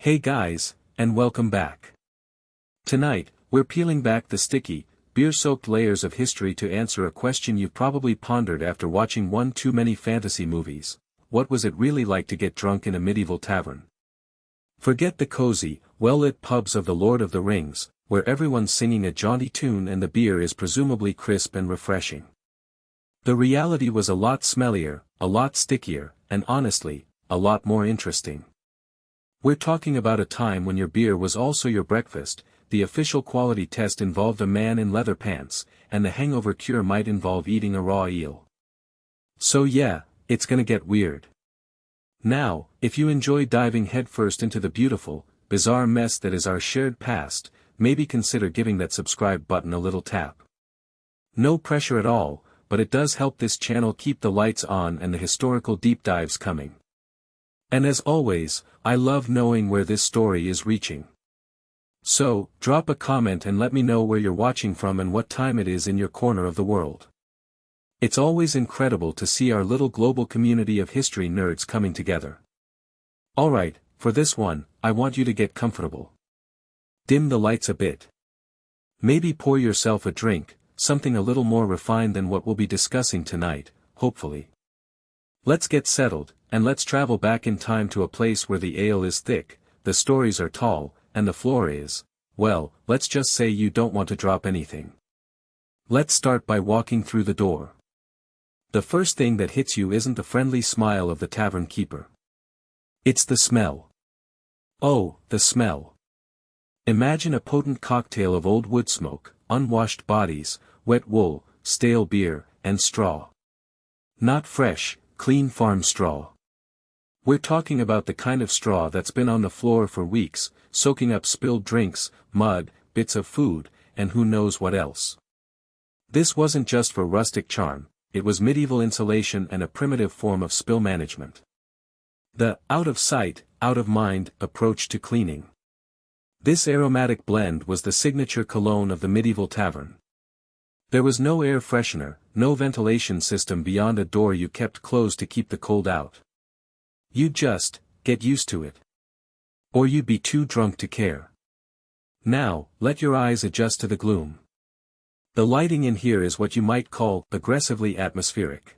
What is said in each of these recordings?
Hey guys, and welcome back. Tonight, we're peeling back the sticky, beer-soaked layers of history to answer a question you've probably pondered after watching one too many fantasy movies. What was it really like to get drunk in a medieval tavern? Forget the cozy, well-lit pubs of the Lord of the Rings, where everyone's singing a jaunty tune and the beer is presumably crisp and refreshing. The reality was a lot smellier, a lot stickier, and honestly, a lot more interesting. We're talking about a time when your beer was also your breakfast, the official quality test involved a man in leather pants, and the hangover cure might involve eating a raw eel. So yeah, it's gonna get weird. Now, if you enjoy diving headfirst into the beautiful, bizarre mess that is our shared past, maybe consider giving that subscribe button a little tap. No pressure at all, but it does help this channel keep the lights on and the historical deep dives coming. And as always, I love knowing where this story is reaching. So, drop a comment and let me know where you're watching from and what time it is in your corner of the world. It's always incredible to see our little global community of history nerds coming together. Alright, for this one, I want you to get comfortable. Dim the lights a bit. Maybe pour yourself a drink, something a little more refined than what we'll be discussing tonight, hopefully. Let's get settled, and let's travel back in time to a place where the ale is thick, the stories are tall, and the floor is, well, let's just say you don't want to drop anything. Let's start by walking through the door. The first thing that hits you isn't the friendly smile of the tavern keeper. It's the smell. Oh, the smell. Imagine a potent cocktail of old wood smoke, unwashed bodies, wet wool, stale beer, and straw. Not fresh, clean farm straw. We're talking about the kind of straw that's been on the floor for weeks, soaking up spilled drinks, mud, bits of food, and who knows what else. This wasn't just for rustic charm, it was medieval insulation and a primitive form of spill management. The out of sight, out of mind approach to cleaning. This aromatic blend was the signature cologne of the medieval tavern. There was no air freshener, no ventilation system beyond a door you kept closed to keep the cold out. You'd just get used to it. Or you'd be too drunk to care. Now, let your eyes adjust to the gloom. The lighting in here is what you might call aggressively atmospheric.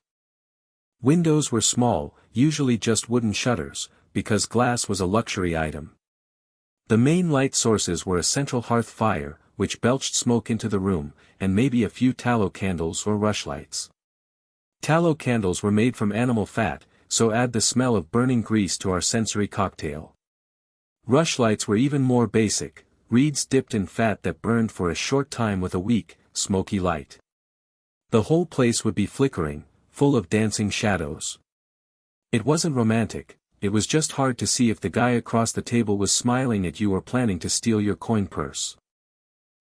Windows were small, usually just wooden shutters, because glass was a luxury item. The main light sources were a central hearth fire, which belched smoke into the room, and maybe a few tallow candles or rushlights. Tallow candles were made from animal fat, so add the smell of burning grease to our sensory cocktail. Rushlights were even more basic, reeds dipped in fat that burned for a short time with a weak, smoky light. The whole place would be flickering, full of dancing shadows. It wasn't romantic, it was just hard to see if the guy across the table was smiling at you or planning to steal your coin purse.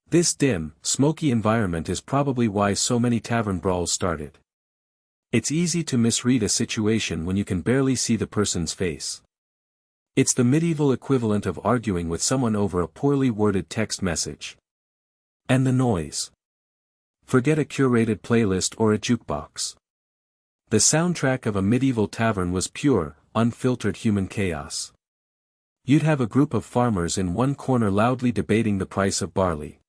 This dim, smoky environment is probably why so many tavern brawls started. It's easy to misread a situation when you can barely see the person's face. It's the medieval equivalent of arguing with someone over a poorly worded text message. And the noise. Forget a curated playlist or a jukebox. The soundtrack of a medieval tavern was pure, unfiltered human chaos. You'd have a group of farmers in one corner loudly debating the price of barley.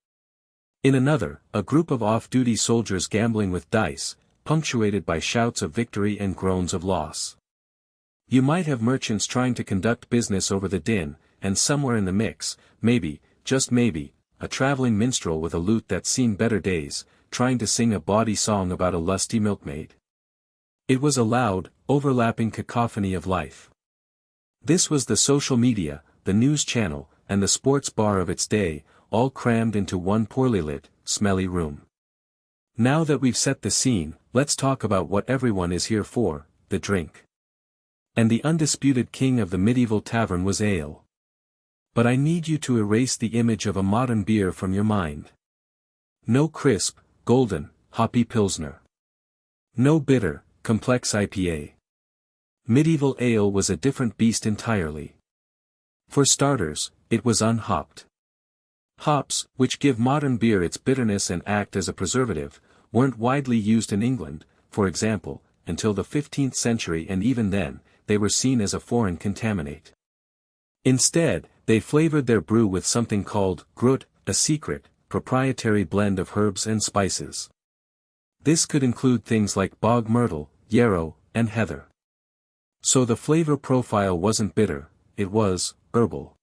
In another, a group of off-duty soldiers gambling with dice, punctuated by shouts of victory and groans of loss. You might have merchants trying to conduct business over the din, and somewhere in the mix, maybe, just maybe, a traveling minstrel with a lute that's seen better days, trying to sing a bawdy song about a lusty milkmaid. It was a loud, overlapping cacophony of life. This was the social media, the news channel, and the sports bar of its day, all crammed into one poorly lit, smelly room. Now that we've set the scene, let's talk about what everyone is here for, the drink. And the undisputed king of the medieval tavern was ale. But I need you to erase the image of a modern beer from your mind. No crisp, golden, hoppy pilsner. No bitter, complex IPA. Medieval ale was a different beast entirely. For starters, it was unhopped. Hops, which give modern beer its bitterness and act as a preservative, weren't widely used in England, for example, until the 15th century, and even then, they were seen as a foreign contaminate. Instead, They flavored their brew with something called grut, a secret, proprietary blend of herbs and spices. This could include things like bog myrtle, yarrow, and heather. So the flavor profile wasn't bitter, it was herbal.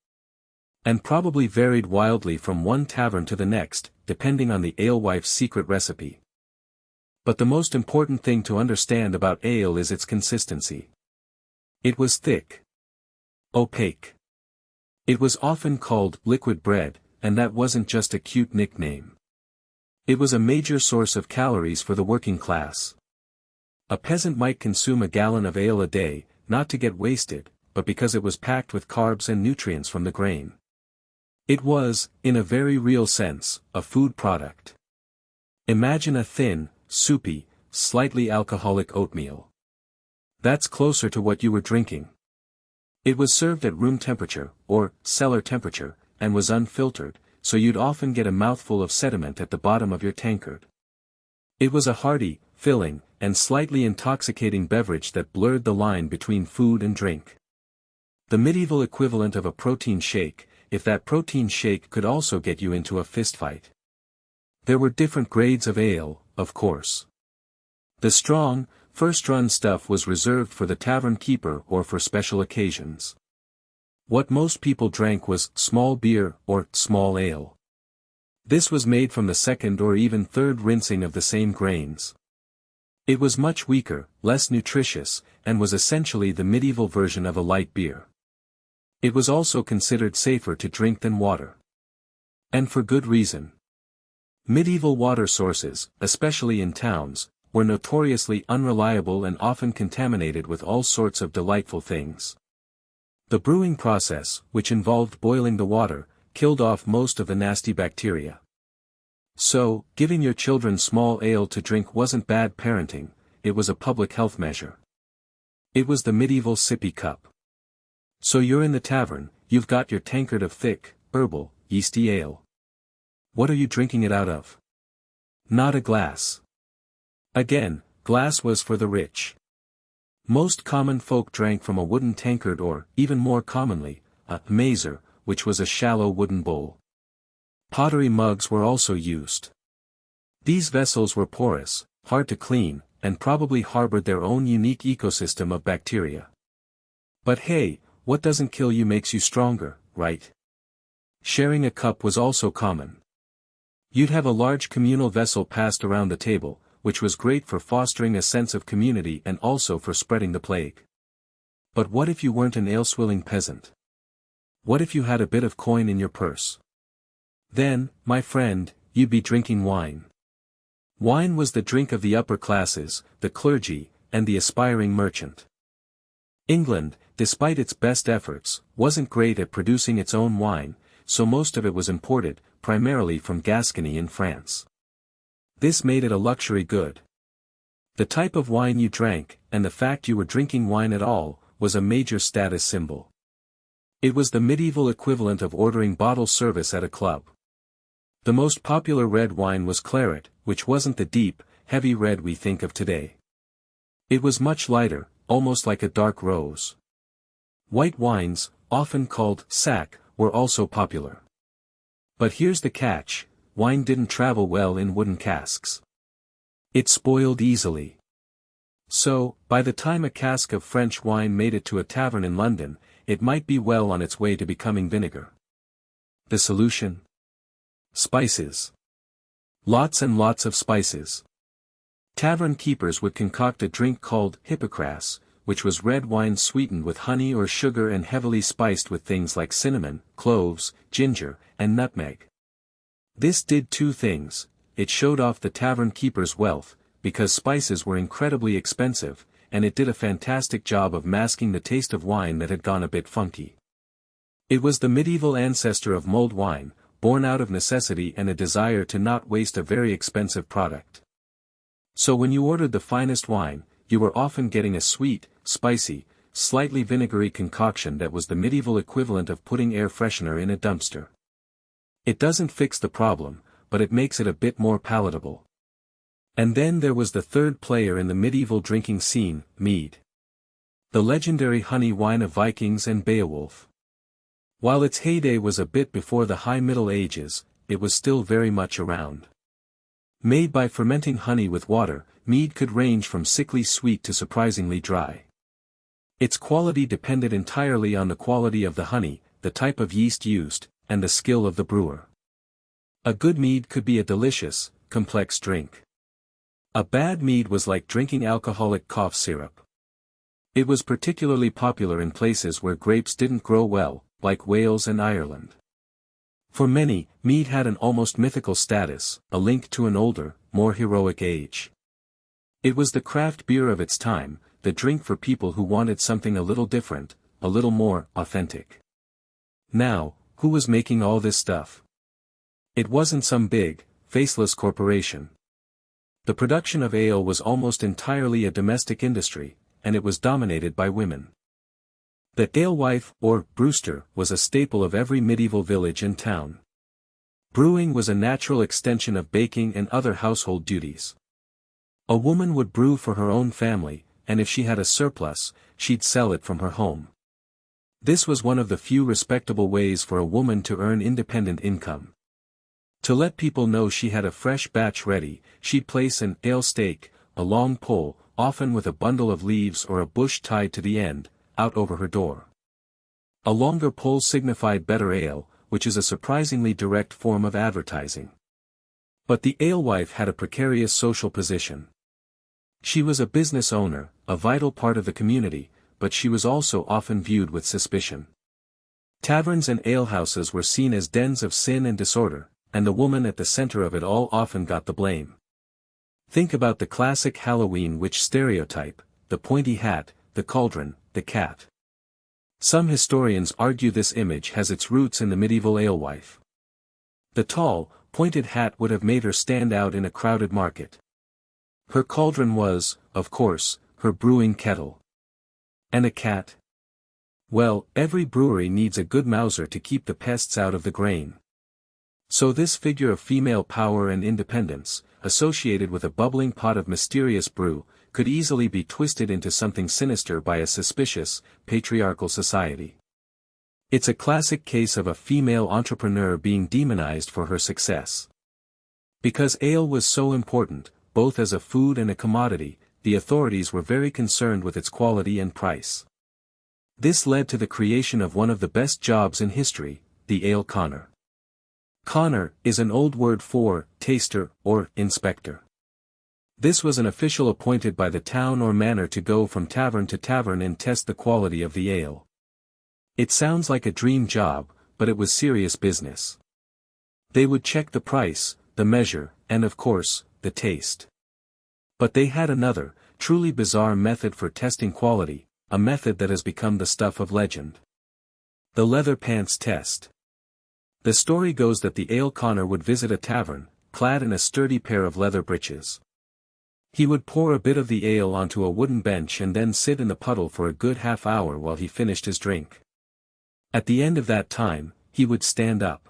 And probably varied wildly from one tavern to the next, depending on the alewife's secret recipe. But the most important thing to understand about ale is its consistency. It was thick. Opaque. It was often called liquid bread, and that wasn't just a cute nickname. It was a major source of calories for the working class. A peasant might consume a gallon of ale a day, not to get wasted, but because it was packed with carbs and nutrients from the grain. It was, in a very real sense, a food product. Imagine a thin, soupy, slightly alcoholic oatmeal. That's closer to what you were drinking. It was served at room temperature, or cellar temperature, and was unfiltered, so you'd often get a mouthful of sediment at the bottom of your tankard. It was a hearty, filling, and slightly intoxicating beverage that blurred the line between food and drink. The medieval equivalent of a protein shake, if that protein shake could also get you into a fistfight. There were different grades of ale, of course. The strong, first-run stuff was reserved for the tavern keeper or for special occasions. What most people drank was small beer or small ale. This was made from the second or even third rinsing of the same grains. It was much weaker, less nutritious, and was essentially the medieval version of a light beer. It was also considered safer to drink than water. And for good reason. Medieval water sources, especially in towns, were notoriously unreliable and often contaminated with all sorts of delightful things. The brewing process, which involved boiling the water, killed off most of the nasty bacteria. So, giving your children small ale to drink wasn't bad parenting, it was a public health measure. It was the medieval sippy cup. So you're in the tavern, you've got your tankard of thick, herbal, yeasty ale. What are you drinking it out of? Not a glass. Again, glass was for the rich. Most common folk drank from a wooden tankard or, even more commonly, a mazer, which was a shallow wooden bowl. Pottery mugs were also used. These vessels were porous, hard to clean, and probably harbored their own unique ecosystem of bacteria. But hey, what doesn't kill you makes you stronger, right? Sharing a cup was also common. You'd have a large communal vessel passed around the table, which was great for fostering a sense of community and also for spreading the plague. But what if you weren't an ale-swilling peasant? What if you had a bit of coin in your purse? Then, my friend, you'd be drinking wine. Wine was the drink of the upper classes, the clergy, and the aspiring merchant. England, despite its best efforts, wasn't great at producing its own wine, so most of it was imported, primarily from Gascony in France. This made it a luxury good. The type of wine you drank, and the fact you were drinking wine at all, was a major status symbol. It was the medieval equivalent of ordering bottle service at a club. The most popular red wine was claret, which wasn't the deep, heavy red we think of today. It was much lighter, almost like a dark rose. White wines, often called sack, were also popular. But here's the catch, wine didn't travel well in wooden casks. It spoiled easily. So, by the time a cask of French wine made it to a tavern in London, it might be well on its way to becoming vinegar. The solution? Spices. Lots and lots of spices. Tavern keepers would concoct a drink called hippocras, which was red wine sweetened with honey or sugar and heavily spiced with things like cinnamon, cloves, ginger, and nutmeg. This did two things: it showed off the tavern keeper's wealth, because spices were incredibly expensive, and it did a fantastic job of masking the taste of wine that had gone a bit funky. It was the medieval ancestor of mulled wine, born out of necessity and a desire to not waste a very expensive product. So when you ordered the finest wine, you were often getting a sweet, spicy, slightly vinegary concoction that was the medieval equivalent of putting air freshener in a dumpster. It doesn't fix the problem, but it makes it a bit more palatable. And then there was the third player in the medieval drinking scene, mead. The legendary honey wine of Vikings and Beowulf. While its heyday was a bit before the High Middle Ages, it was still very much around. Made by fermenting honey with water, mead could range from sickly sweet to surprisingly dry. Its quality depended entirely on the quality of the honey, the type of yeast used, and the skill of the brewer. A good mead could be a delicious, complex drink. A bad mead was like drinking alcoholic cough syrup. It was particularly popular in places where grapes didn't grow well, like Wales and Ireland. For many, mead had an almost mythical status, a link to an older, more heroic age. It was the craft beer of its time, the drink for people who wanted something a little different, a little more authentic. Now, who was making all this stuff? It wasn't some big, faceless corporation. The production of ale was almost entirely a domestic industry, and it was dominated by women. The alewife, or brewster, was a staple of every medieval village and town. Brewing was a natural extension of baking and other household duties. A woman would brew for her own family, and if she had a surplus, she'd sell it from her home. This was one of the few respectable ways for a woman to earn independent income. To let people know she had a fresh batch ready, she'd place an ale stake, a long pole, often with a bundle of leaves or a bush tied to the end, out over her door. A longer pole signified better ale, which is a surprisingly direct form of advertising. But the alewife had a precarious social position. She was a business owner, a vital part of the community, but she was also often viewed with suspicion. Taverns and alehouses were seen as dens of sin and disorder, and the woman at the center of it all often got the blame. Think about the classic Halloween witch stereotype, the pointy hat, the cauldron, the cat. Some historians argue this image has its roots in the medieval alewife. The tall, pointed hat would have made her stand out in a crowded market. Her cauldron was, of course, her brewing kettle. And a cat? Well, every brewery needs a good mouser to keep the pests out of the grain. So this figure of female power and independence, associated with a bubbling pot of mysterious brew, could easily be twisted into something sinister by a suspicious, patriarchal society. It's a classic case of a female entrepreneur being demonized for her success. Because ale was so important, both as a food and a commodity, the authorities were very concerned with its quality and price. This led to the creation of one of the best jobs in history, the ale conner. Conner is an old word for taster or inspector. This was an official appointed by the town or manor to go from tavern to tavern and test the quality of the ale. It sounds like a dream job, but it was serious business. They would check the price, the measure, and of course, the taste. But they had another, truly bizarre method for testing quality, a method that has become the stuff of legend. The leather pants test. The story goes that the ale conner would visit a tavern, clad in a sturdy pair of leather breeches. He would pour a bit of the ale onto a wooden bench and then sit in the puddle for a good half hour while he finished his drink. At the end of that time, he would stand up.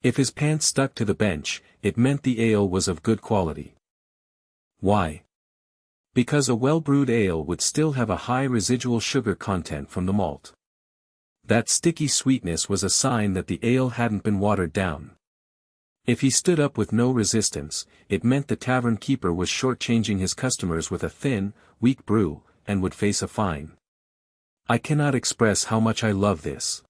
If his pants stuck to the bench, it meant the ale was of good quality. Why? Because a well-brewed ale would still have a high residual sugar content from the malt. That sticky sweetness was a sign that the ale hadn't been watered down. If he stood up with no resistance, it meant the tavern keeper was shortchanging his customers with a thin, weak brew, and would face a fine. I cannot express how much I love this.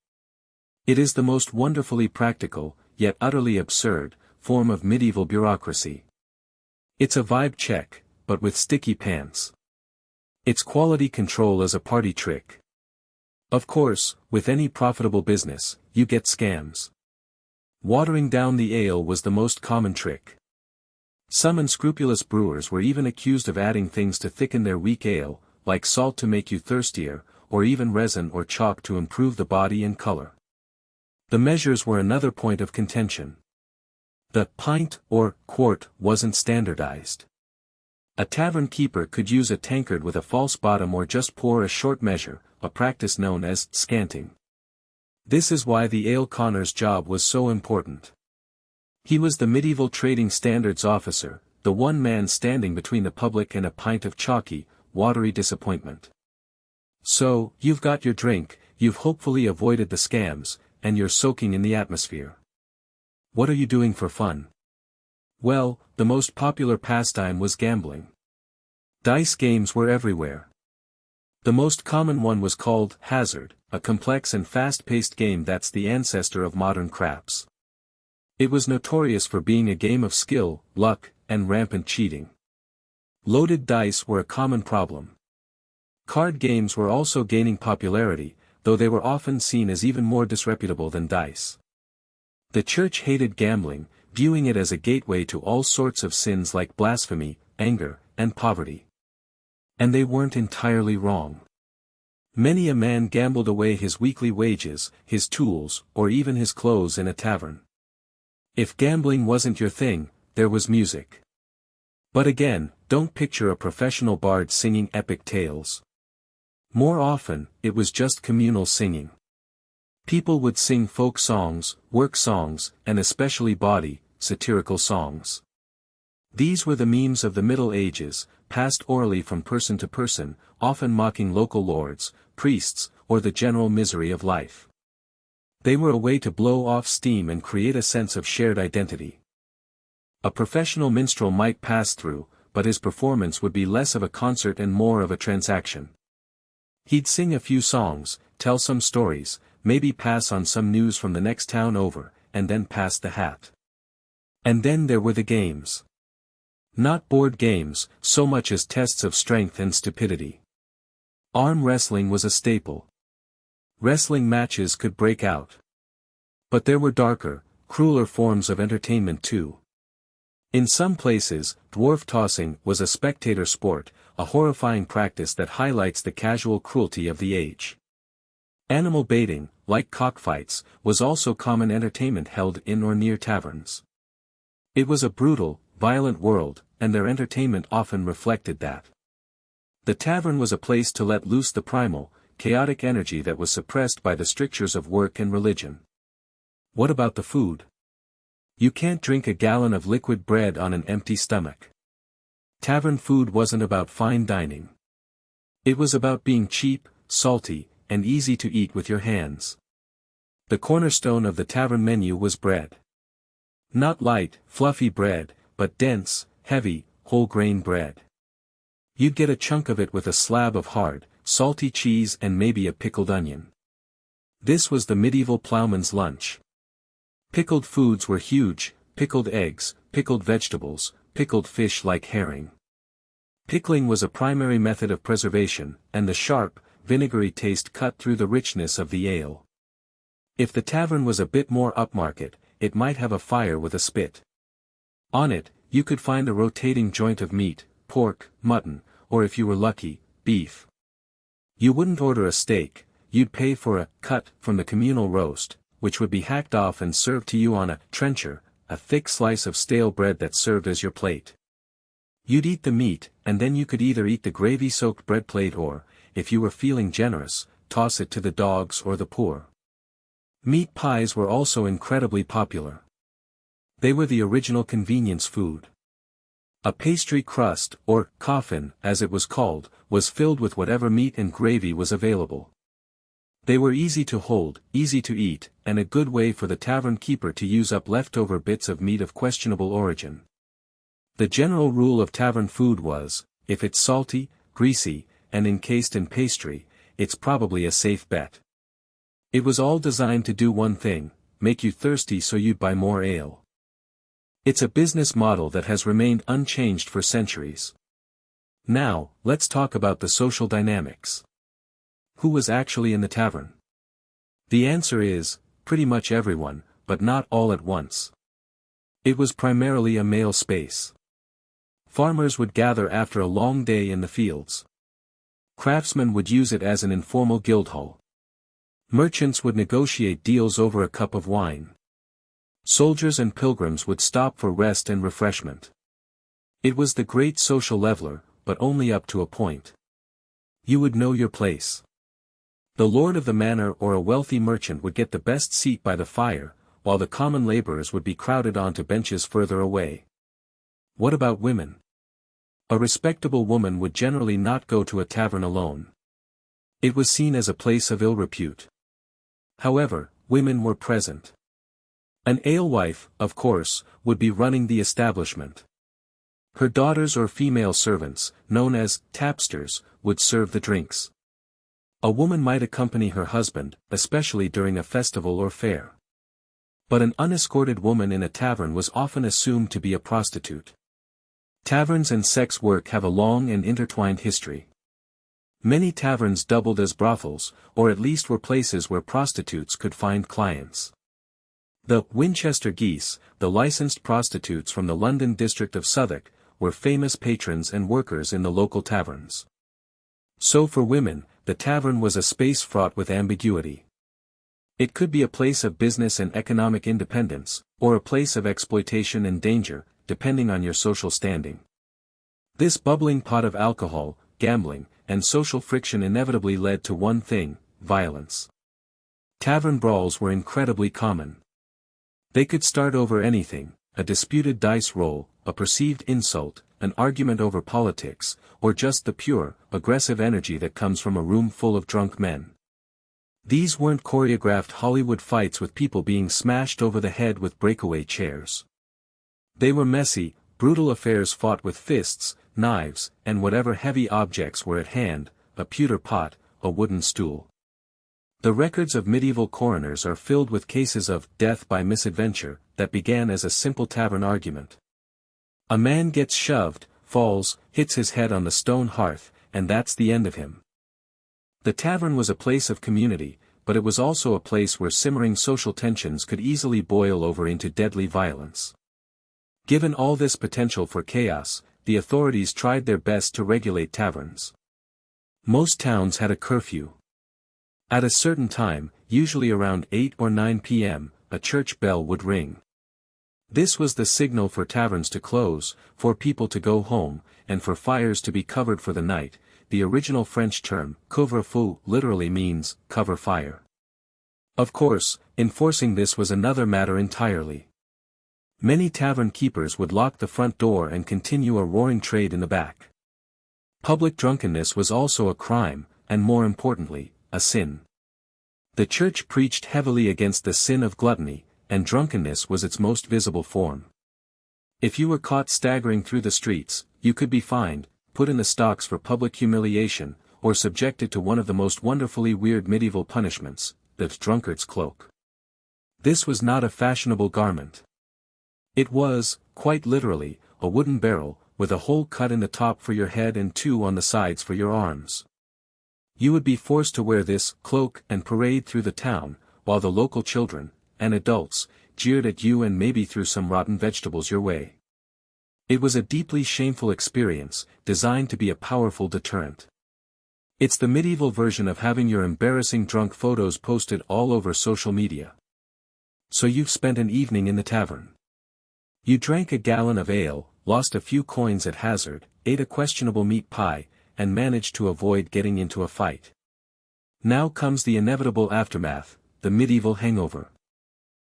It is the most wonderfully practical, yet utterly absurd, form of medieval bureaucracy. It's a vibe check, but with sticky pants. It's quality control as a party trick. Of course, with any profitable business, you get scams. Watering down the ale was the most common trick. Some unscrupulous brewers were even accused of adding things to thicken their weak ale, like salt to make you thirstier, or even resin or chalk to improve the body and color. The measures were another point of contention. The pint or quart wasn't standardized. A tavern keeper could use a tankard with a false bottom or just pour a short measure, a practice known as scanting. This is why the ale conner's job was so important. He was the medieval trading standards officer, the one man standing between the public and a pint of chalky, watery disappointment. So, you've got your drink, you've hopefully avoided the scams, and you're soaking in the atmosphere. What are you doing for fun? Well, the most popular pastime was gambling. Dice games were everywhere. The most common one was called hazard, a complex and fast-paced game that's the ancestor of modern craps. It was notorious for being a game of skill, luck, and rampant cheating. Loaded dice were a common problem. Card games were also gaining popularity, though they were often seen as even more disreputable than dice. The church hated gambling, viewing it as a gateway to all sorts of sins like blasphemy, anger, and poverty. And they weren't entirely wrong. Many a man gambled away his weekly wages, his tools, or even his clothes in a tavern. If gambling wasn't your thing, there was music. But again, don't picture a professional bard singing epic tales. More often, it was just communal singing. People would sing folk songs, work songs, and especially bawdy, satirical songs. These were the memes of the Middle Ages, passed orally from person to person, often mocking local lords, priests, or the general misery of life. They were a way to blow off steam and create a sense of shared identity. A professional minstrel might pass through, but his performance would be less of a concert and more of a transaction. He'd sing a few songs, tell some stories, maybe pass on some news from the next town over, and then pass the hat. And then there were the games. Not board games, so much as tests of strength and stupidity. Arm wrestling was a staple. Wrestling matches could break out. But there were darker, crueler forms of entertainment too. In some places, dwarf tossing was a spectator sport, a horrifying practice that highlights the casual cruelty of the age. Animal baiting, like cockfights, was also common entertainment held in or near taverns. It was a brutal, violent world, and their entertainment often reflected that. The tavern was a place to let loose the primal, chaotic energy that was suppressed by the strictures of work and religion. What about the food? You can't drink a gallon of liquid bread on an empty stomach. Tavern food wasn't about fine dining. It was about being cheap, salty, and easy to eat with your hands. The cornerstone of the tavern menu was bread. Not light, fluffy bread, but dense, heavy, whole-grain bread. You'd get a chunk of it with a slab of hard, salty cheese and maybe a pickled onion. This was the medieval plowman's lunch. Pickled foods were huge: pickled eggs, pickled vegetables, pickled fish like herring. Pickling was a primary method of preservation, and the sharp, vinegary taste cut through the richness of the ale. If the tavern was a bit more upmarket, it might have a fire with a spit. On it, you could find a rotating joint of meat, pork, mutton, or if you were lucky, beef. You wouldn't order a steak, you'd pay for a cut from the communal roast, which would be hacked off and served to you on a trencher, a thick slice of stale bread that served as your plate. You'd eat the meat, and then you could either eat the gravy-soaked bread plate or, if you were feeling generous, toss it to the dogs or the poor. Meat pies were also incredibly popular. They were the original convenience food. A pastry crust, or coffin, as it was called, was filled with whatever meat and gravy was available. They were easy to hold, easy to eat, and a good way for the tavern keeper to use up leftover bits of meat of questionable origin. The general rule of tavern food was, if it's salty, greasy, and encased in pastry, it's probably a safe bet. It was all designed to do one thing: make you thirsty so you'd buy more ale. It's a business model that has remained unchanged for centuries. Now, let's talk about the social dynamics. Who was actually in the tavern? The answer is, pretty much everyone, but not all at once. It was primarily a male space. Farmers would gather after a long day in the fields. Craftsmen would use it as an informal guild hall. Merchants would negotiate deals over a cup of wine. Soldiers and pilgrims would stop for rest and refreshment. It was the great social leveler, but only up to a point. You would know your place. The lord of the manor or a wealthy merchant would get the best seat by the fire, while the common laborers would be crowded onto benches further away. What about women? A respectable woman would generally not go to a tavern alone. It was seen as a place of ill repute. However, women were present. An alewife, of course, would be running the establishment. Her daughters or female servants, known as tapsters, would serve the drinks. A woman might accompany her husband, especially during a festival or fair. But an unescorted woman in a tavern was often assumed to be a prostitute. Taverns and sex work have a long and intertwined history. Many taverns doubled as brothels, or at least were places where prostitutes could find clients. The Winchester geese, the licensed prostitutes from the London district of Southwark, were famous patrons and workers in the local taverns. So for women, the tavern was a space fraught with ambiguity. It could be a place of business and economic independence, or a place of exploitation and danger, depending on your social standing. This bubbling pot of alcohol, gambling, and social friction inevitably led to one thing: violence. Tavern brawls were incredibly common. They could start over anything: a disputed dice roll, a perceived insult, an argument over politics, or just the pure, aggressive energy that comes from a room full of drunk men. These weren't choreographed Hollywood fights with people being smashed over the head with breakaway chairs. They were messy, brutal affairs fought with fists, knives, and whatever heavy objects were at hand: a pewter pot, a wooden stool. The records of medieval coroners are filled with cases of death by misadventure that began as a simple tavern argument. A man gets shoved, falls, hits his head on the stone hearth, and that's the end of him. The tavern was a place of community, but it was also a place where simmering social tensions could easily boil over into deadly violence. Given all this potential for chaos, the authorities tried their best to regulate taverns. Most towns had a curfew. At a certain time, usually around 8 or 9 p.m., a church bell would ring. This was the signal for taverns to close, for people to go home, and for fires to be covered for the night. The original French term, couvre-feu, literally means, cover fire. Of course, enforcing this was another matter entirely. Many tavern keepers would lock the front door and continue a roaring trade in the back. Public drunkenness was also a crime, and more importantly, a sin. The church preached heavily against the sin of gluttony, and drunkenness was its most visible form. If you were caught staggering through the streets, you could be fined, put in the stocks for public humiliation, or subjected to one of the most wonderfully weird medieval punishments, the drunkard's cloak. This was not a fashionable garment. It was, quite literally, a wooden barrel, with a hole cut in the top for your head and 2 on the sides for your arms. You would be forced to wear this cloak and parade through the town, while the local children, and adults, jeered at you and maybe threw some rotten vegetables your way. It was a deeply shameful experience, designed to be a powerful deterrent. It's the medieval version of having your embarrassing drunk photos posted all over social media. So you've spent an evening in the tavern. You drank a gallon of ale, lost a few coins at hazard, ate a questionable meat pie, and managed to avoid getting into a fight. Now comes the inevitable aftermath, the medieval hangover.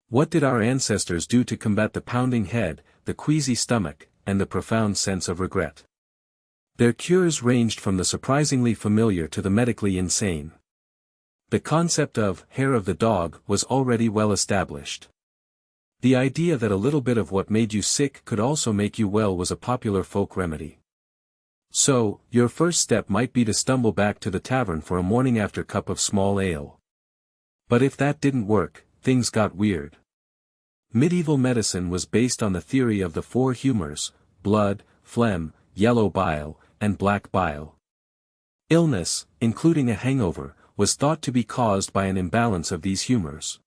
What did our ancestors do to combat the pounding head, the queasy stomach, and the profound sense of regret? Their cures ranged from the surprisingly familiar to the medically insane. The concept of hair of the dog was already well established. The idea that a little bit of what made you sick could also make you well was a popular folk remedy. So, your first step might be to stumble back to the tavern for a morning after cup of small ale. But if that didn't work, things got weird. Medieval medicine was based on the theory of the 4 humors: blood, phlegm, yellow bile, and black bile. Illness, including a hangover, was thought to be caused by an imbalance of these humors.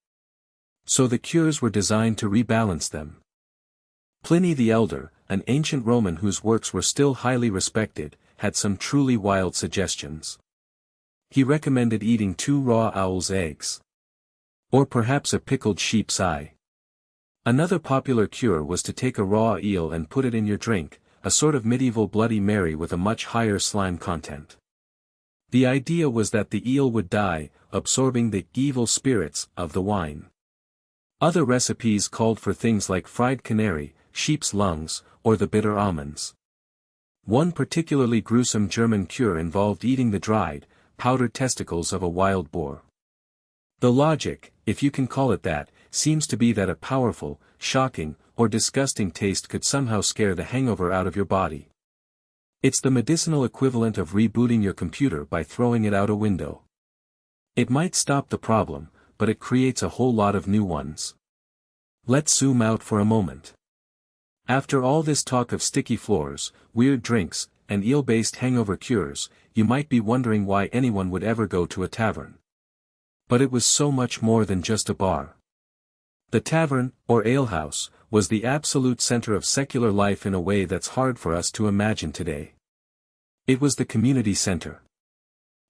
So the cures were designed to rebalance them. Pliny the Elder, an ancient Roman whose works were still highly respected, had some truly wild suggestions. He recommended eating 2 raw owl's eggs. Or perhaps a pickled sheep's eye. Another popular cure was to take a raw eel and put it in your drink, a sort of medieval Bloody Mary with a much higher slime content. The idea was that the eel would die, absorbing the evil spirits of the wine. Other recipes called for things like fried canary, sheep's lungs, or the bitter almonds. One particularly gruesome German cure involved eating the dried, powdered testicles of a wild boar. The logic, if you can call it that, seems to be that a powerful, shocking, or disgusting taste could somehow scare the hangover out of your body. It's the medicinal equivalent of rebooting your computer by throwing it out a window. It might stop the problem, but it creates a whole lot of new ones. Let's zoom out for a moment. After all this talk of sticky floors, weird drinks, and eel-based hangover cures, you might be wondering why anyone would ever go to a tavern. But it was so much more than just a bar. The tavern, or alehouse, was the absolute center of secular life in a way that's hard for us to imagine today. It was the community center.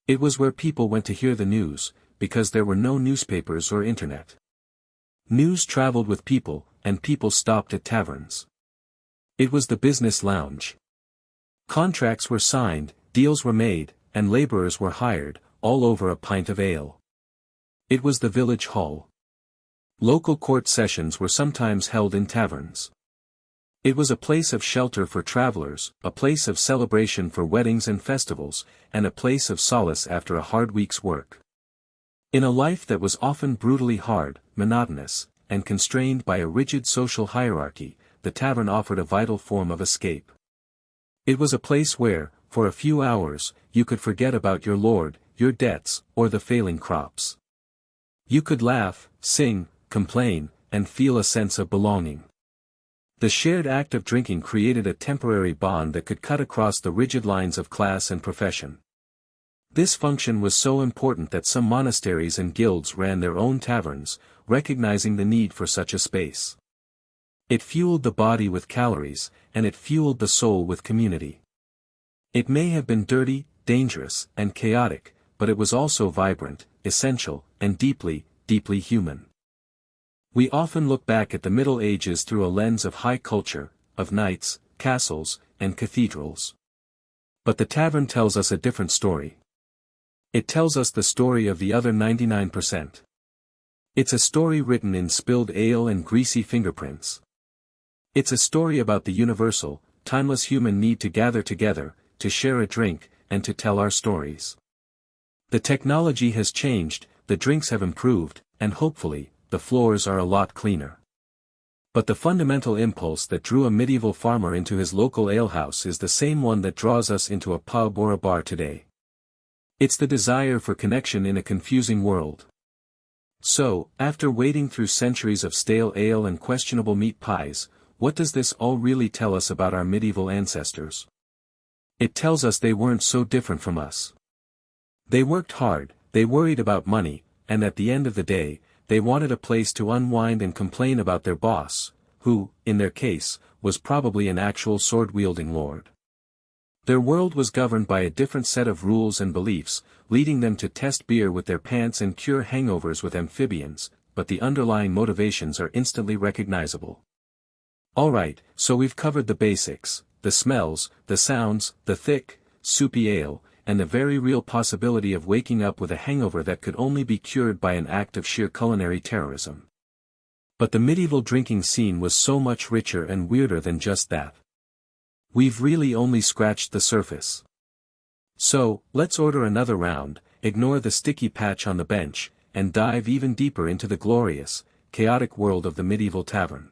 It was where people went to hear the news, because there were no newspapers or internet. News traveled with people, and people stopped at taverns. It was the business lounge. Contracts were signed, deals were made, and laborers were hired, all over a pint of ale. It was the village hall. Local court sessions were sometimes held in taverns. It was a place of shelter for travelers, a place of celebration for weddings and festivals, and a place of solace after a hard week's work. In a life that was often brutally hard, monotonous, and constrained by a rigid social hierarchy, the tavern offered a vital form of escape. It was a place where, for a few hours, you could forget about your lord, your debts, or the failing crops. You could laugh, sing, complain, and feel a sense of belonging. The shared act of drinking created a temporary bond that could cut across the rigid lines of class and profession. This function was so important that some monasteries and guilds ran their own taverns, recognizing the need for such a space. It fueled the body with calories, and it fueled the soul with community. It may have been dirty, dangerous, and chaotic, but it was also vibrant, essential, and deeply, deeply human. We often look back at the Middle Ages through a lens of high culture, of knights, castles, and cathedrals. But the tavern tells us a different story. It tells us the story of the other 99%. It's a story written in spilled ale and greasy fingerprints. It's a story about the universal, timeless human need to gather together, to share a drink, and to tell our stories. The technology has changed, the drinks have improved, and hopefully, the floors are a lot cleaner. But the fundamental impulse that drew a medieval farmer into his local alehouse is the same one that draws us into a pub or a bar today. It's the desire for connection in a confusing world. So, after wading through centuries of stale ale and questionable meat pies, what does this all really tell us about our medieval ancestors? It tells us they weren't so different from us. They worked hard, they worried about money, and at the end of the day, they wanted a place to unwind and complain about their boss, who, in their case, was probably an actual sword-wielding lord. Their world was governed by a different set of rules and beliefs, leading them to test beer with their pants and cure hangovers with amphibians, but the underlying motivations are instantly recognizable. Alright, so we've covered the basics, the smells, the sounds, the thick, soupy ale, and the very real possibility of waking up with a hangover that could only be cured by an act of sheer culinary terrorism. But the medieval drinking scene was so much richer and weirder than just that. We've really only scratched the surface. So, let's order another round, ignore the sticky patch on the bench, and dive even deeper into the glorious, chaotic world of the medieval tavern.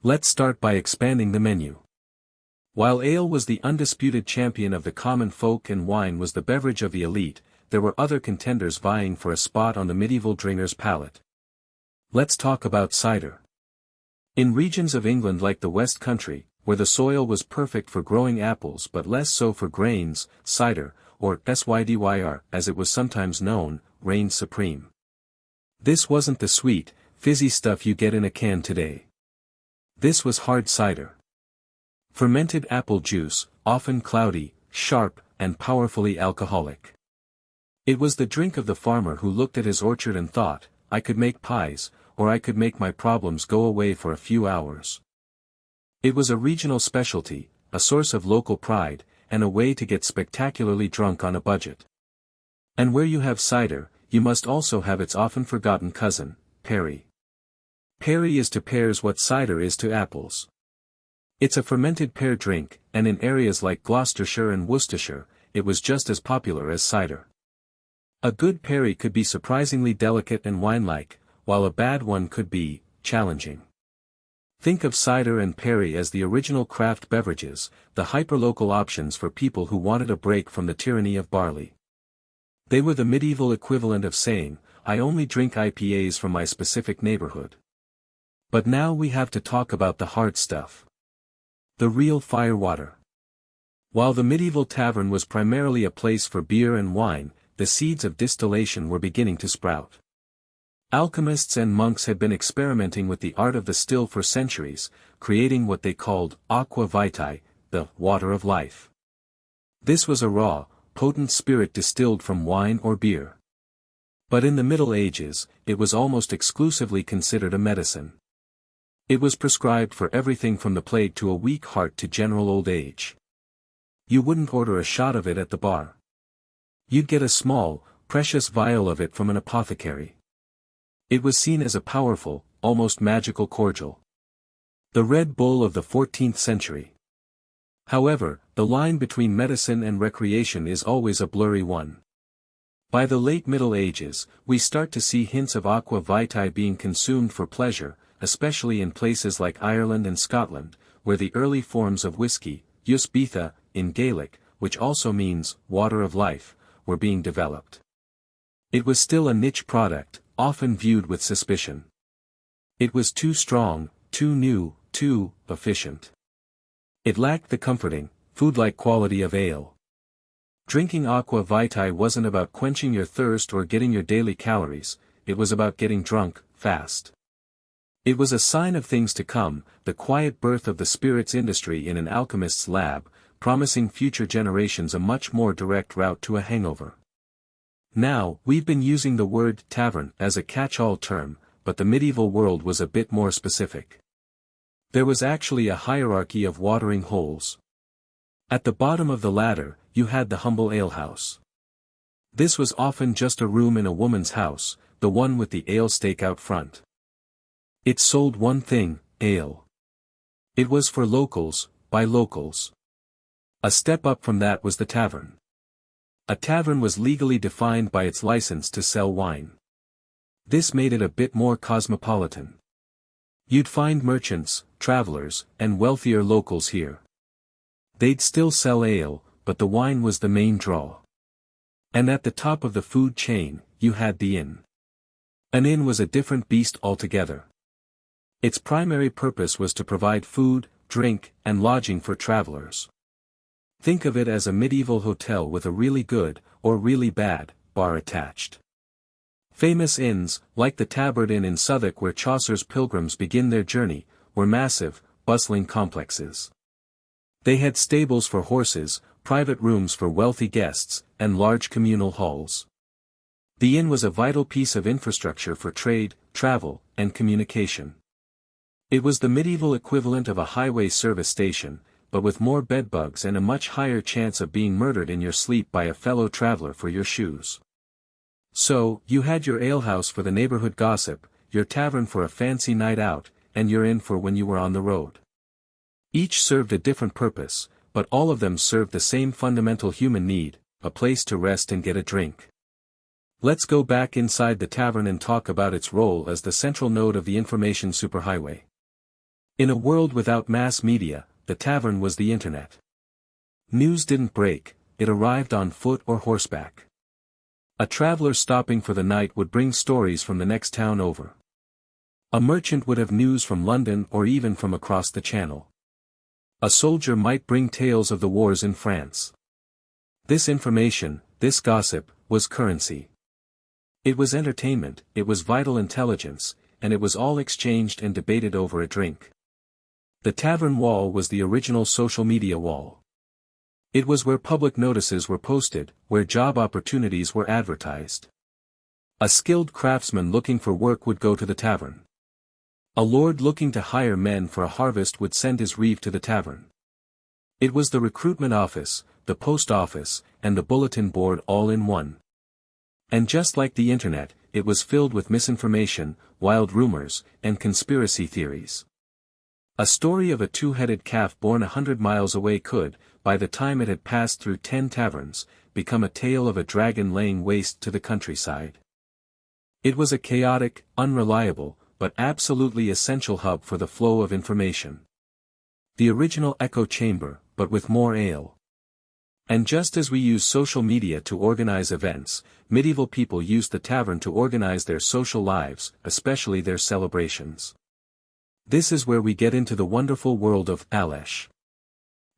Let's start by expanding the menu. While ale was the undisputed champion of the common folk and wine was the beverage of the elite, there were other contenders vying for a spot on the medieval drinker's palate. Let's talk about cider. In regions of England like the West Country, where the soil was perfect for growing apples but less so for grains, cider, or cider as it was sometimes known, reigned supreme. This wasn't the sweet, fizzy stuff you get in a can today. This was hard cider. Fermented apple juice, often cloudy, sharp, and powerfully alcoholic. It was the drink of the farmer who looked at his orchard and thought, I could make pies, or I could make my problems go away for a few hours. It was a regional specialty, a source of local pride, and a way to get spectacularly drunk on a budget. And where you have cider, you must also have its often forgotten cousin, perry. Perry is to pears what cider is to apples. It's a fermented pear drink, and in areas like Gloucestershire and Worcestershire, it was just as popular as cider. A good perry could be surprisingly delicate and wine-like, while a bad one could be challenging. Think of cider and perry as the original craft beverages, the hyperlocal options for people who wanted a break from the tyranny of barley. They were the medieval equivalent of saying, "I only drink IPAs from my specific neighborhood." But now we have to talk about the hard stuff. The real firewater. While the medieval tavern was primarily a place for beer and wine, the seeds of distillation were beginning to sprout. Alchemists and monks had been experimenting with the art of the still for centuries, creating what they called aqua vitae, the water of life. This was a raw, potent spirit distilled from wine or beer. But in the Middle Ages, it was almost exclusively considered a medicine. It was prescribed for everything from the plague to a weak heart to general old age. You wouldn't order a shot of it at the bar. You'd get a small, precious vial of it from an apothecary. It was seen as a powerful, almost magical cordial. The Red Bull of the 14th century. However, the line between medicine and recreation is always a blurry one. By the late Middle Ages, we start to see hints of aqua vitae being consumed for pleasure, especially in places like Ireland and Scotland, where the early forms of whiskey, Yus Beatha, in Gaelic, which also means water of life, were being developed. It was still a niche product, often viewed with suspicion. It was too strong, too new, too efficient. It lacked the comforting, food-like quality of ale. Drinking aqua vitae wasn't about quenching your thirst or getting your daily calories, it was about getting drunk, fast. It was a sign of things to come, the quiet birth of the spirits industry in an alchemist's lab, promising future generations a much more direct route to a hangover. Now, we've been using the word tavern as a catch-all term, but the medieval world was a bit more specific. There was actually a hierarchy of watering holes. At the bottom of the ladder, you had the humble alehouse. This was often just a room in a woman's house, the one with the ale stake out front. It sold one thing, ale. It was for locals, by locals. A step up from that was the tavern. A tavern was legally defined by its license to sell wine. This made it a bit more cosmopolitan. You'd find merchants, travelers, and wealthier locals here. They'd still sell ale, but the wine was the main draw. And at the top of the food chain, you had the inn. An inn was a different beast altogether. Its primary purpose was to provide food, drink, and lodging for travelers. Think of it as a medieval hotel with a really good, or really bad, bar attached. Famous inns, like the Tabard Inn in Southwark where Chaucer's pilgrims begin their journey, were massive, bustling complexes. They had stables for horses, private rooms for wealthy guests, and large communal halls. The inn was a vital piece of infrastructure for trade, travel, and communication. It was the medieval equivalent of a highway service station, but with more bedbugs and a much higher chance of being murdered in your sleep by a fellow traveler for your shoes. So, you had your alehouse for the neighborhood gossip, your tavern for a fancy night out, and your inn for when you were on the road. Each served a different purpose, but all of them served the same fundamental human need, a place to rest and get a drink. Let's go back inside the tavern and talk about its role as the central node of the information superhighway. In a world without mass media, the tavern was the internet. News didn't break, it arrived on foot or horseback. A traveler stopping for the night would bring stories from the next town over. A merchant would have news from London or even from across the channel. A soldier might bring tales of the wars in France. This information, this gossip, was currency. It was entertainment, it was vital intelligence, and it was all exchanged and debated over a drink. The tavern wall was the original social media wall. It was where public notices were posted, where job opportunities were advertised. A skilled craftsman looking for work would go to the tavern. A lord looking to hire men for a harvest would send his reeve to the tavern. It was the recruitment office, the post office, and the bulletin board all in one. And just like the internet, it was filled with misinformation, wild rumors, and conspiracy theories. A story of a two-headed calf born 100 miles away could, by the time it had passed through 10 taverns, become a tale of a dragon laying waste to the countryside. It was a chaotic, unreliable, but absolutely essential hub for the flow of information. The original echo chamber, but with more ale. And just as we use social media to organize events, medieval people used the tavern to organize their social lives, especially their celebrations. This is where we get into the wonderful world of Alesh.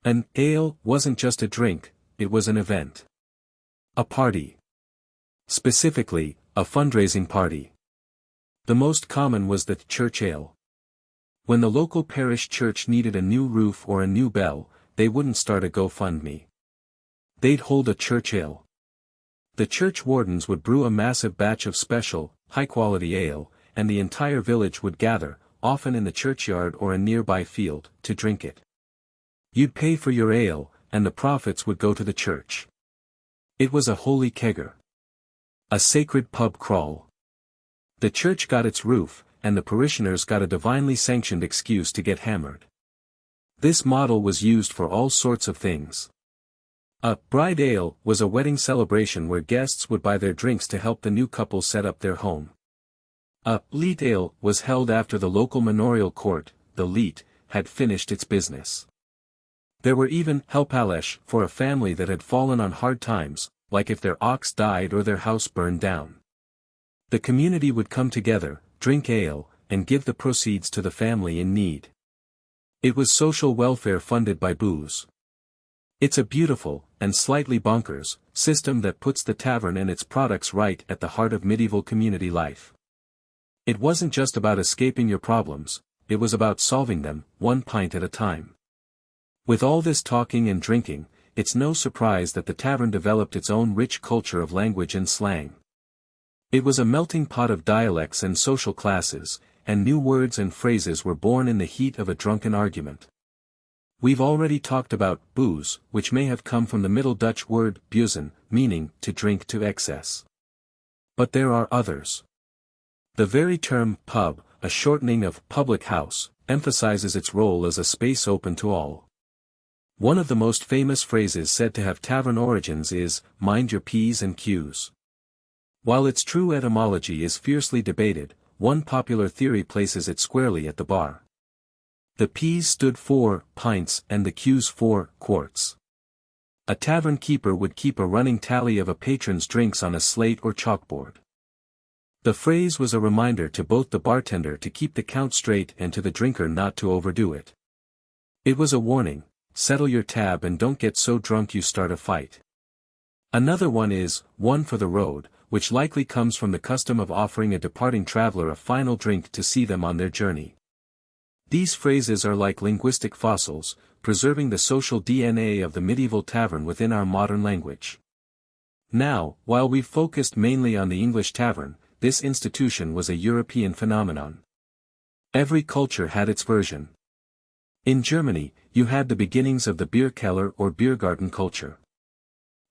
An ale wasn't just a drink, it was an event. A party. Specifically, a fundraising party. The most common was the church ale. When the local parish church needed a new roof or a new bell, they wouldn't start a GoFundMe. They'd hold a church ale. The church wardens would brew a massive batch of special, high-quality ale, and the entire village would gather, often in the churchyard or a nearby field, to drink it. You'd pay for your ale, and the profits would go to the church. It was a holy kegger. A sacred pub crawl. The church got its roof, and the parishioners got a divinely sanctioned excuse to get hammered. This model was used for all sorts of things. A bride ale was a wedding celebration where guests would buy their drinks to help the new couple set up their home. A leet ale was held after the local manorial court, the leet, had finished its business. There were even helpalesh for a family that had fallen on hard times, like if their ox died or their house burned down. The community would come together, drink ale, and give the proceeds to the family in need. It was social welfare funded by booze. It's a beautiful, and slightly bonkers, system that puts the tavern and its products right at the heart of medieval community life. It wasn't just about escaping your problems, it was about solving them, one pint at a time. With all this talking and drinking, it's no surprise that the tavern developed its own rich culture of language and slang. It was a melting pot of dialects and social classes, and new words and phrases were born in the heat of a drunken argument. We've already talked about booze, which may have come from the Middle Dutch word buizen, meaning to drink to excess. But there are others. The very term pub, a shortening of public house, emphasizes its role as a space open to all. One of the most famous phrases said to have tavern origins is, "Mind your P's and Q's." While its true etymology is fiercely debated, one popular theory places it squarely at the bar. The P's stood for pints and the Q's for quarts. A tavern keeper would keep a running tally of a patron's drinks on a slate or chalkboard. The phrase was a reminder to both the bartender to keep the count straight and to the drinker not to overdo it. It was a warning, settle your tab and don't get so drunk you start a fight. Another one is, one for the road, which likely comes from the custom of offering a departing traveler a final drink to see them on their journey. These phrases are like linguistic fossils, preserving the social DNA of the medieval tavern within our modern language. Now, while we've focused mainly on the English tavern, this institution was a European phenomenon. Every culture had its version. In Germany, you had the beginnings of the Bierkeller or Biergarten culture.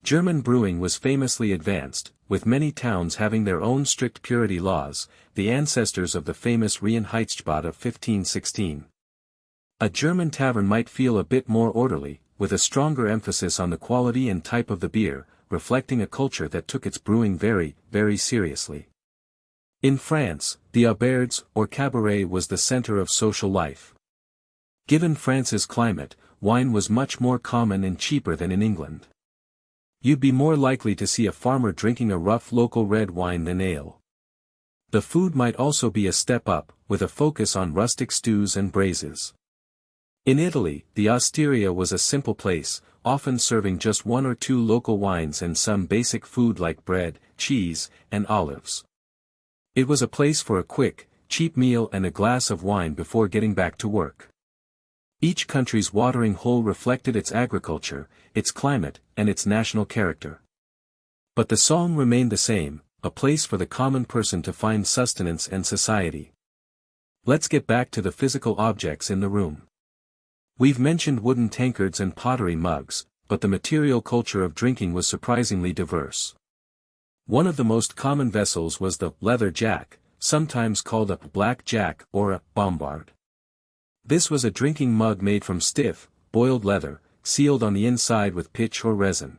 German brewing was famously advanced, with many towns having their own strict purity laws, the ancestors of the famous Reinheitsgebot of 1516. A German tavern might feel a bit more orderly, with a stronger emphasis on the quality and type of the beer, reflecting a culture that took its brewing very, very seriously. In France, the auberges or cabaret was the center of social life. Given France's climate, wine was much more common and cheaper than in England. You'd be more likely to see a farmer drinking a rough local red wine than ale. The food might also be a step up, with a focus on rustic stews and braises. In Italy, the osteria was a simple place, often serving just one or two local wines and some basic food like bread, cheese, and olives. It was a place for a quick, cheap meal and a glass of wine before getting back to work. Each country's watering hole reflected its agriculture, its climate, and its national character. But the song remained the same, a place for the common person to find sustenance and society. Let's get back to the physical objects in the room. We've mentioned wooden tankards and pottery mugs, but the material culture of drinking was surprisingly diverse. One of the most common vessels was the leather jack, sometimes called a black jack or a bombard. This was a drinking mug made from stiff, boiled leather, sealed on the inside with pitch or resin.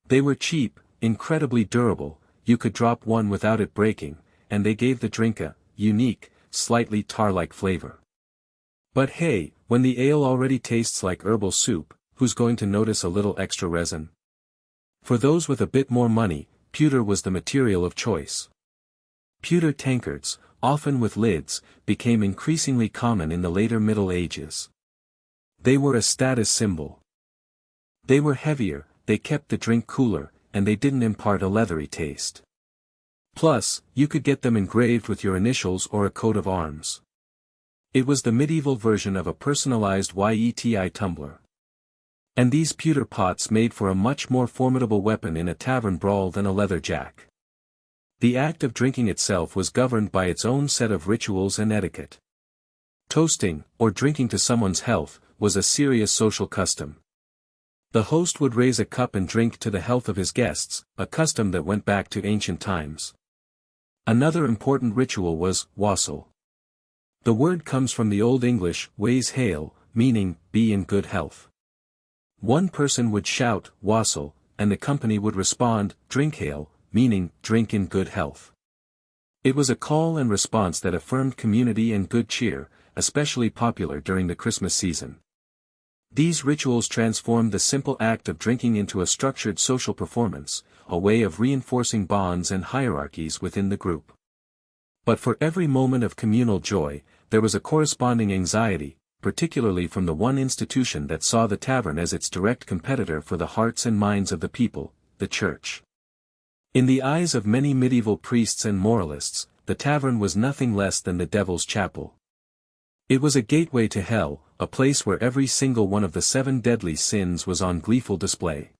They were cheap, incredibly durable, you could drop one without it breaking, and they gave the drink a unique, slightly tar-like flavor. But hey, when the ale already tastes like herbal soup, who's going to notice a little extra resin? For those with a bit more money, pewter was the material of choice. Pewter tankards, often with lids, became increasingly common in the later Middle Ages. They were a status symbol. They were heavier, they kept the drink cooler, and they didn't impart a leathery taste. Plus, you could get them engraved with your initials or a coat of arms. It was the medieval version of a personalized YETI tumbler. And these pewter pots made for a much more formidable weapon in a tavern brawl than a leather jack. The act of drinking itself was governed by its own set of rituals and etiquette. Toasting, or drinking to someone's health, was a serious social custom. The host would raise a cup and drink to the health of his guests, a custom that went back to ancient times. Another important ritual was wassail. The word comes from the Old English ways hail, meaning, be in good health. One person would shout, wassail, and the company would respond, drink hail, meaning, drink in good health. It was a call and response that affirmed community and good cheer, especially popular during the Christmas season. These rituals transformed the simple act of drinking into a structured social performance, a way of reinforcing bonds and hierarchies within the group. But for every moment of communal joy, there was a corresponding anxiety, particularly from the one institution that saw the tavern as its direct competitor for the hearts and minds of the people, the church. In the eyes of many medieval priests and moralists, the tavern was nothing less than the devil's chapel. It was a gateway to hell, a place where every single one of the 7 deadly sins was on gleeful display.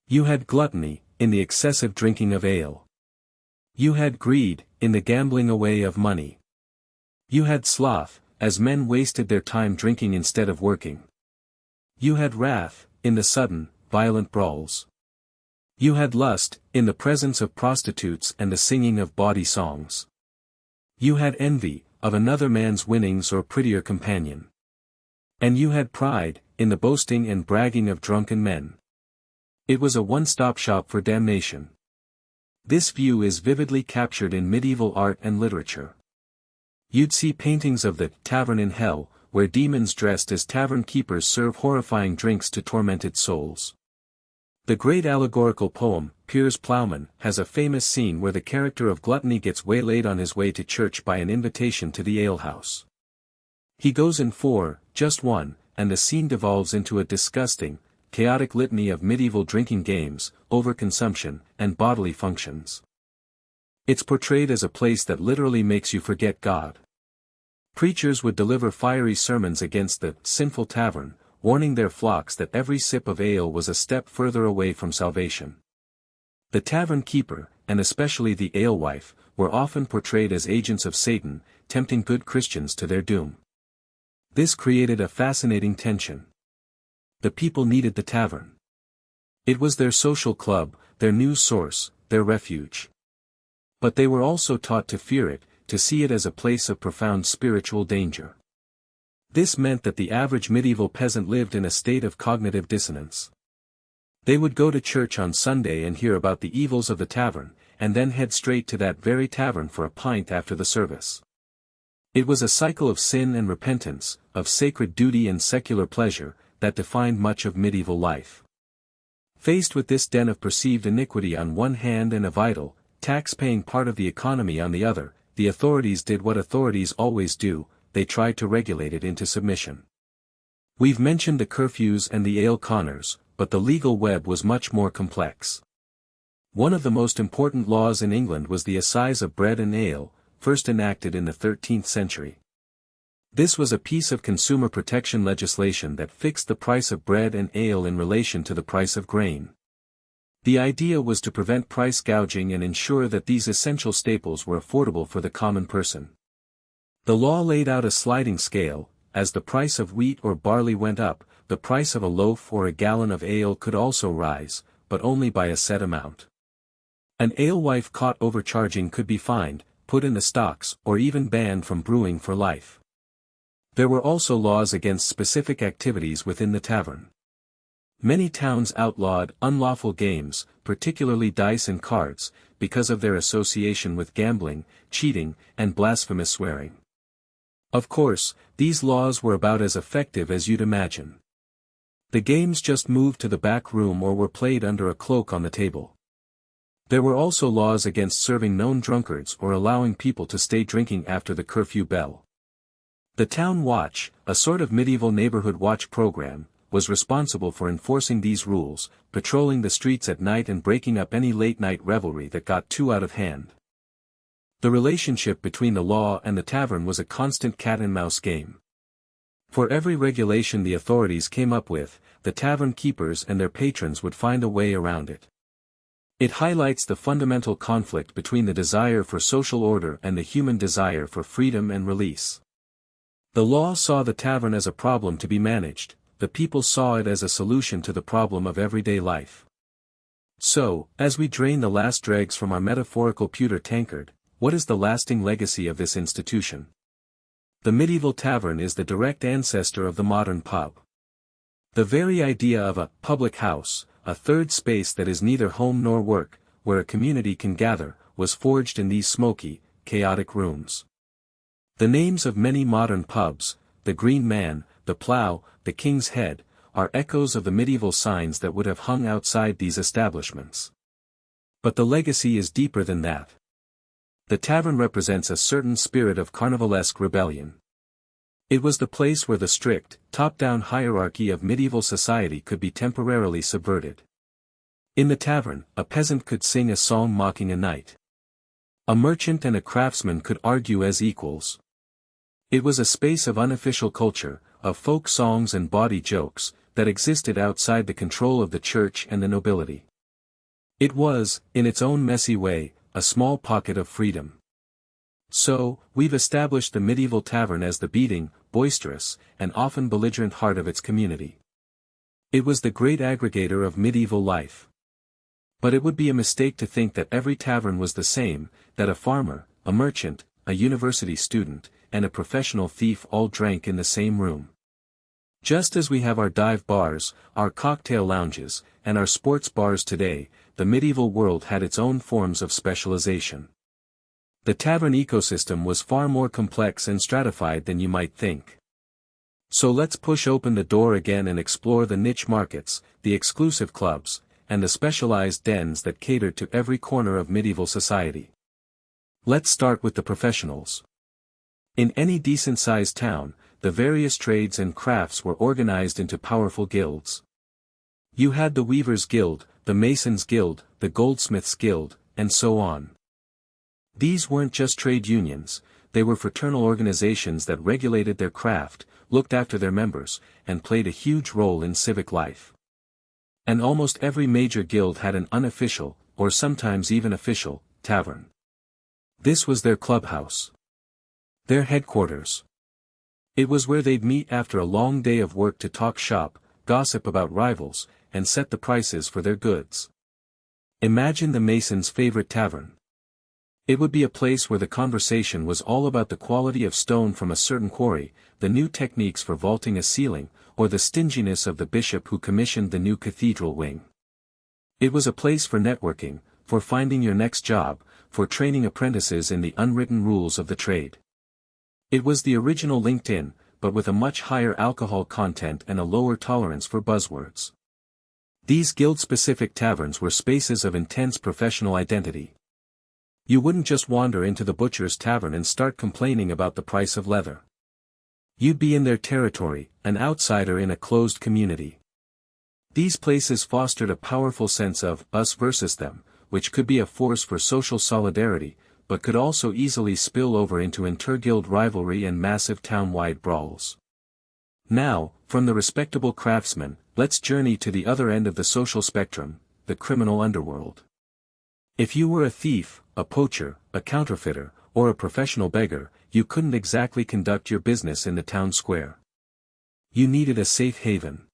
You had gluttony, in the excessive drinking of ale. You had greed, in the gambling away of money. You had sloth, as men wasted their time drinking instead of working. You had wrath, in the sudden, violent brawls. You had lust, in the presence of prostitutes and the singing of bawdy songs. You had envy, of another man's winnings or prettier companion. And you had pride, in the boasting and bragging of drunken men. It was a one-stop shop for damnation. This view is vividly captured in medieval art and literature. You'd see paintings of the tavern in hell, where demons dressed as tavern keepers serve horrifying drinks to tormented souls. The great allegorical poem, Piers Plowman, has a famous scene where the character of Gluttony gets waylaid on his way to church by an invitation to the alehouse. He goes in for, just one, and the scene devolves into a disgusting, chaotic litany of medieval drinking games, overconsumption, and bodily functions. It's portrayed as a place that literally makes you forget God. Preachers would deliver fiery sermons against the sinful tavern, warning their flocks that every sip of ale was a step further away from salvation. The tavern keeper, and especially the alewife, were often portrayed as agents of Satan, tempting good Christians to their doom. This created a fascinating tension. The people needed the tavern. It was their social club, their news source, their refuge. But they were also taught to fear it, to see it as a place of profound spiritual danger. This meant that the average medieval peasant lived in a state of cognitive dissonance. They would go to church on Sunday and hear about the evils of the tavern, and then head straight to that very tavern for a pint after the service. It was a cycle of sin and repentance, of sacred duty and secular pleasure, that defined much of medieval life. Faced with this den of perceived iniquity on one hand and a vital, tax-paying part of the economy on the other, the authorities did what authorities always do, they tried to regulate it into submission. We've mentioned the curfews and the ale conners, but the legal web was much more complex. One of the most important laws in England was the assize of bread and ale, first enacted in the 13th century. This was a piece of consumer protection legislation that fixed the price of bread and ale in relation to the price of grain. The idea was to prevent price gouging and ensure that these essential staples were affordable for the common person. The law laid out a sliding scale. As the price of wheat or barley went up, the price of a loaf or a gallon of ale could also rise, but only by a set amount. An alewife caught overcharging could be fined, put in the stocks, or even banned from brewing for life. There were also laws against specific activities within the tavern. Many towns outlawed unlawful games, particularly dice and cards, because of their association with gambling, cheating, and blasphemous swearing. Of course, these laws were about as effective as you'd imagine. The games just moved to the back room or were played under a cloak on the table. There were also laws against serving known drunkards or allowing people to stay drinking after the curfew bell. The Town Watch, a sort of medieval neighborhood watch program, was responsible for enforcing these rules, patrolling the streets at night and breaking up any late-night revelry that got too out of hand. The relationship between the law and the tavern was a constant cat-and-mouse game. For every regulation the authorities came up with, the tavern keepers and their patrons would find a way around it. It highlights the fundamental conflict between the desire for social order and the human desire for freedom and release. The law saw the tavern as a problem to be managed, the people saw it as a solution to the problem of everyday life. So, as we drain the last dregs from our metaphorical pewter tankard, what is the lasting legacy of this institution? The medieval tavern is the direct ancestor of the modern pub. The very idea of a public house, a third space that is neither home nor work, where a community can gather, was forged in these smoky, chaotic rooms. The names of many modern pubs, the Green Man, the Plough, the King's Head, are echoes of the medieval signs that would have hung outside these establishments. But the legacy is deeper than that. The tavern represents a certain spirit of carnivalesque rebellion. It was the place where the strict, top-down hierarchy of medieval society could be temporarily subverted. In the tavern, a peasant could sing a song mocking a knight. A merchant and a craftsman could argue as equals. It was a space of unofficial culture, of folk songs and bawdy jokes, that existed outside the control of the church and the nobility. It was, in its own messy way, a small pocket of freedom. So, we've established the medieval tavern as the beating, boisterous, and often belligerent heart of its community. It was the great aggregator of medieval life. But it would be a mistake to think that every tavern was the same, that a farmer, a merchant, a university student, and a professional thief all drank in the same room. Just as we have our dive bars, our cocktail lounges, and our sports bars today, the medieval world had its own forms of specialization. The tavern ecosystem was far more complex and stratified than you might think. So let's push open the door again and explore the niche markets, the exclusive clubs, and the specialized dens that catered to every corner of medieval society. Let's start with the professionals. In any decent-sized town, the various trades and crafts were organized into powerful guilds. You had the Weaver's Guild, the Mason's Guild, the Goldsmith's Guild, and so on. These weren't just trade unions, they were fraternal organizations that regulated their craft, looked after their members, and played a huge role in civic life. And almost every major guild had an unofficial, or sometimes even official, tavern. This was their clubhouse. Their headquarters. It was where they'd meet after a long day of work to talk shop, gossip about rivals, and set the prices for their goods. Imagine the Mason's favorite tavern. It would be a place where the conversation was all about the quality of stone from a certain quarry, the new techniques for vaulting a ceiling, or the stinginess of the bishop who commissioned the new cathedral wing. It was a place for networking, for finding your next job, for training apprentices in the unwritten rules of the trade. It was the original LinkedIn, but with a much higher alcohol content and a lower tolerance for buzzwords. These guild-specific taverns were spaces of intense professional identity. You wouldn't just wander into the butcher's tavern and start complaining about the price of leather. You'd be in their territory, an outsider in a closed community. These places fostered a powerful sense of us versus them, which could be a force for social solidarity, but could also easily spill over into inter-guild rivalry and massive town-wide brawls. Now, from the respectable craftsman, let's journey to the other end of the social spectrum, the criminal underworld. If you were a thief, a poacher, a counterfeiter, or a professional beggar, you couldn't exactly conduct your business in the town square. You needed a safe haven.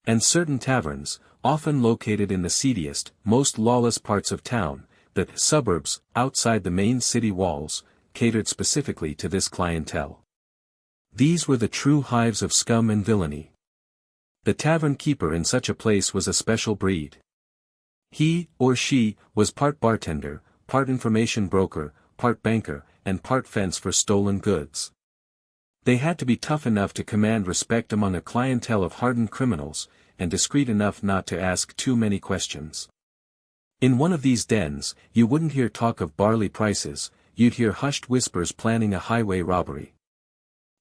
And certain taverns, often located in the seediest, most lawless parts of town, the suburbs, outside the main city walls, catered specifically to this clientele. These were the true hives of scum and villainy. The tavern keeper in such a place was a special breed. He, or she, was part bartender, part information broker, part banker, and part fence for stolen goods. They had to be tough enough to command respect among a clientele of hardened criminals, and discreet enough not to ask too many questions. In one of these dens, you wouldn't hear talk of barley prices, you'd hear hushed whispers planning a highway robbery.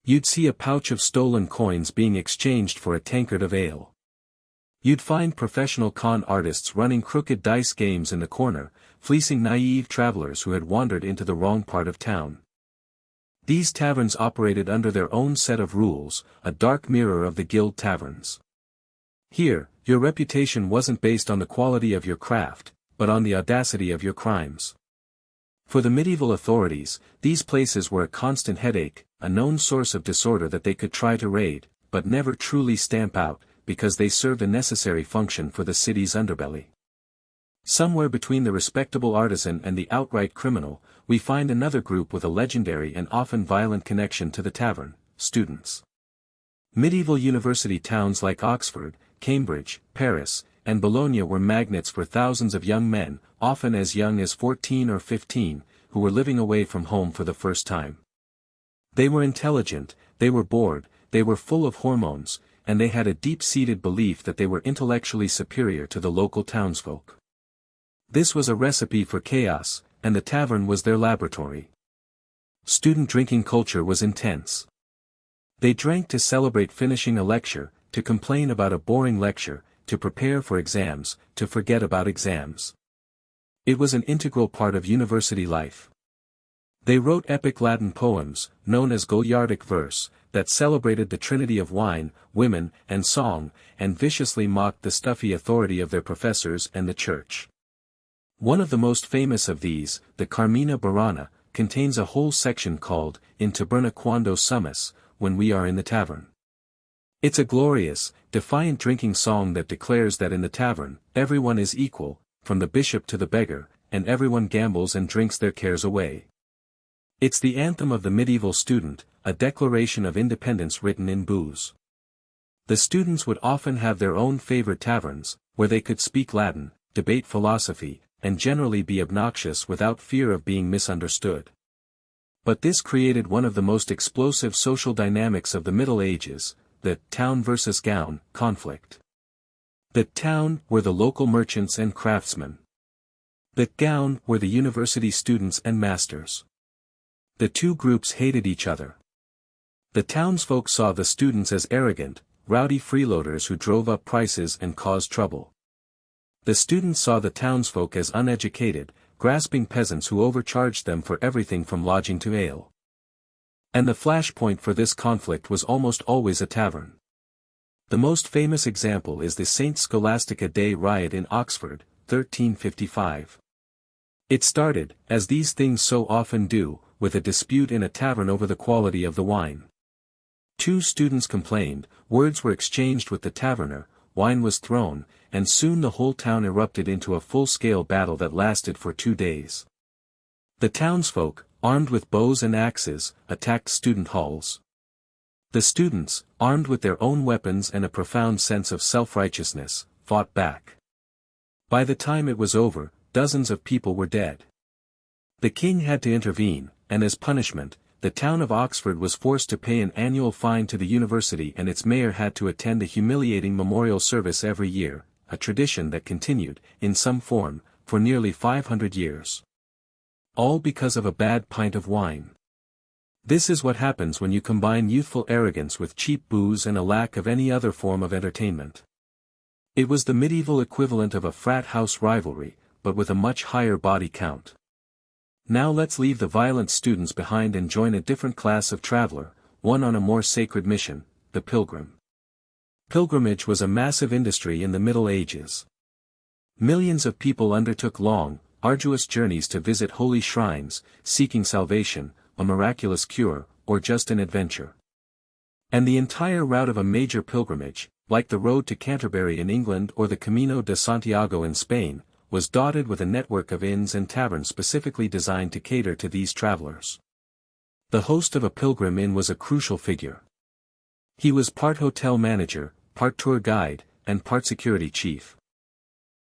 You'd see a pouch of stolen coins being exchanged for a tankard of ale. You'd find professional con artists running crooked dice games in the corner, fleecing naive travelers who had wandered into the wrong part of town. These taverns operated under their own set of rules, a dark mirror of the guild taverns. Here, your reputation wasn't based on the quality of your craft, but on the audacity of your crimes. For the medieval authorities, these places were a constant headache, a known source of disorder that they could try to raid, but never truly stamp out, because they served a necessary function for the city's underbelly. Somewhere between the respectable artisan and the outright criminal, we find another group with a legendary and often violent connection to the tavern: students. Medieval university towns like Oxford, Cambridge, Paris, and Bologna were magnets for thousands of young men, often as young as 14 or 15, who were living away from home for the first time. They were intelligent, they were bored, they were full of hormones, and they had a deep-seated belief that they were intellectually superior to the local townsfolk. This was a recipe for chaos, and the tavern was their laboratory. Student drinking culture was intense. They drank to celebrate finishing a lecture, to complain about a boring lecture, to prepare for exams, to forget about exams. It was an integral part of university life. They wrote epic Latin poems, known as Goliardic verse, that celebrated the trinity of wine, women, and song, and viciously mocked the stuffy authority of their professors and the church. One of the most famous of these, the Carmina Burana, contains a whole section called, In Taberna Quando Sumus, When We Are in the Tavern. It's a glorious, defiant drinking song that declares that in the tavern, everyone is equal, from the bishop to the beggar, and everyone gambles and drinks their cares away. It's the anthem of the medieval student, a declaration of independence written in booze. The students would often have their own favorite taverns, where they could speak Latin, debate philosophy, and generally be obnoxious without fear of being misunderstood. But this created one of the most explosive social dynamics of the Middle Ages, the town versus gown conflict. The town were the local merchants and craftsmen. The gown were the university students and masters. The two groups hated each other. The townsfolk saw the students as arrogant, rowdy freeloaders who drove up prices and caused trouble. The students saw the townsfolk as uneducated, grasping peasants who overcharged them for everything from lodging to ale. And the flashpoint for this conflict was almost always a tavern. The most famous example is the St. Scholastica Day riot in Oxford, 1355. It started, as these things so often do, with a dispute in a tavern over the quality of the wine. Two students complained, words were exchanged with the taverner, wine was thrown, and soon the whole town erupted into a full-scale battle that lasted for 2 days. The townsfolk, armed with bows and axes, attacked student halls. The students, armed with their own weapons and a profound sense of self-righteousness, fought back. By the time it was over, dozens of people were dead. The king had to intervene, and as punishment, the town of Oxford was forced to pay an annual fine to the university, and its mayor had to attend a humiliating memorial service every year, a tradition that continued, in some form, for nearly 500 years. All because of a bad pint of wine. This is what happens when you combine youthful arrogance with cheap booze and a lack of any other form of entertainment. It was the medieval equivalent of a frat house rivalry, but with a much higher body count. Now let's leave the violent students behind and join a different class of traveler, one on a more sacred mission, the pilgrim. Pilgrimage was a massive industry in the Middle Ages. Millions of people undertook long, arduous journeys to visit holy shrines, seeking salvation, a miraculous cure, or just an adventure. And the entire route of a major pilgrimage, like the road to Canterbury in England or the Camino de Santiago in Spain, was dotted with a network of inns and taverns specifically designed to cater to these travelers. The host of a pilgrim inn was a crucial figure. He was part hotel manager, part tour guide, and part security chief.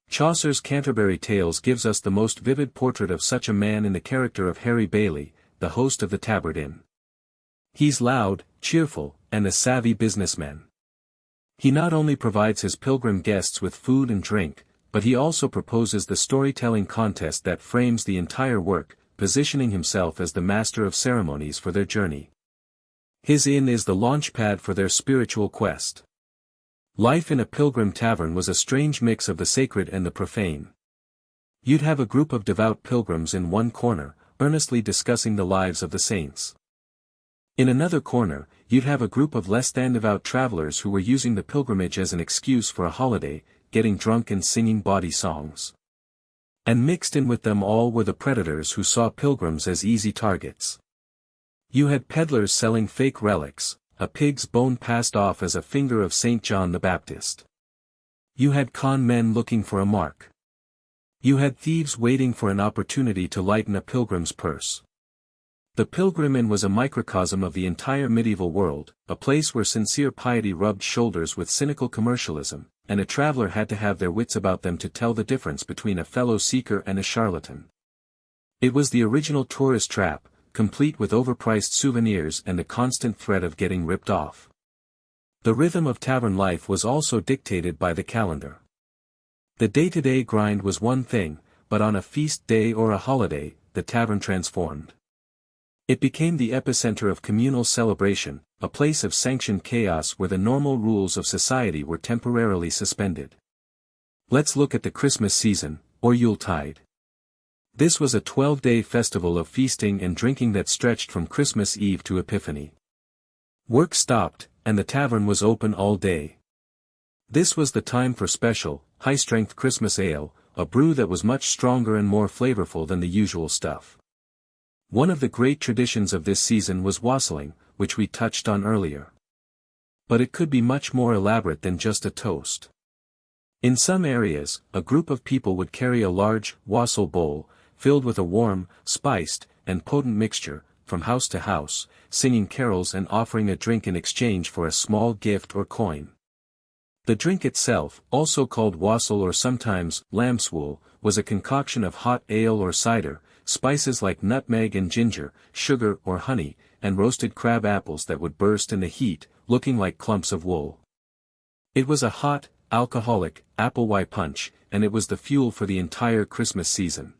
Chaucer's Canterbury Tales gives us the most vivid portrait of such a man in the character of Harry Bailey, the host of the Tabard Inn. He's loud, cheerful, and a savvy businessman. He not only provides his pilgrim guests with food and drink, but he also proposes the storytelling contest that frames the entire work, positioning himself as the master of ceremonies for their journey. His inn is the launchpad for their spiritual quest. Life in a pilgrim tavern was a strange mix of the sacred and the profane. You'd have a group of devout pilgrims in one corner, earnestly discussing the lives of the saints. In another corner, you'd have a group of less than devout travelers who were using the pilgrimage as an excuse for a holiday, getting drunk and singing bawdy songs. And mixed in with them all were the predators who saw pilgrims as easy targets. You had peddlers selling fake relics, a pig's bone passed off as a finger of St. John the Baptist. You had con men looking for a mark. You had thieves waiting for an opportunity to lighten a pilgrim's purse. The pilgrim inn was a microcosm of the entire medieval world, a place where sincere piety rubbed shoulders with cynical commercialism, and a traveler had to have their wits about them to tell the difference between a fellow seeker and a charlatan. It was the original tourist trap, complete with overpriced souvenirs and the constant threat of getting ripped off. The rhythm of tavern life was also dictated by the calendar. The day-to-day grind was one thing, but on a feast day or a holiday, the tavern transformed. It became the epicenter of communal celebration, a place of sanctioned chaos where the normal rules of society were temporarily suspended. Let's look at the Christmas season, or Yuletide. This was a 12-day festival of feasting and drinking that stretched from Christmas Eve to Epiphany. Work stopped, and the tavern was open all day. This was the time for special, high-strength Christmas ale, a brew that was much stronger and more flavorful than the usual stuff. One of the great traditions of this season was wassailing, which we touched on earlier. But it could be much more elaborate than just a toast. In some areas, a group of people would carry a large, wassail bowl, filled with a warm, spiced, and potent mixture, from house to house, singing carols and offering a drink in exchange for a small gift or coin. The drink itself, also called wassail or sometimes lambswool, was a concoction of hot ale or cider, spices like nutmeg and ginger, sugar or honey, and roasted crab apples that would burst in the heat, looking like clumps of wool. It was a hot, alcoholic, apple-pie punch, and it was the fuel for the entire Christmas season.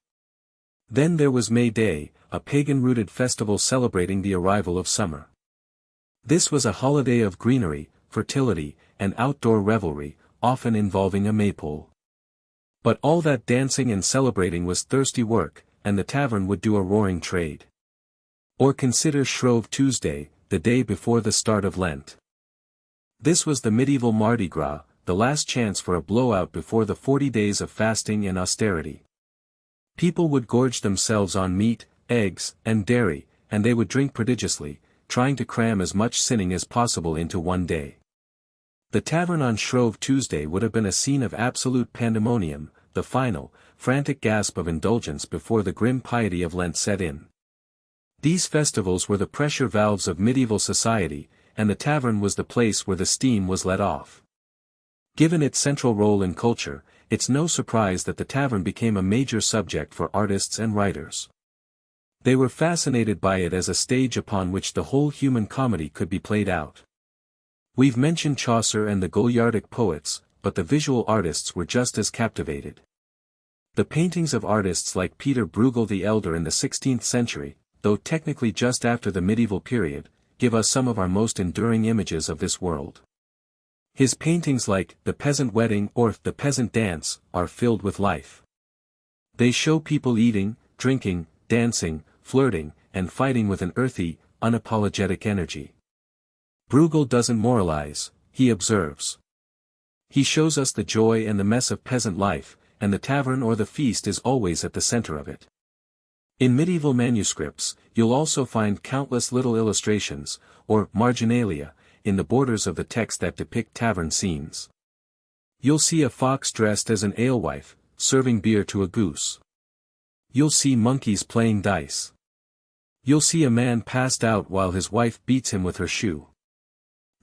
Then there was May Day, a pagan-rooted festival celebrating the arrival of summer. This was a holiday of greenery, fertility, and outdoor revelry, often involving a maypole. But all that dancing and celebrating was thirsty work, and the tavern would do a roaring trade. Or consider Shrove Tuesday, the day before the start of Lent. This was the medieval Mardi Gras, the last chance for a blowout before the 40 days of fasting and austerity. People would gorge themselves on meat, eggs, and dairy, and they would drink prodigiously, trying to cram as much sinning as possible into one day. The tavern on Shrove Tuesday would have been a scene of absolute pandemonium, the final, frantic gasp of indulgence before the grim piety of Lent set in. These festivals were the pressure valves of medieval society, and the tavern was the place where the steam was let off. Given its central role in culture, it's no surprise that the tavern became a major subject for artists and writers. They were fascinated by it as a stage upon which the whole human comedy could be played out. We've mentioned Chaucer and the Goliardic poets, but the visual artists were just as captivated. The paintings of artists like Peter Bruegel the Elder in the 16th century, though technically just after the medieval period, give us some of our most enduring images of this world. His paintings like The Peasant Wedding or The Peasant Dance are filled with life. They show people eating, drinking, dancing, flirting, and fighting with an earthy, unapologetic energy. Bruegel doesn't moralize, he observes. He shows us the joy and the mess of peasant life, and the tavern or the feast is always at the center of it. In medieval manuscripts, you'll also find countless little illustrations, or marginalia, in the borders of the text that depict tavern scenes. You'll see a fox dressed as an alewife, serving beer to a goose. You'll see monkeys playing dice. You'll see a man passed out while his wife beats him with her shoe.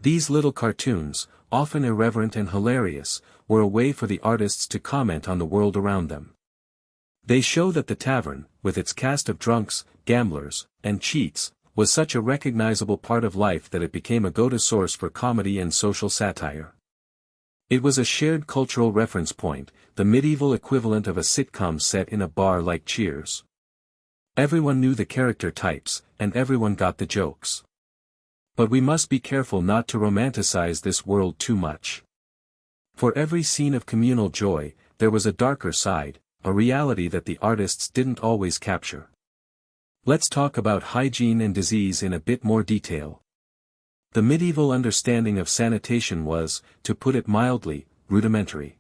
These little cartoons, often irreverent and hilarious, were a way for the artists to comment on the world around them. They show that the tavern, with its cast of drunks, gamblers, and cheats, was such a recognizable part of life that it became a go-to source for comedy and social satire. It was a shared cultural reference point, the medieval equivalent of a sitcom set in a bar like Cheers. Everyone knew the character types, and everyone got the jokes. But we must be careful not to romanticize this world too much. For every scene of communal joy, there was a darker side, a reality that the artists didn't always capture. Let's talk about hygiene and disease in a bit more detail. The medieval understanding of sanitation was, to put it mildly, rudimentary.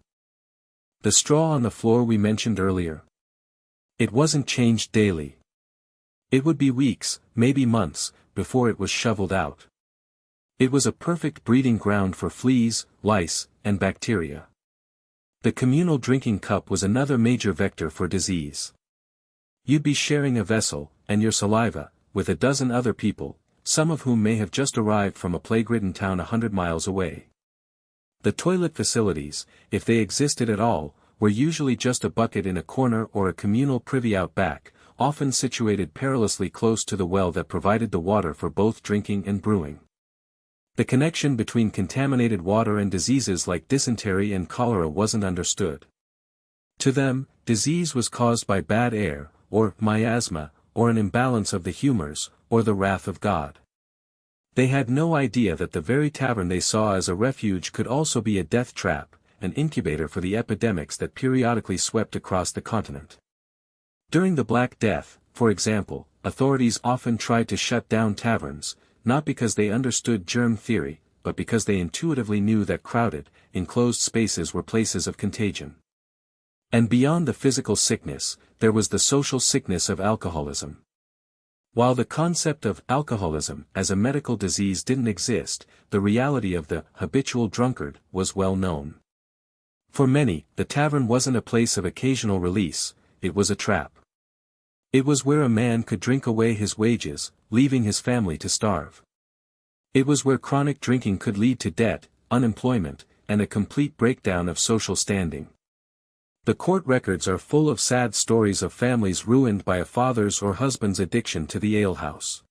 The straw on the floor we mentioned earlier. It wasn't changed daily. It would be weeks, maybe months, before it was shoveled out. It was a perfect breeding ground for fleas, lice, and bacteria. The communal drinking cup was another major vector for disease. You'd be sharing a vessel, and your saliva, with a dozen other people, some of whom may have just arrived from a plague-ridden town 100 miles away. The toilet facilities, if they existed at all, were usually just a bucket in a corner or a communal privy out back, often situated perilously close to the well that provided the water for both drinking and brewing. The connection between contaminated water and diseases like dysentery and cholera wasn't understood. To them, disease was caused by bad air, or miasma, or an imbalance of the humors, or the wrath of God. They had no idea that the very tavern they saw as a refuge could also be a death trap, an incubator for the epidemics that periodically swept across the continent. During the Black Death, for example, authorities often tried to shut down taverns, not because they understood germ theory, but because they intuitively knew that crowded, enclosed spaces were places of contagion. And beyond the physical sickness, there was the social sickness of alcoholism. While the concept of alcoholism as a medical disease didn't exist, the reality of the habitual drunkard was well known. For many, the tavern wasn't a place of occasional release, it was a trap. It was where a man could drink away his wages, leaving his family to starve. It was where chronic drinking could lead to debt, unemployment, and a complete breakdown of social standing. The court records are full of sad stories of families ruined by a father's or husband's addiction to the alehouse.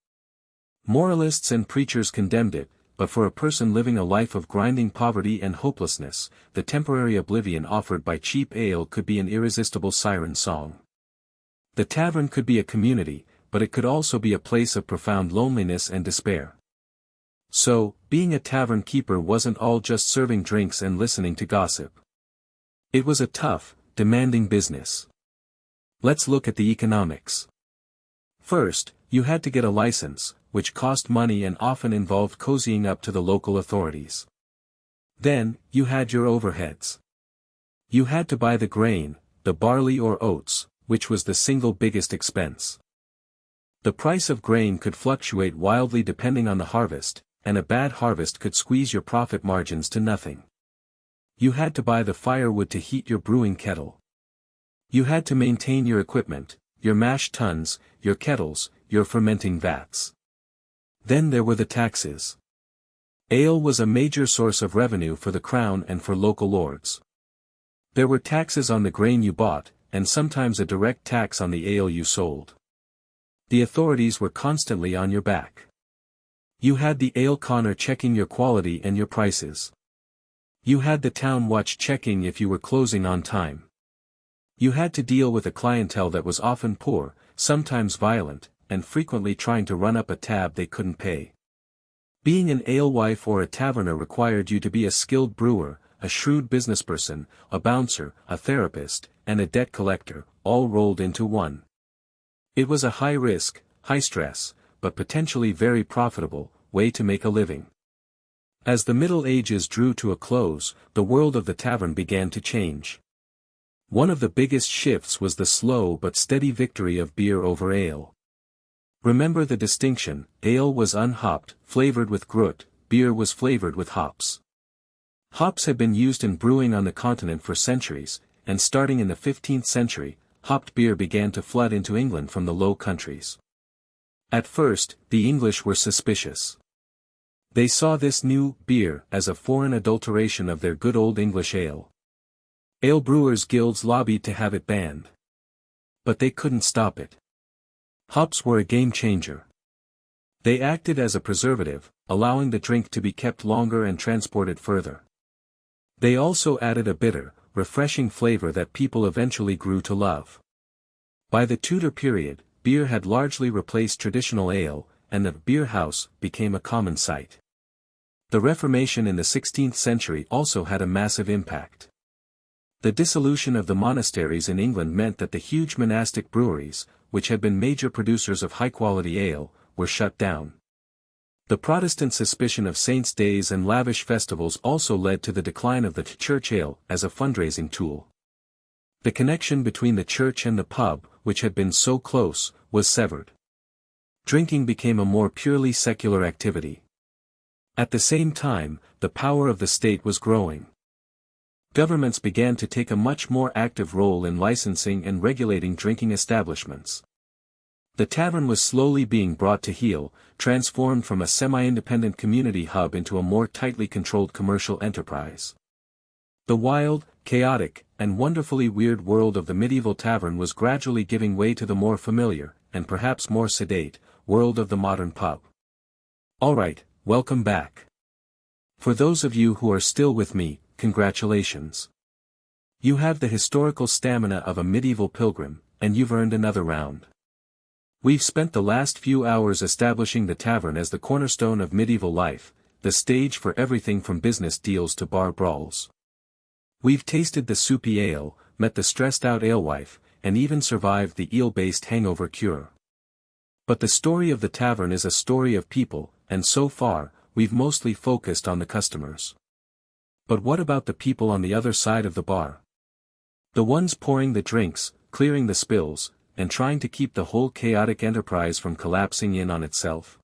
Moralists and preachers condemned it, but for a person living a life of grinding poverty and hopelessness, the temporary oblivion offered by cheap ale could be an irresistible siren song. The tavern could be a community, but it could also be a place of profound loneliness and despair. So, being a tavern keeper wasn't all just serving drinks and listening to gossip. It was a tough, demanding business. Let's look at the economics. First, you had to get a license, which cost money and often involved cozying up to the local authorities. Then, you had your overheads. You had to buy the grain, the barley or oats, which was the single biggest expense. The price of grain could fluctuate wildly depending on the harvest, and a bad harvest could squeeze your profit margins to nothing. You had to buy the firewood to heat your brewing kettle. You had to maintain your equipment, your mash tuns, your kettles, your fermenting vats. Then there were the taxes. Ale was a major source of revenue for the crown and for local lords. There were taxes on the grain you bought, and sometimes a direct tax on the ale you sold. The authorities were constantly on your back. You had the ale conner checking your quality and your prices. You had the town watch checking if you were closing on time. You had to deal with a clientele that was often poor, sometimes violent, and frequently trying to run up a tab they couldn't pay. Being an alewife or a taverner required you to be a skilled brewer, a shrewd businessperson, a bouncer, a therapist, and a debt collector, all rolled into one. It was a high-risk, high-stress, but potentially very profitable, way to make a living. As the Middle Ages drew to a close, the world of the tavern began to change. One of the biggest shifts was the slow but steady victory of beer over ale. Remember the distinction: ale was unhopped, flavored with gruit; beer was flavored with hops. Hops had been used in brewing on the continent for centuries, and starting in the 15th century, hopped beer began to flood into England from the Low Countries. At first, the English were suspicious. They saw this new beer as a foreign adulteration of their good old English ale. Ale brewers' guilds lobbied to have it banned. But they couldn't stop it. Hops were a game changer. They acted as a preservative, allowing the drink to be kept longer and transported further. They also added a bitter, refreshing flavor that people eventually grew to love. By the Tudor period, beer had largely replaced traditional ale, and the beer house became a common sight. The Reformation in the 16th century also had a massive impact. The dissolution of the monasteries in England meant that the huge monastic breweries, which had been major producers of high-quality ale, were shut down. The Protestant suspicion of saints' days and lavish festivals also led to the decline of the church ale as a fundraising tool. The connection between the church and the pub, which had been so close, was severed. Drinking became a more purely secular activity. At the same time, the power of the state was growing. Governments began to take a much more active role in licensing and regulating drinking establishments. The tavern was slowly being brought to heel, transformed from a semi-independent community hub into a more tightly controlled commercial enterprise. The wild, chaotic, and wonderfully weird world of the medieval tavern was gradually giving way to the more familiar, and perhaps more sedate, world of the modern pub. Alright, welcome back. For those of you who are still with me, congratulations. You have the historical stamina of a medieval pilgrim, and you've earned another round. We've spent the last few hours establishing the tavern as the cornerstone of medieval life, the stage for everything from business deals to bar brawls. We've tasted the soupy ale, met the stressed-out alewife, and even survived the eel-based hangover cure. But the story of the tavern is a story of people, and so far, we've mostly focused on the customers. But what about the people on the other side of the bar? The ones pouring the drinks, clearing the spills, and trying to keep the whole chaotic enterprise from collapsing in on itself?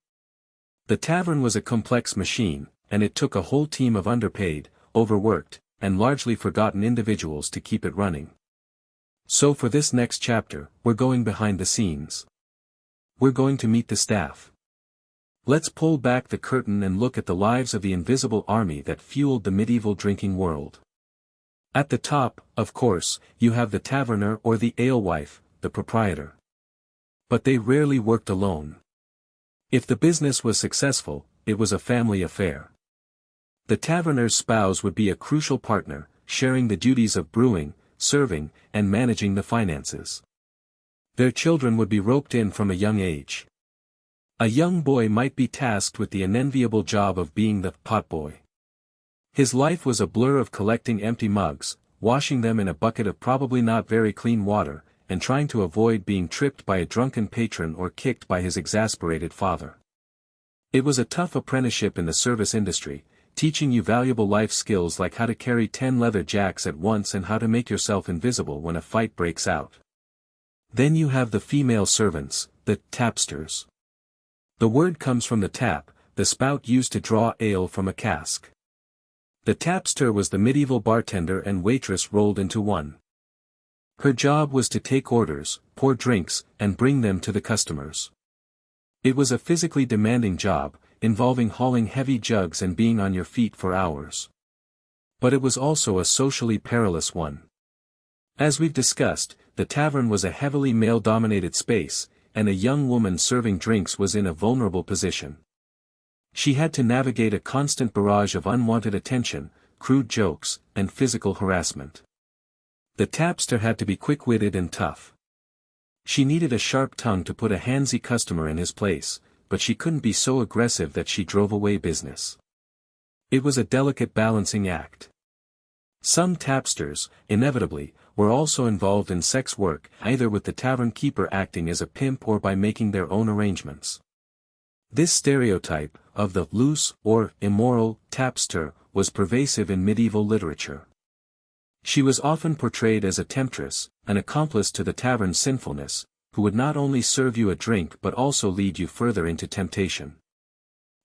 The tavern was a complex machine, and it took a whole team of underpaid, overworked, and largely forgotten individuals to keep it running. So for this next chapter, we're going behind the scenes. We're going to meet the staff. Let's pull back the curtain and look at the lives of the invisible army that fueled the medieval drinking world. At the top, of course, you have the taverner or the alewife, the proprietor. But they rarely worked alone. If the business was successful, it was a family affair. The taverner's spouse would be a crucial partner, sharing the duties of brewing, serving, and managing the finances. Their children would be roped in from a young age. A young boy might be tasked with the unenviable job of being the potboy. His life was a blur of collecting empty mugs, washing them in a bucket of probably not very clean water, and trying to avoid being tripped by a drunken patron or kicked by his exasperated father. It was a tough apprenticeship in the service industry, teaching you valuable life skills like how to carry 10 leather jacks at once and how to make yourself invisible when a fight breaks out. Then you have the female servants, the tapsters. The word comes from the tap, the spout used to draw ale from a cask. The tapster was the medieval bartender and waitress rolled into one. Her job was to take orders, pour drinks, and bring them to the customers. It was a physically demanding job, involving hauling heavy jugs and being on your feet for hours. But it was also a socially perilous one. As we've discussed, the tavern was a heavily male-dominated space, and a young woman serving drinks was in a vulnerable position. She had to navigate a constant barrage of unwanted attention, crude jokes, and physical harassment. The tapster had to be quick-witted and tough. She needed a sharp tongue to put a handsy customer in his place, but she couldn't be so aggressive that she drove away business. It was a delicate balancing act. Some tapsters, inevitably, were also involved in sex work, either with the tavern keeper acting as a pimp or by making their own arrangements. This stereotype, of the loose, or immoral, tapster, was pervasive in medieval literature. She was often portrayed as a temptress, an accomplice to the tavern's sinfulness, who would not only serve you a drink but also lead you further into temptation.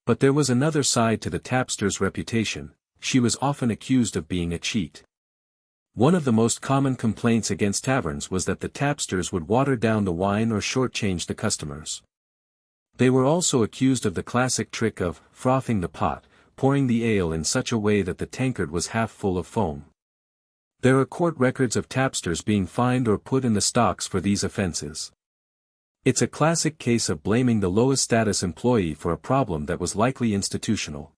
But there was another side to the tapster's reputation. She was often accused of being a cheat. One of the most common complaints against taverns was that the tapsters would water down the wine or shortchange the customers. They were also accused of the classic trick of frothing the pot, pouring the ale in such a way that the tankard was half full of foam. There are court records of tapsters being fined or put in the stocks for these offenses. It's a classic case of blaming the lowest status employee for a problem that was likely institutional.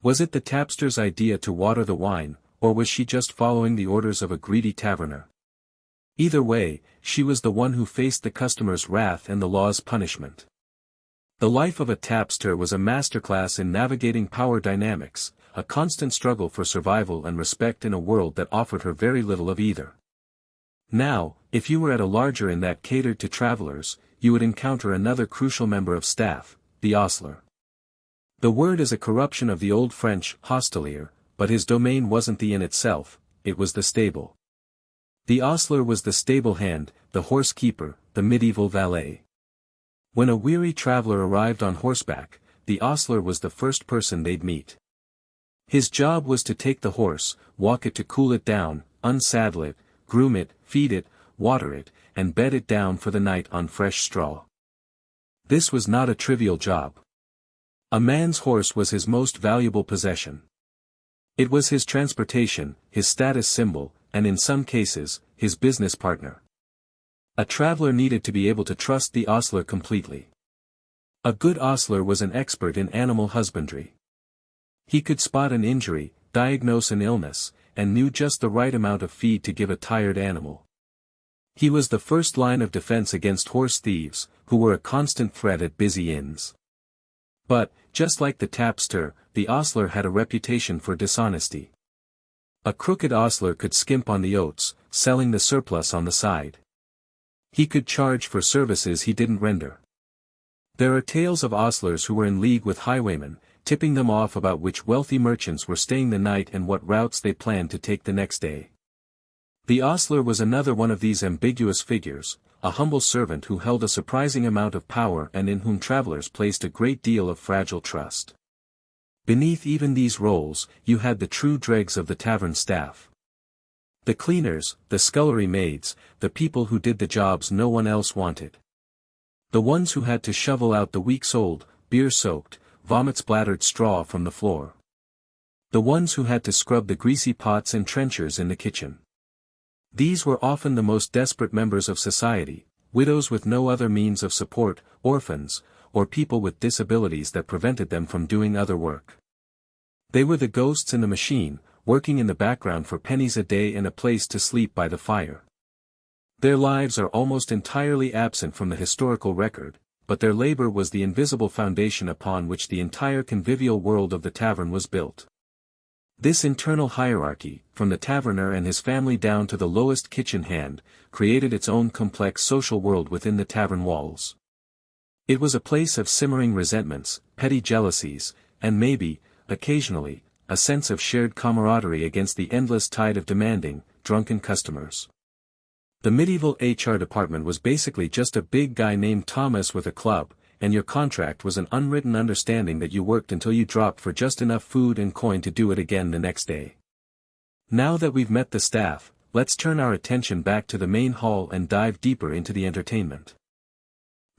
Was it the tapster's idea to water the wine, or was she just following the orders of a greedy taverner? Either way, she was the one who faced the customer's wrath and the law's punishment. The life of a tapster was a masterclass in navigating power dynamics, a constant struggle for survival and respect in a world that offered her very little of either. Now, if you were at a larger inn that catered to travelers, you would encounter another crucial member of staff, the ostler. The word is a corruption of the old French hostelier, but his domain wasn't the inn itself, it was the stable. The ostler was the stable hand, the horse keeper, the medieval valet. When a weary traveler arrived on horseback, the ostler was the first person they'd meet. His job was to take the horse, walk it to cool it down, unsaddle it, groom it, feed it, water it, and bed it down for the night on fresh straw. This was not a trivial job. A man's horse was his most valuable possession. It was his transportation, his status symbol, and in some cases, his business partner. A traveler needed to be able to trust the ostler completely. A good ostler was an expert in animal husbandry. He could spot an injury, diagnose an illness, and knew just the right amount of feed to give a tired animal. He was the first line of defense against horse thieves, who were a constant threat at busy inns. But, just like the tapster, the ostler had a reputation for dishonesty. A crooked ostler could skimp on the oats, selling the surplus on the side. He could charge for services he didn't render. There are tales of ostlers who were in league with highwaymen, tipping them off about which wealthy merchants were staying the night and what routes they planned to take the next day. The ostler was another one of these ambiguous figures, a humble servant who held a surprising amount of power and in whom travelers placed a great deal of fragile trust. Beneath even these roles, you had the true dregs of the tavern staff. The cleaners, the scullery maids, the people who did the jobs no one else wanted. The ones who had to shovel out the weeks-old, beer-soaked, vomit-splattered straw from the floor. The ones who had to scrub the greasy pots and trenchers in the kitchen. These were often the most desperate members of society, widows with no other means of support, orphans, or people with disabilities that prevented them from doing other work. They were the ghosts in the machine, working in the background for pennies a day and a place to sleep by the fire. Their lives are almost entirely absent from the historical record, but their labor was the invisible foundation upon which the entire convivial world of the tavern was built. This internal hierarchy, from the taverner and his family down to the lowest kitchen hand, created its own complex social world within the tavern walls. It was a place of simmering resentments, petty jealousies, and maybe, occasionally, a sense of shared camaraderie against the endless tide of demanding, drunken customers. The medieval HR department was basically just a big guy named Thomas with a club, and your contract was an unwritten understanding that you worked until you dropped for just enough food and coin to do it again the next day. Now that we've met the staff, let's turn our attention back to the main hall and dive deeper into the entertainment.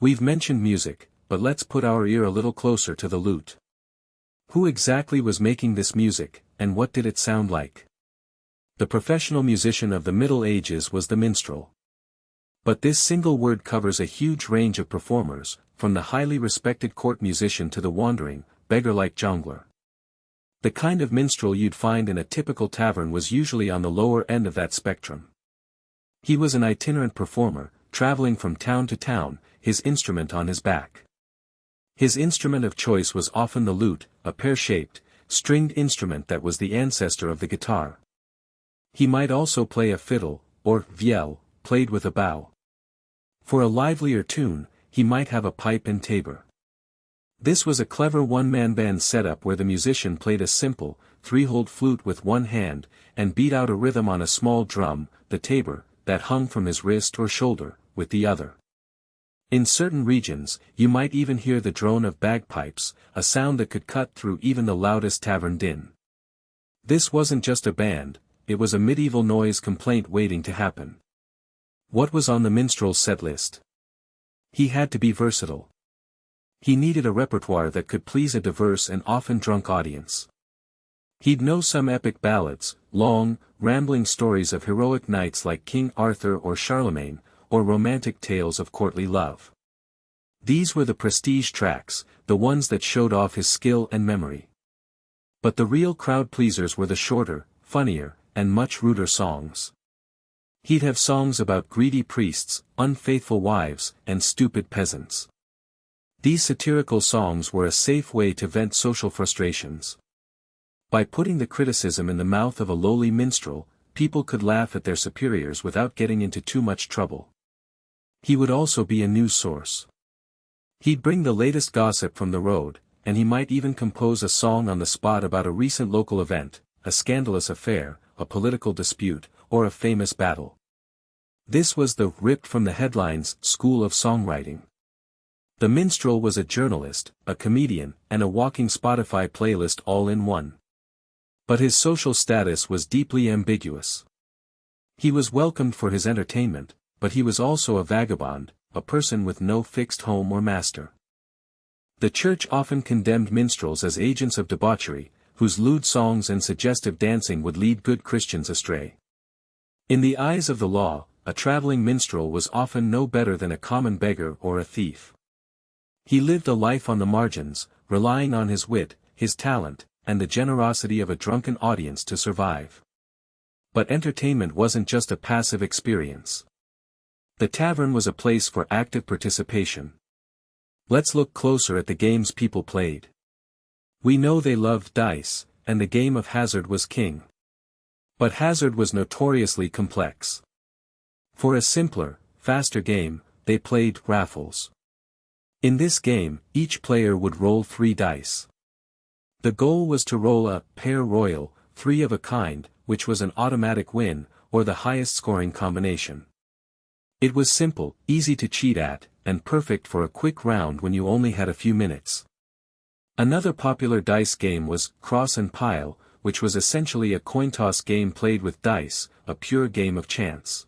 We've mentioned music, but let's put our ear a little closer to the lute. Who exactly was making this music, and what did it sound like? The professional musician of the Middle Ages was the minstrel. But this single word covers a huge range of performers, from the highly respected court musician to the wandering, beggar-like jongleur. The kind of minstrel you'd find in a typical tavern was usually on the lower end of that spectrum. He was an itinerant performer, traveling from town to town, his instrument on his back. His instrument of choice was often the lute, a pear-shaped, stringed instrument that was the ancestor of the guitar. He might also play a fiddle, or vielle, played with a bow. For a livelier tune, he might have a pipe and tabor. This was a clever one-man band setup where the musician played a simple, three-holed flute with one hand, and beat out a rhythm on a small drum, the tabor, that hung from his wrist or shoulder, with the other. In certain regions, you might even hear the drone of bagpipes, a sound that could cut through even the loudest tavern din. This wasn't just a band, it was a medieval noise complaint waiting to happen. What was on the minstrel's set list? He had to be versatile. He needed a repertoire that could please a diverse and often drunk audience. He'd know some epic ballads, long, rambling stories of heroic knights like King Arthur or Charlemagne, or romantic tales of courtly love. These were the prestige tracks, the ones that showed off his skill and memory. But the real crowd pleasers were the shorter, funnier, and much ruder songs. He'd have songs about greedy priests, unfaithful wives, and stupid peasants. These satirical songs were a safe way to vent social frustrations. By putting the criticism in the mouth of a lowly minstrel, people could laugh at their superiors without getting into too much trouble. He would also be a news source. He'd bring the latest gossip from the road, and he might even compose a song on the spot about a recent local event, a scandalous affair, a political dispute, or a famous battle. This was the ripped from the headlines school of songwriting. The minstrel was a journalist, a comedian, and a walking Spotify playlist all in one. But his social status was deeply ambiguous. He was welcomed for his entertainment, but he was also a vagabond, a person with no fixed home or master. The church often condemned minstrels as agents of debauchery, whose lewd songs and suggestive dancing would lead good Christians astray. In the eyes of the law, a traveling minstrel was often no better than a common beggar or a thief. He lived a life on the margins, relying on his wit, his talent, and the generosity of a drunken audience to survive. But entertainment wasn't just a passive experience. The tavern was a place for active participation. Let's look closer at the games people played. We know they loved dice, and the game of hazard was king. But hazard was notoriously complex. For a simpler, faster game, they played raffles. In this game, each player would roll 3 dice. The goal was to roll a pair royal, 3 of a kind, which was an automatic win, or the highest scoring combination. It was simple, easy to cheat at, and perfect for a quick round when you only had a few minutes. Another popular dice game was cross and pile, which was essentially a coin toss game played with dice, a pure game of chance.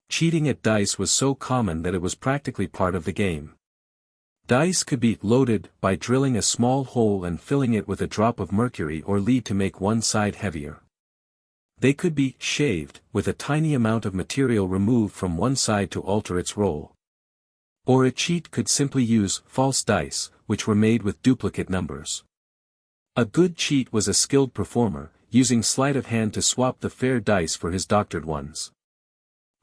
Cheating at dice was so common that it was practically part of the game. Dice could be loaded by drilling a small hole and filling it with a drop of mercury or lead to make one side heavier. They could be shaved, with a tiny amount of material removed from one side to alter its roll. Or a cheat could simply use false dice, which were made with duplicate numbers. A good cheat was a skilled performer, using sleight of hand to swap the fair dice for his doctored ones.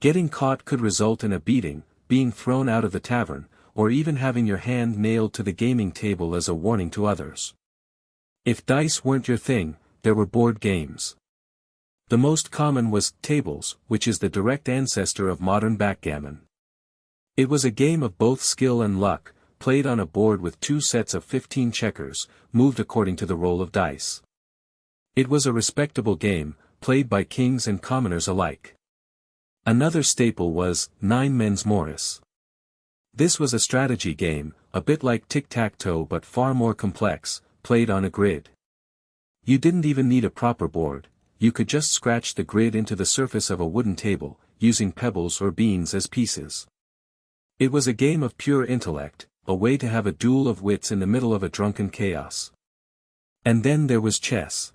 Getting caught could result in a beating, being thrown out of the tavern, or even having your hand nailed to the gaming table as a warning to others. If dice weren't your thing, there were board games. The most common was tables, which is the direct ancestor of modern backgammon. It was a game of both skill and luck, played on a board with 2 sets of 15 checkers, moved according to the roll of dice. It was a respectable game, played by kings and commoners alike. Another staple was 9 Men's Morris. This was a strategy game, a bit like tic-tac-toe but far more complex, played on a grid. You didn't even need a proper board, you could just scratch the grid into the surface of a wooden table, using pebbles or beans as pieces. It was a game of pure intellect, a way to have a duel of wits in the middle of a drunken chaos. And then there was chess.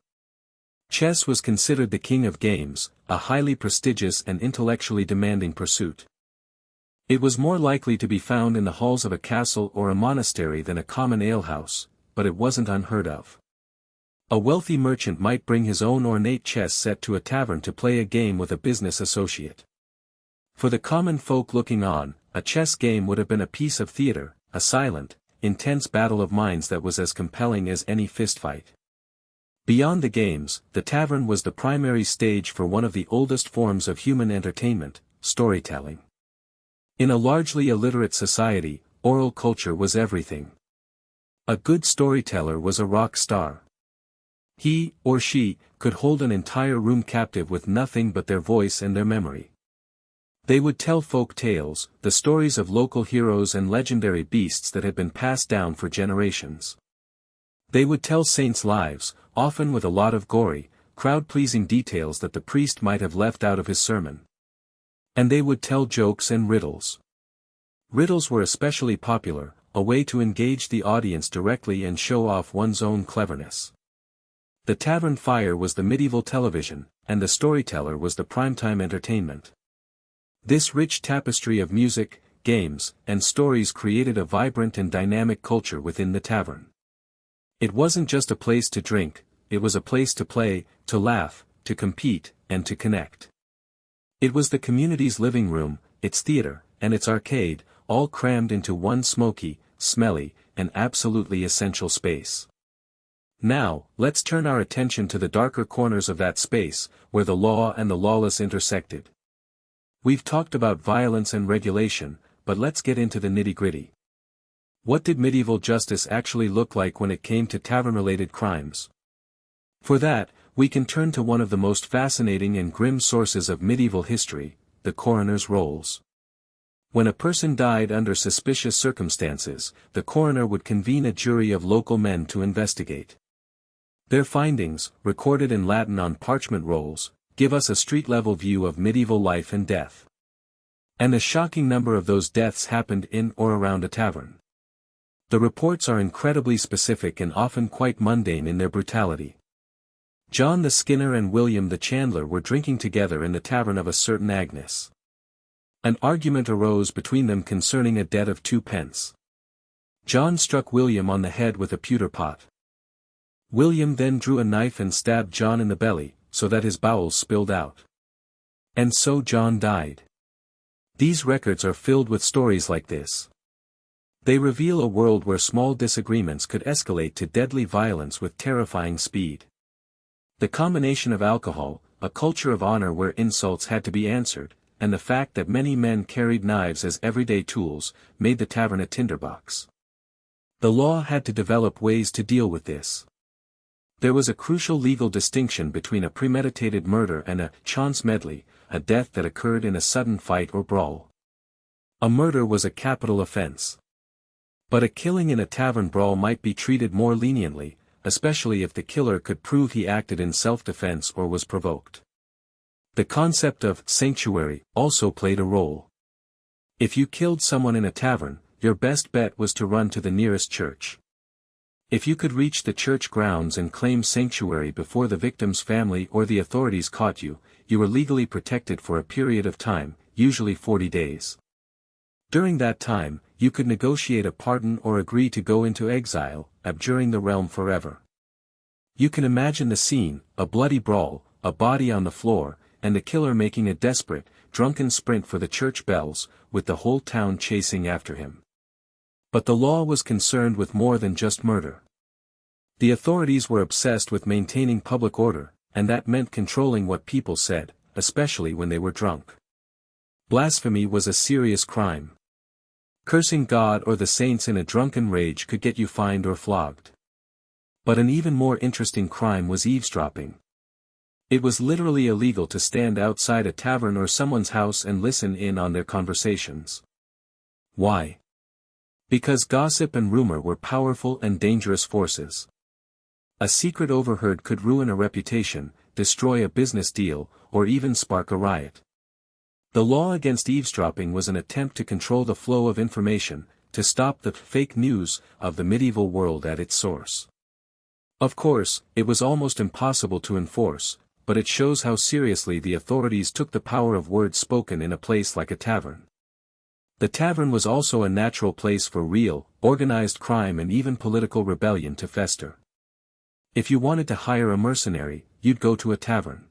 Chess was considered the king of games, a highly prestigious and intellectually demanding pursuit. It was more likely to be found in the halls of a castle or a monastery than a common alehouse, but it wasn't unheard of. A wealthy merchant might bring his own ornate chess set to a tavern to play a game with a business associate. For the common folk looking on, a chess game would have been a piece of theater, a silent, intense battle of minds that was as compelling as any fistfight. Beyond the games, the tavern was the primary stage for one of the oldest forms of human entertainment, storytelling. In a largely illiterate society, oral culture was everything. A good storyteller was a rock star. He, or she, could hold an entire room captive with nothing but their voice and their memory. They would tell folk tales, the stories of local heroes and legendary beasts that had been passed down for generations. They would tell saints' lives, often with a lot of gory, crowd-pleasing details that the priest might have left out of his sermon. And they would tell jokes and riddles. Riddles were especially popular, a way to engage the audience directly and show off one's own cleverness. The tavern fire was the medieval television, and the storyteller was the primetime entertainment. This rich tapestry of music, games, and stories created a vibrant and dynamic culture within the tavern. It wasn't just a place to drink, it was a place to play, to laugh, to compete, and to connect. It was the community's living room, its theater, and its arcade, all crammed into one smoky, smelly, and absolutely essential space. Now, let's turn our attention to the darker corners of that space, where the law and the lawless intersected. We've talked about violence and regulation, but let's get into the nitty-gritty. What did medieval justice actually look like when it came to tavern-related crimes? For that, we can turn to one of the most fascinating and grim sources of medieval history, the coroner's rolls. When a person died under suspicious circumstances, the coroner would convene a jury of local men to investigate. Their findings, recorded in Latin on parchment rolls, give us a street-level view of medieval life and death. And a shocking number of those deaths happened in or around a tavern. The reports are incredibly specific and often quite mundane in their brutality. John the Skinner and William the Chandler were drinking together in the tavern of a certain Agnes. An argument arose between them concerning a debt of 2 pence. John struck William on the head with a pewter pot. William then drew a knife and stabbed John in the belly, so that his bowels spilled out. And so John died. These records are filled with stories like this. They reveal a world where small disagreements could escalate to deadly violence with terrifying speed. The combination of alcohol, a culture of honor where insults had to be answered, and the fact that many men carried knives as everyday tools, made the tavern a tinderbox. The law had to develop ways to deal with this. There was a crucial legal distinction between a premeditated murder and a chance medley, a death that occurred in a sudden fight or brawl. A murder was a capital offense. But a killing in a tavern brawl might be treated more leniently, especially if the killer could prove he acted in self-defense or was provoked. The concept of sanctuary also played a role. If you killed someone in a tavern, your best bet was to run to the nearest church. If you could reach the church grounds and claim sanctuary before the victim's family or the authorities caught you, you were legally protected for a period of time, usually 40 days. During that time, you could negotiate a pardon or agree to go into exile, abjuring the realm forever. You can imagine the scene, a bloody brawl, a body on the floor, and the killer making a desperate, drunken sprint for the church bells, with the whole town chasing after him. But the law was concerned with more than just murder. The authorities were obsessed with maintaining public order, and that meant controlling what people said, especially when they were drunk. Blasphemy was a serious crime. Cursing God or the saints in a drunken rage could get you fined or flogged. But an even more interesting crime was eavesdropping. It was literally illegal to stand outside a tavern or someone's house and listen in on their conversations. Why? Because gossip and rumor were powerful and dangerous forces. A secret overheard could ruin a reputation, destroy a business deal, or even spark a riot. The law against eavesdropping was an attempt to control the flow of information, to stop the fake news of the medieval world at its source. Of course, it was almost impossible to enforce, but it shows how seriously the authorities took the power of words spoken in a place like a tavern. The tavern was also a natural place for real, organized crime and even political rebellion to fester. If you wanted to hire a mercenary, you'd go to a tavern.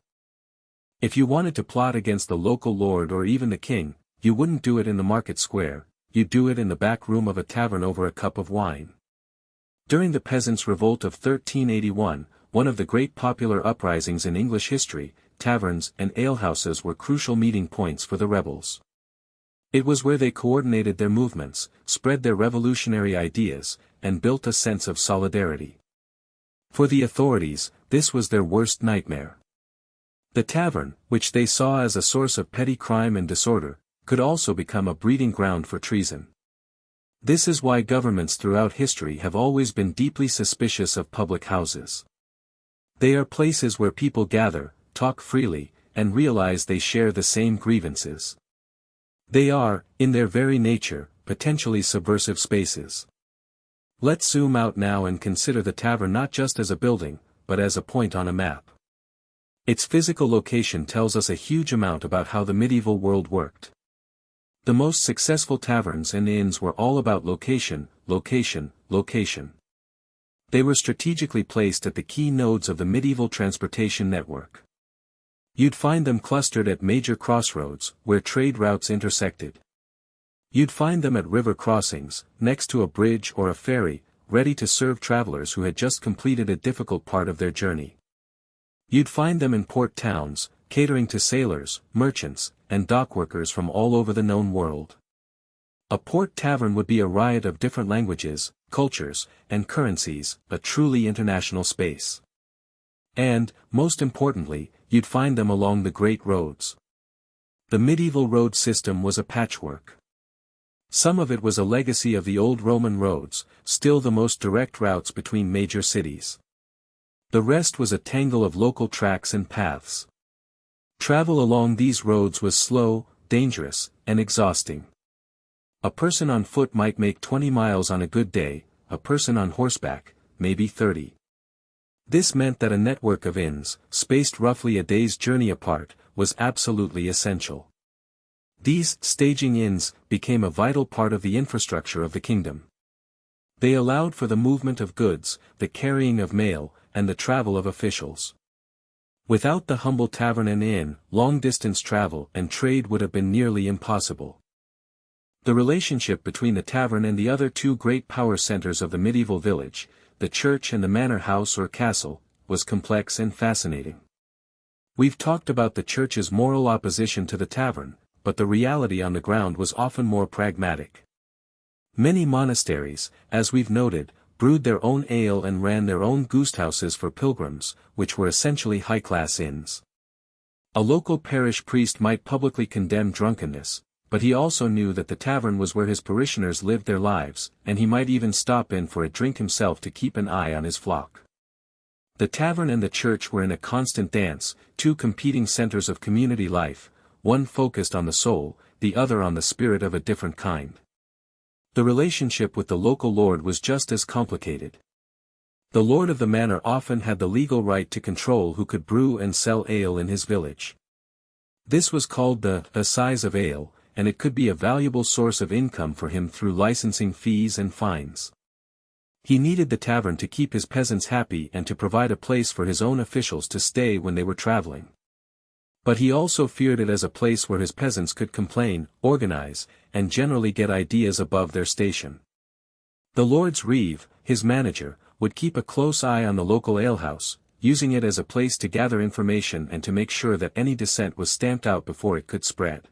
If you wanted to plot against the local lord or even the king, you wouldn't do it in the market square, you'd do it in the back room of a tavern over a cup of wine. During the Peasants' Revolt of 1381, one of the great popular uprisings in English history, taverns and alehouses were crucial meeting points for the rebels. It was where they coordinated their movements, spread their revolutionary ideas, and built a sense of solidarity. For the authorities, this was their worst nightmare. The tavern, which they saw as a source of petty crime and disorder, could also become a breeding ground for treason. This is why governments throughout history have always been deeply suspicious of public houses. They are places where people gather, talk freely, and realize they share the same grievances. They are, in their very nature, potentially subversive spaces. Let's zoom out now and consider the tavern not just as a building, but as a point on a map. Its physical location tells us a huge amount about how the medieval world worked. The most successful taverns and inns were all about location, location, location. They were strategically placed at the key nodes of the medieval transportation network. You'd find them clustered at major crossroads, where trade routes intersected. You'd find them at river crossings, next to a bridge or a ferry, ready to serve travelers who had just completed a difficult part of their journey. You'd find them in port towns, catering to sailors, merchants, and dockworkers from all over the known world. A port tavern would be a riot of different languages, cultures, and currencies, a truly international space. And, most importantly, you'd find them along the great roads. The medieval road system was a patchwork. Some of it was a legacy of the old Roman roads, still the most direct routes between major cities. The rest was a tangle of local tracks and paths. Travel along these roads was slow, dangerous, and exhausting. A person on foot might make 20 miles on a good day, a person on horseback, maybe 30. This meant that a network of inns, spaced roughly a day's journey apart, was absolutely essential. These staging inns became a vital part of the infrastructure of the kingdom. They allowed for the movement of goods, the carrying of mail, and the travel of officials. Without the humble tavern and inn, long-distance travel and trade would have been nearly impossible. The relationship between the tavern and the other two great power centers of the medieval village, the church and the manor house or castle, was complex and fascinating. We've talked about the church's moral opposition to the tavern, but the reality on the ground was often more pragmatic. Many monasteries, as we've noted, brewed their own ale and ran their own goosthouses for pilgrims, which were essentially high-class inns. A local parish priest might publicly condemn drunkenness, but he also knew that the tavern was where his parishioners lived their lives, and he might even stop in for a drink himself to keep an eye on his flock. The tavern and the church were in a constant dance, two competing centers of community life, one focused on the soul, the other on the spirit of a different kind. The relationship with the local lord was just as complicated. The lord of the manor often had the legal right to control who could brew and sell ale in his village. This was called the assize of ale, and it could be a valuable source of income for him through licensing fees and fines. He needed the tavern to keep his peasants happy and to provide a place for his own officials to stay when they were traveling. But he also feared it as a place where his peasants could complain, organize, and generally get ideas above their station. The lord's reeve, his manager, would keep a close eye on the local alehouse, using it as a place to gather information and to make sure that any dissent was stamped out before it could spread.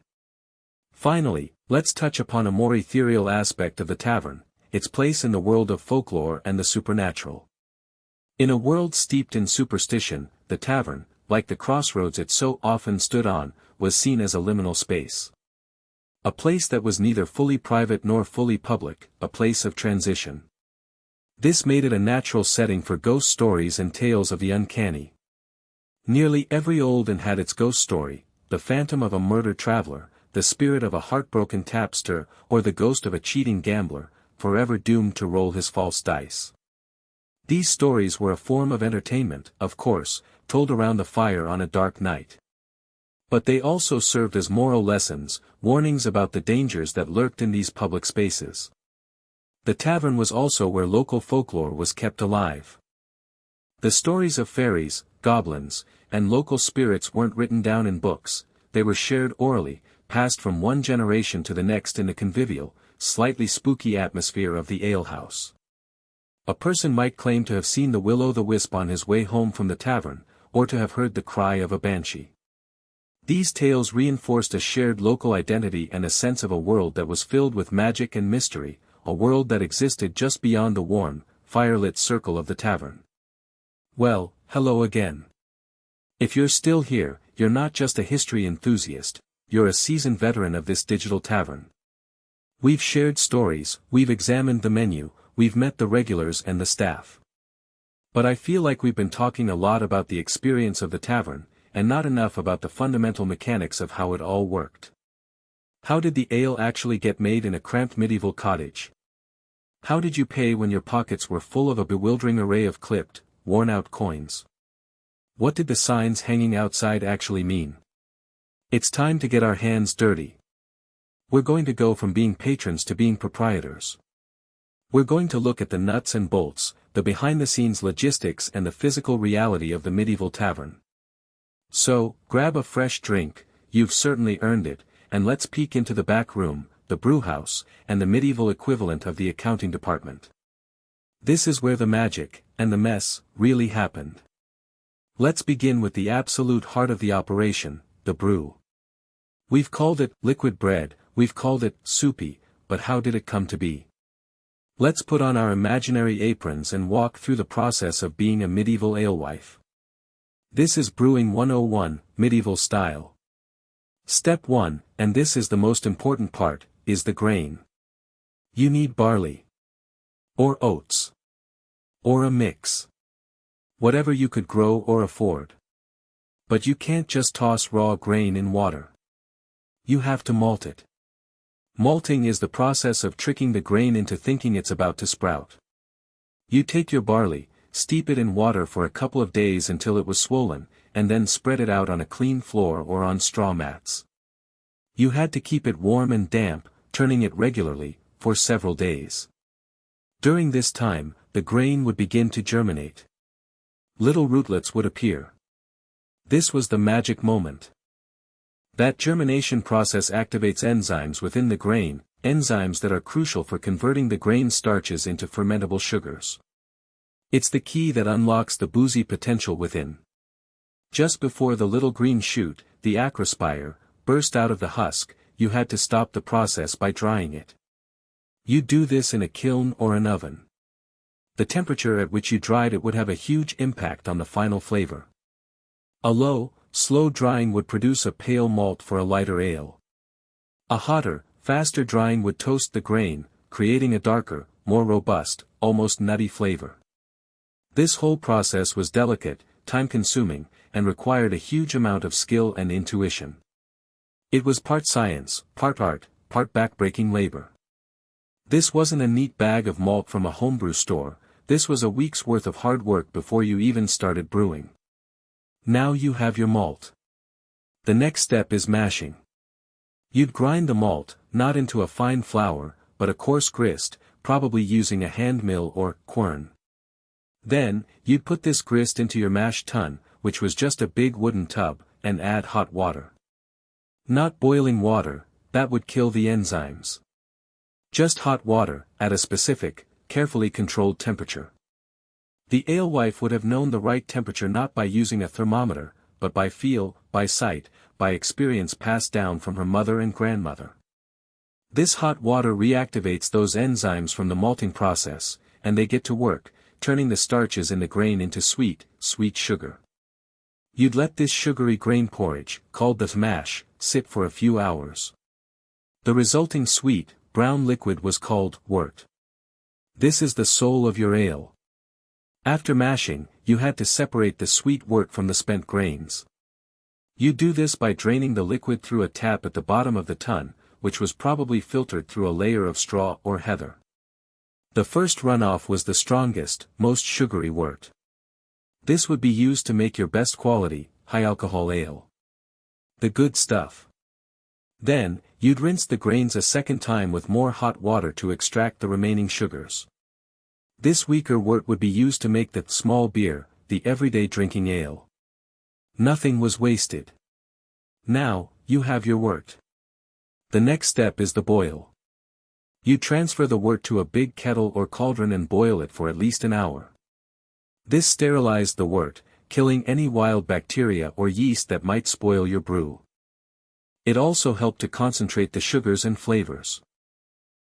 Finally, let's touch upon a more ethereal aspect of the tavern, its place in the world of folklore and the supernatural. In a world steeped in superstition, the tavern, like the crossroads it so often stood on, was seen as a liminal space. A place that was neither fully private nor fully public, a place of transition. This made it a natural setting for ghost stories and tales of the uncanny. Nearly every old inn had its ghost story, the phantom of a murdered traveler, the spirit of a heartbroken tapster, or the ghost of a cheating gambler, forever doomed to roll his false dice. These stories were a form of entertainment, of course, told around the fire on a dark night. But they also served as moral lessons, warnings about the dangers that lurked in these public spaces. The tavern was also where local folklore was kept alive. The stories of fairies, goblins, and local spirits weren't written down in books, they were shared orally, passed from one generation to the next in the convivial, slightly spooky atmosphere of the alehouse. A person might claim to have seen the will-o'-the-wisp on his way home from the tavern, or to have heard the cry of a banshee. These tales reinforced a shared local identity and a sense of a world that was filled with magic and mystery, a world that existed just beyond the warm, firelit circle of the tavern. Well, hello again. If you're still here, you're not just a history enthusiast, you're a seasoned veteran of this digital tavern. We've shared stories, we've examined the menu, we've met the regulars and the staff. But I feel like we've been talking a lot about the experience of the tavern, and not enough about the fundamental mechanics of how it all worked. How did the ale actually get made in a cramped medieval cottage? How did you pay when your pockets were full of a bewildering array of clipped, worn-out coins? What did the signs hanging outside actually mean? It's time to get our hands dirty. We're going to go from being patrons to being proprietors. We're going to look at the nuts and bolts, the behind-the-scenes logistics and the physical reality of the medieval tavern. So, grab a fresh drink, you've certainly earned it, and let's peek into the back room, the brewhouse, and the medieval equivalent of the accounting department. This is where the magic, and the mess, really happened. Let's begin with the absolute heart of the operation, the brew. We've called it liquid bread, we've called it soupy, but how did it come to be? Let's put on our imaginary aprons and walk through the process of being a medieval alewife. This is Brewing 101, medieval style. Step 1, and this is the most important part, is the grain. You need barley. Or oats. Or a mix. Whatever you could grow or afford. But you can't just toss raw grain in water. You have to malt it. Malting is the process of tricking the grain into thinking it's about to sprout. You take your barley, steep it in water for a couple of days until it was swollen, and then spread it out on a clean floor or on straw mats. You had to keep it warm and damp, turning it regularly, for several days. During this time, the grain would begin to germinate. Little rootlets would appear. This was the magic moment. That germination process activates enzymes within the grain, enzymes that are crucial for converting the grain starches into fermentable sugars. It's the key that unlocks the boozy potential within. Just before the little green shoot, the acrospire, burst out of the husk, you had to stop the process by drying it. You do this in a kiln or an oven. The temperature at which you dried it would have a huge impact on the final flavor. A low, slow drying would produce a pale malt for a lighter ale. A hotter, faster drying would toast the grain, creating a darker, more robust, almost nutty flavor. This whole process was delicate, time-consuming, and required a huge amount of skill and intuition. It was part science, part art, part back-breaking labor. This wasn't a neat bag of malt from a homebrew store, this was a week's worth of hard work before you even started brewing. Now you have your malt. The next step is mashing. You'd grind the malt, not into a fine flour, but a coarse grist, probably using a hand mill or quern. Then, you'd put this grist into your mash tun, which was just a big wooden tub, and add hot water. Not boiling water, that would kill the enzymes. Just hot water, at a specific, carefully controlled temperature. The alewife would have known the right temperature not by using a thermometer, but by feel, by sight, by experience passed down from her mother and grandmother. This hot water reactivates those enzymes from the malting process, and they get to work, turning the starches in the grain into sweet, sweet sugar. You'd let this sugary grain porridge, called the mash, sit for a few hours. The resulting sweet, brown liquid was called wort. This is the soul of your ale. After mashing, you had to separate the sweet wort from the spent grains. You do this by draining the liquid through a tap at the bottom of the tun, which was probably filtered through a layer of straw or heather. The first runoff was the strongest, most sugary wort. This would be used to make your best quality, high-alcohol ale. The good stuff. Then, you'd rinse the grains a second time with more hot water to extract the remaining sugars. This weaker wort would be used to make the small beer, the everyday drinking ale. Nothing was wasted. Now, you have your wort. The next step is the boil. You transfer the wort to a big kettle or cauldron and boil it for at least an hour. This sterilized the wort, killing any wild bacteria or yeast that might spoil your brew. It also helped to concentrate the sugars and flavors.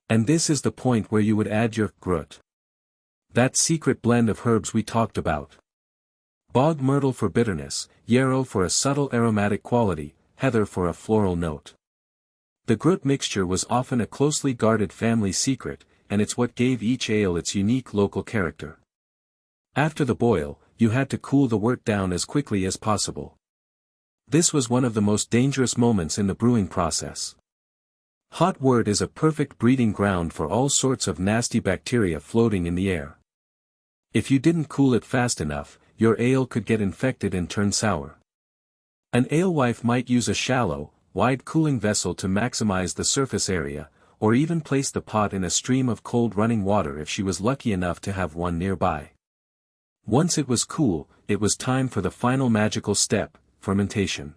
And this is the point where you would add your grut. That secret blend of herbs we talked about. Bog myrtle for bitterness, yarrow for a subtle aromatic quality, heather for a floral note. The grut mixture was often a closely guarded family secret, and it's what gave each ale its unique local character. After the boil, you had to cool the wort down as quickly as possible. This was one of the most dangerous moments in the brewing process. Hot wort is a perfect breeding ground for all sorts of nasty bacteria floating in the air. If you didn't cool it fast enough, your ale could get infected and turn sour. An alewife might use a shallow, wide cooling vessel to maximize the surface area, or even place the pot in a stream of cold running water if she was lucky enough to have one nearby. Once it was cool, it was time for the final magical step, fermentation.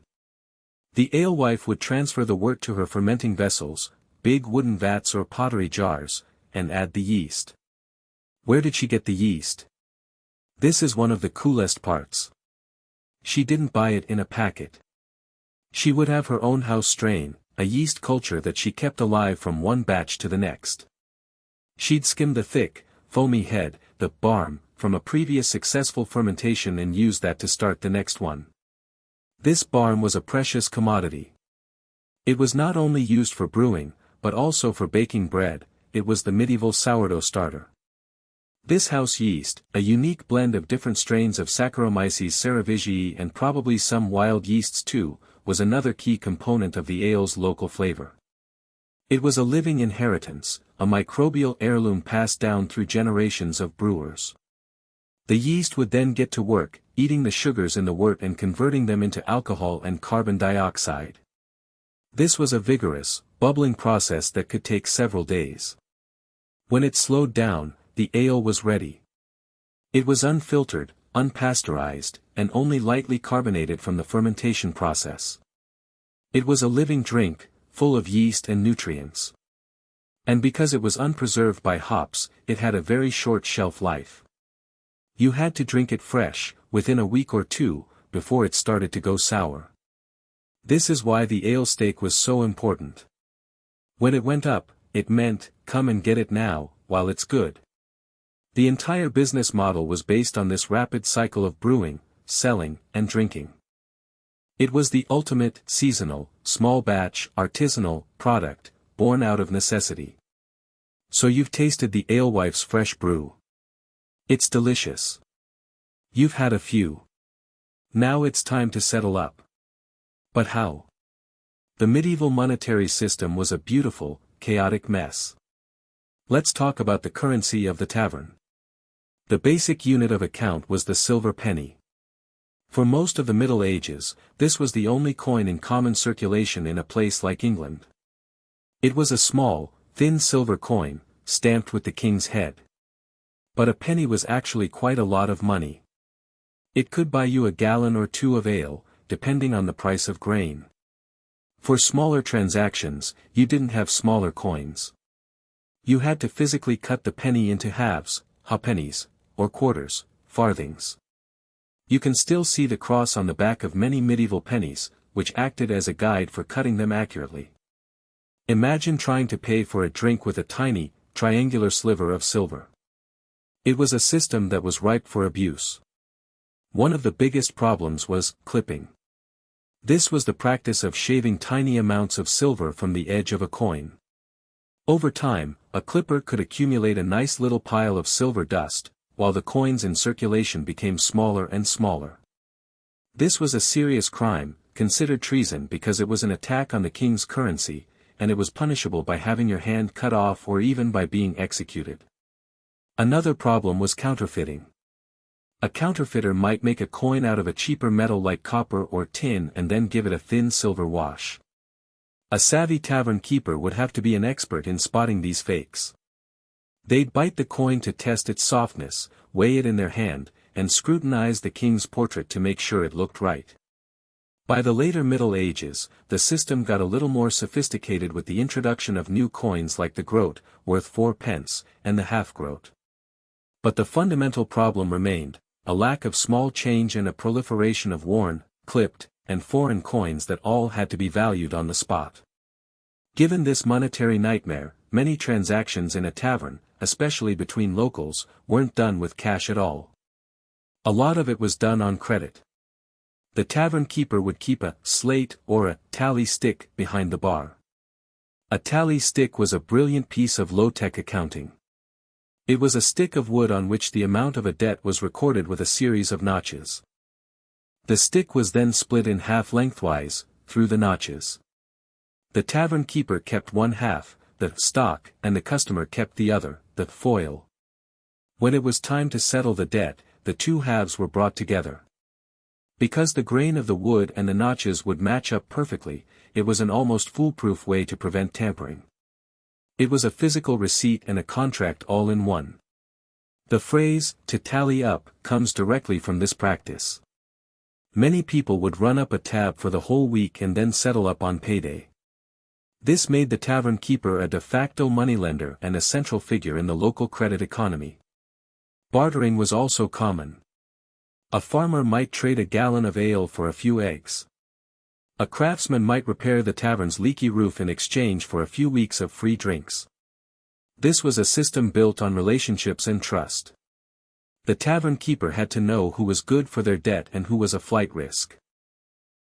The alewife would transfer the wort to her fermenting vessels, big wooden vats or pottery jars, and add the yeast. Where did she get the yeast? This is one of the coolest parts. She didn't buy it in a packet. She would have her own house strain, a yeast culture that she kept alive from one batch to the next. She'd skim the thick, foamy head, the barm, from a previous successful fermentation and use that to start the next one. This barm was a precious commodity. It was not only used for brewing, but also for baking bread. It was the medieval sourdough starter. This house yeast, a unique blend of different strains of Saccharomyces cerevisiae and probably some wild yeasts too, was another key component of the ale's local flavor. It was a living inheritance, a microbial heirloom passed down through generations of brewers. The yeast would then get to work, eating the sugars in the wort and converting them into alcohol and carbon dioxide. This was a vigorous, bubbling process that could take several days. When it slowed down, the ale was ready. It was unfiltered, unpasteurized, and only lightly carbonated from the fermentation process. It was a living drink, full of yeast and nutrients. And because it was unpreserved by hops, it had a very short shelf life. You had to drink it fresh, within a week or two, before it started to go sour. This is why the ale steak was so important. When it went up, it meant, come and get it now, while it's good. The entire business model was based on this rapid cycle of brewing, selling, and drinking. It was the ultimate, seasonal, small batch, artisanal, product, born out of necessity. So you've tasted the alewife's fresh brew. It's delicious. You've had a few. Now it's time to settle up. But how? The medieval monetary system was a beautiful, chaotic mess. Let's talk about the currency of the tavern. The basic unit of account was the silver penny. For most of the Middle Ages, this was the only coin in common circulation in a place like England. It was a small, thin silver coin, stamped with the king's head. But a penny was actually quite a lot of money. It could buy you a gallon or two of ale, depending on the price of grain. For smaller transactions, you didn't have smaller coins. You had to physically cut the penny into halves, ha'pennies, or quarters, farthings. You can still see the cross on the back of many medieval pennies, which acted as a guide for cutting them accurately. Imagine trying to pay for a drink with a tiny, triangular sliver of silver. It was a system that was ripe for abuse. One of the biggest problems was clipping. This was the practice of shaving tiny amounts of silver from the edge of a coin. Over time, a clipper could accumulate a nice little pile of silver dust, while the coins in circulation became smaller and smaller. This was a serious crime, considered treason because it was an attack on the king's currency, and it was punishable by having your hand cut off or even by being executed. Another problem was counterfeiting. A counterfeiter might make a coin out of a cheaper metal like copper or tin and then give it a thin silver wash. A savvy tavern keeper would have to be an expert in spotting these fakes. They'd bite the coin to test its softness, weigh it in their hand, and scrutinize the king's portrait to make sure it looked right. By the later Middle Ages, the system got a little more sophisticated with the introduction of new coins like the groat, worth 4 pence, and the half-groat. But the fundamental problem remained, a lack of small change and a proliferation of worn, clipped, and foreign coins that all had to be valued on the spot. Given this monetary nightmare, many transactions in a tavern, especially between locals, weren't done with cash at all. A lot of it was done on credit. The tavern keeper would keep a slate or a tally stick behind the bar. A tally stick was a brilliant piece of low-tech accounting. It was a stick of wood on which the amount of a debt was recorded with a series of notches. The stick was then split in half lengthwise, through the notches. The tavern keeper kept one half, the stock, and the customer kept the other, the foil. When it was time to settle the debt, the two halves were brought together. Because the grain of the wood and the notches would match up perfectly, it was an almost foolproof way to prevent tampering. It was a physical receipt and a contract all in one. The phrase, to tally up, comes directly from this practice. Many people would run up a tab for the whole week and then settle up on payday. This made the tavern keeper a de facto moneylender and a central figure in the local credit economy. Bartering was also common. A farmer might trade a gallon of ale for a few eggs. A craftsman might repair the tavern's leaky roof in exchange for a few weeks of free drinks. This was a system built on relationships and trust. The tavern keeper had to know who was good for their debt and who was a flight risk.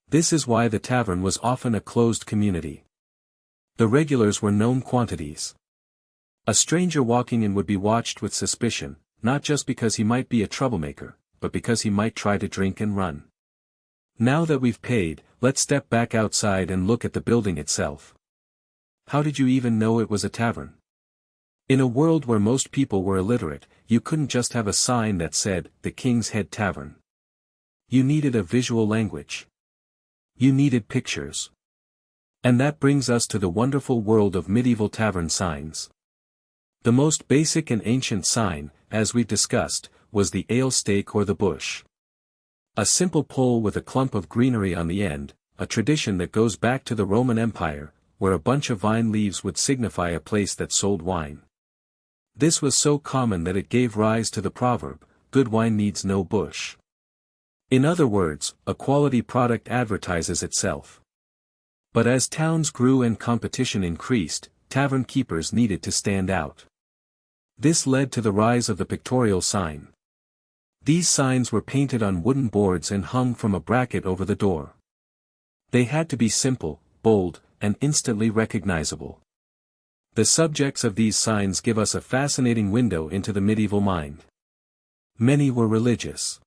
This is why the tavern was often a closed community. The regulars were known quantities. A stranger walking in would be watched with suspicion, not just because he might be a troublemaker, but because he might try to drink and run. Now that we've paid, let's step back outside and look at the building itself. How did you even know it was a tavern? In a world where most people were illiterate, you couldn't just have a sign that said, "The King's Head Tavern." You needed a visual language. You needed pictures. And that brings us to the wonderful world of medieval tavern signs. The most basic and ancient sign, as we've discussed, was the ale stake or the bush. A simple pole with a clump of greenery on the end, a tradition that goes back to the Roman Empire, where a bunch of vine leaves would signify a place that sold wine. This was so common that it gave rise to the proverb, "Good wine needs no bush." In other words, a quality product advertises itself. But as towns grew and competition increased, tavern keepers needed to stand out. This led to the rise of the pictorial sign. These signs were painted on wooden boards and hung from a bracket over the door. They had to be simple, bold, and instantly recognizable. The subjects of these signs give us a fascinating window into the medieval mind. Many were religious.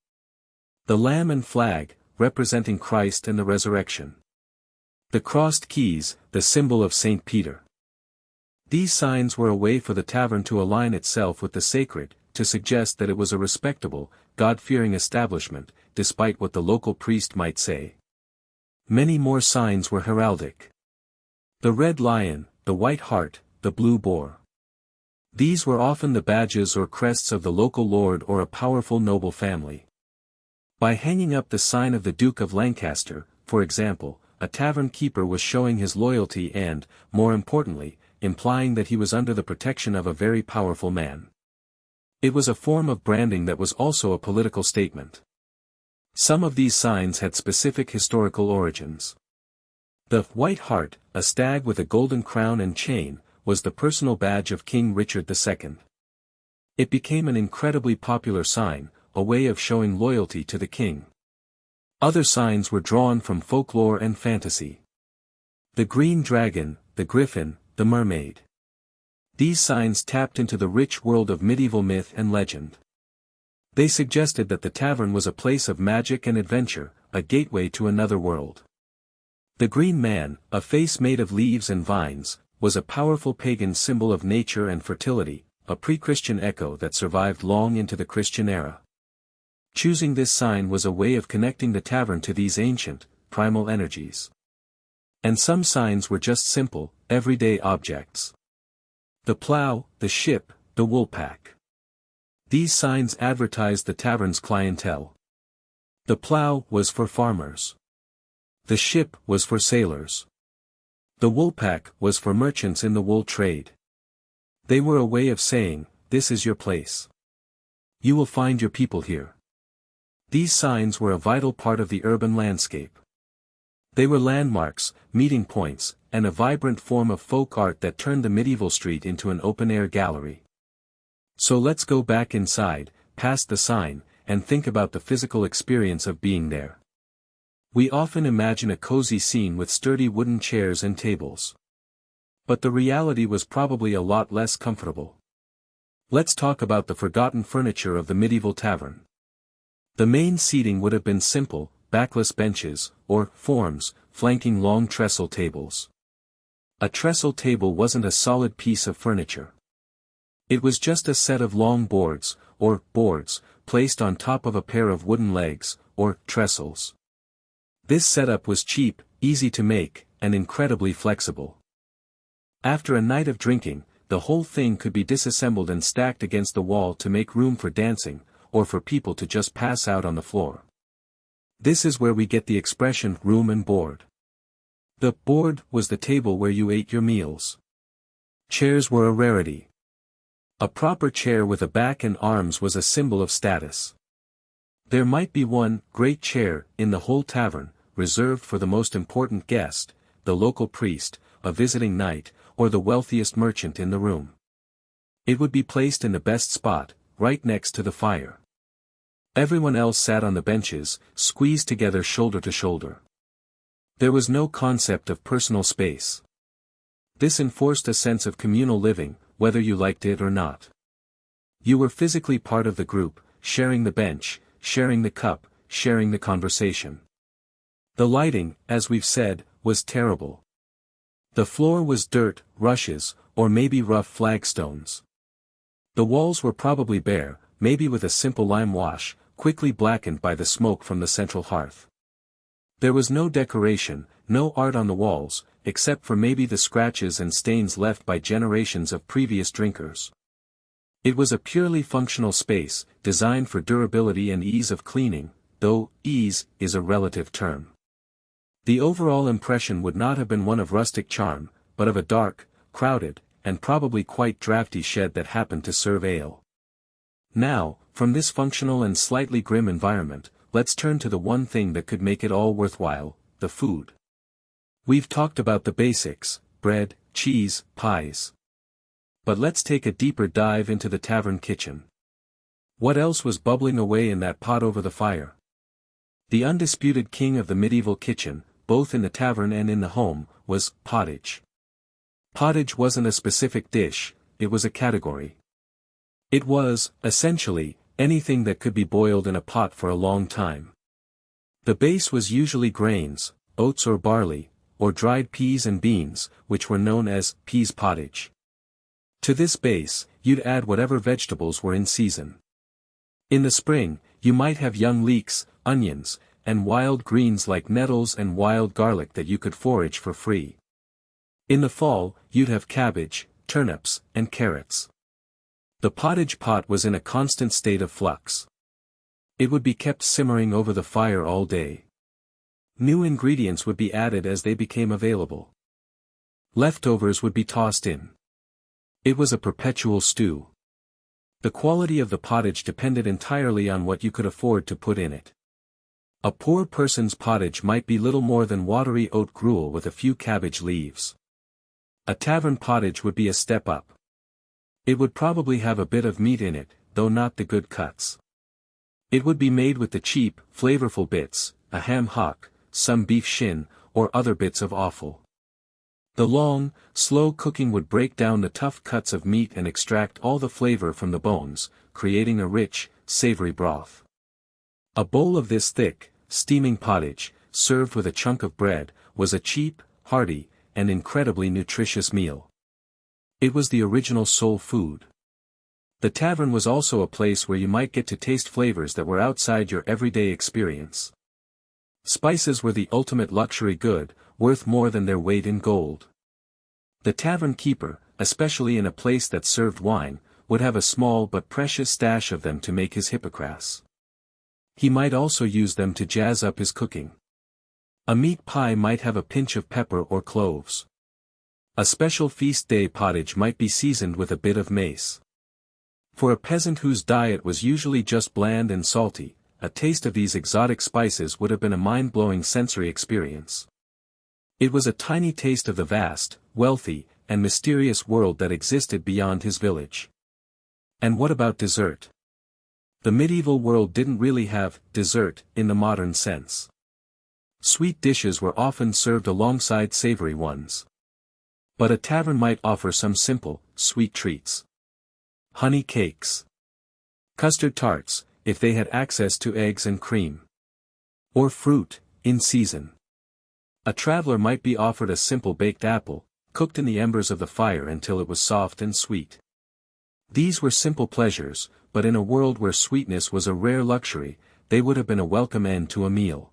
The lamb and flag, representing Christ and the resurrection. The crossed keys, the symbol of St. Peter. These signs were a way for the tavern to align itself with the sacred, to suggest that it was a respectable, God-fearing establishment, despite what the local priest might say. Many more signs were heraldic. The red lion, the white hart, the blue boar. These were often the badges or crests of the local lord or a powerful noble family. By hanging up the sign of the Duke of Lancaster, for example, a tavern keeper was showing his loyalty and, more importantly, implying that he was under the protection of a very powerful man. It was a form of branding that was also a political statement. Some of these signs had specific historical origins. The White Hart, a stag with a golden crown and chain, was the personal badge of King Richard II. It became an incredibly popular sign, a way of showing loyalty to the king. Other signs were drawn from folklore and fantasy. The green dragon, the griffin, the mermaid. These signs tapped into the rich world of medieval myth and legend. They suggested that the tavern was a place of magic and adventure, a gateway to another world. The green man, a face made of leaves and vines, was a powerful pagan symbol of nature and fertility, a pre-Christian echo that survived long into the Christian era. Choosing this sign was a way of connecting the tavern to these ancient, primal energies. And some signs were just simple, everyday objects. The plow, the ship, the woolpack. These signs advertised the tavern's clientele. The plow was for farmers. The ship was for sailors. The woolpack was for merchants in the wool trade. They were a way of saying, "This is your place. You will find your people here." These signs were a vital part of the urban landscape. They were landmarks, meeting points, and a vibrant form of folk art that turned the medieval street into an open-air gallery. So let's go back inside, past the sign, and think about the physical experience of being there. We often imagine a cozy scene with sturdy wooden chairs and tables. But the reality was probably a lot less comfortable. Let's talk about the forgotten furniture of the medieval tavern. The main seating would have been simple, backless benches, or forms, flanking long trestle tables. A trestle table wasn't a solid piece of furniture. It was just a set of long boards, or boards, placed on top of a pair of wooden legs, or trestles. This setup was cheap, easy to make, and incredibly flexible. After a night of drinking, the whole thing could be disassembled and stacked against the wall to make room for dancing, or for people to just pass out on the floor. This is where we get the expression room and board. The board was the table where you ate your meals. Chairs were a rarity. A proper chair with a back and arms was a symbol of status. There might be one great chair in the whole tavern, reserved for the most important guest, the local priest, a visiting knight, or the wealthiest merchant in the room. It would be placed in the best spot, right next to the fire. Everyone else sat on the benches, squeezed together shoulder to shoulder. There was no concept of personal space. This enforced a sense of communal living, whether you liked it or not. You were physically part of the group, sharing the bench, sharing the cup, sharing the conversation. The lighting, as we've said, was terrible. The floor was dirt, rushes, or maybe rough flagstones. The walls were probably bare, maybe with a simple lime wash, quickly blackened by the smoke from the central hearth. There was no decoration, no art on the walls, except for maybe the scratches and stains left by generations of previous drinkers. It was a purely functional space, designed for durability and ease of cleaning, though ease is a relative term. The overall impression would not have been one of rustic charm, but of a dark, crowded, and probably quite drafty shed that happened to serve ale. Now, from this functional and slightly grim environment, let's turn to the one thing that could make it all worthwhile, the food. We've talked about the basics, bread, cheese, pies. But let's take a deeper dive into the tavern kitchen. What else was bubbling away in that pot over the fire? The undisputed king of the medieval kitchen, both in the tavern and in the home, was pottage. Pottage wasn't a specific dish, it was a category. It was, essentially, anything that could be boiled in a pot for a long time. The base was usually grains, oats or barley, or dried peas and beans, which were known as peas pottage. To this base, you'd add whatever vegetables were in season. In the spring, you might have young leeks, onions, and wild greens like nettles and wild garlic that you could forage for free. In the fall, you'd have cabbage, turnips, and carrots. The pottage pot was in a constant state of flux. It would be kept simmering over the fire all day. New ingredients would be added as they became available. Leftovers would be tossed in. It was a perpetual stew. The quality of the pottage depended entirely on what you could afford to put in it. A poor person's pottage might be little more than watery oat gruel with a few cabbage leaves. A tavern pottage would be a step up. It would probably have a bit of meat in it, though not the good cuts. It would be made with the cheap, flavorful bits, a ham hock, some beef shin, or other bits of offal. The long, slow cooking would break down the tough cuts of meat and extract all the flavor from the bones, creating a rich, savory broth. A bowl of this thick, steaming pottage, served with a chunk of bread, was a cheap, hearty, and incredibly nutritious meal. It was the original soul food. The tavern was also a place where you might get to taste flavors that were outside your everyday experience. Spices were the ultimate luxury good, worth more than their weight in gold. The tavern keeper, especially in a place that served wine, would have a small but precious stash of them to make his hippocras. He might also use them to jazz up his cooking. A meat pie might have a pinch of pepper or cloves. A special feast day pottage might be seasoned with a bit of mace. For a peasant whose diet was usually just bland and salty, a taste of these exotic spices would have been a mind-blowing sensory experience. It was a tiny taste of the vast, wealthy, and mysterious world that existed beyond his village. And what about dessert? The medieval world didn't really have dessert in the modern sense. Sweet dishes were often served alongside savory ones. But a tavern might offer some simple, sweet treats. Honey cakes. Custard tarts, if they had access to eggs and cream. Or fruit, in season. A traveler might be offered a simple baked apple, cooked in the embers of the fire until it was soft and sweet. These were simple pleasures, but in a world where sweetness was a rare luxury, they would have been a welcome end to a meal.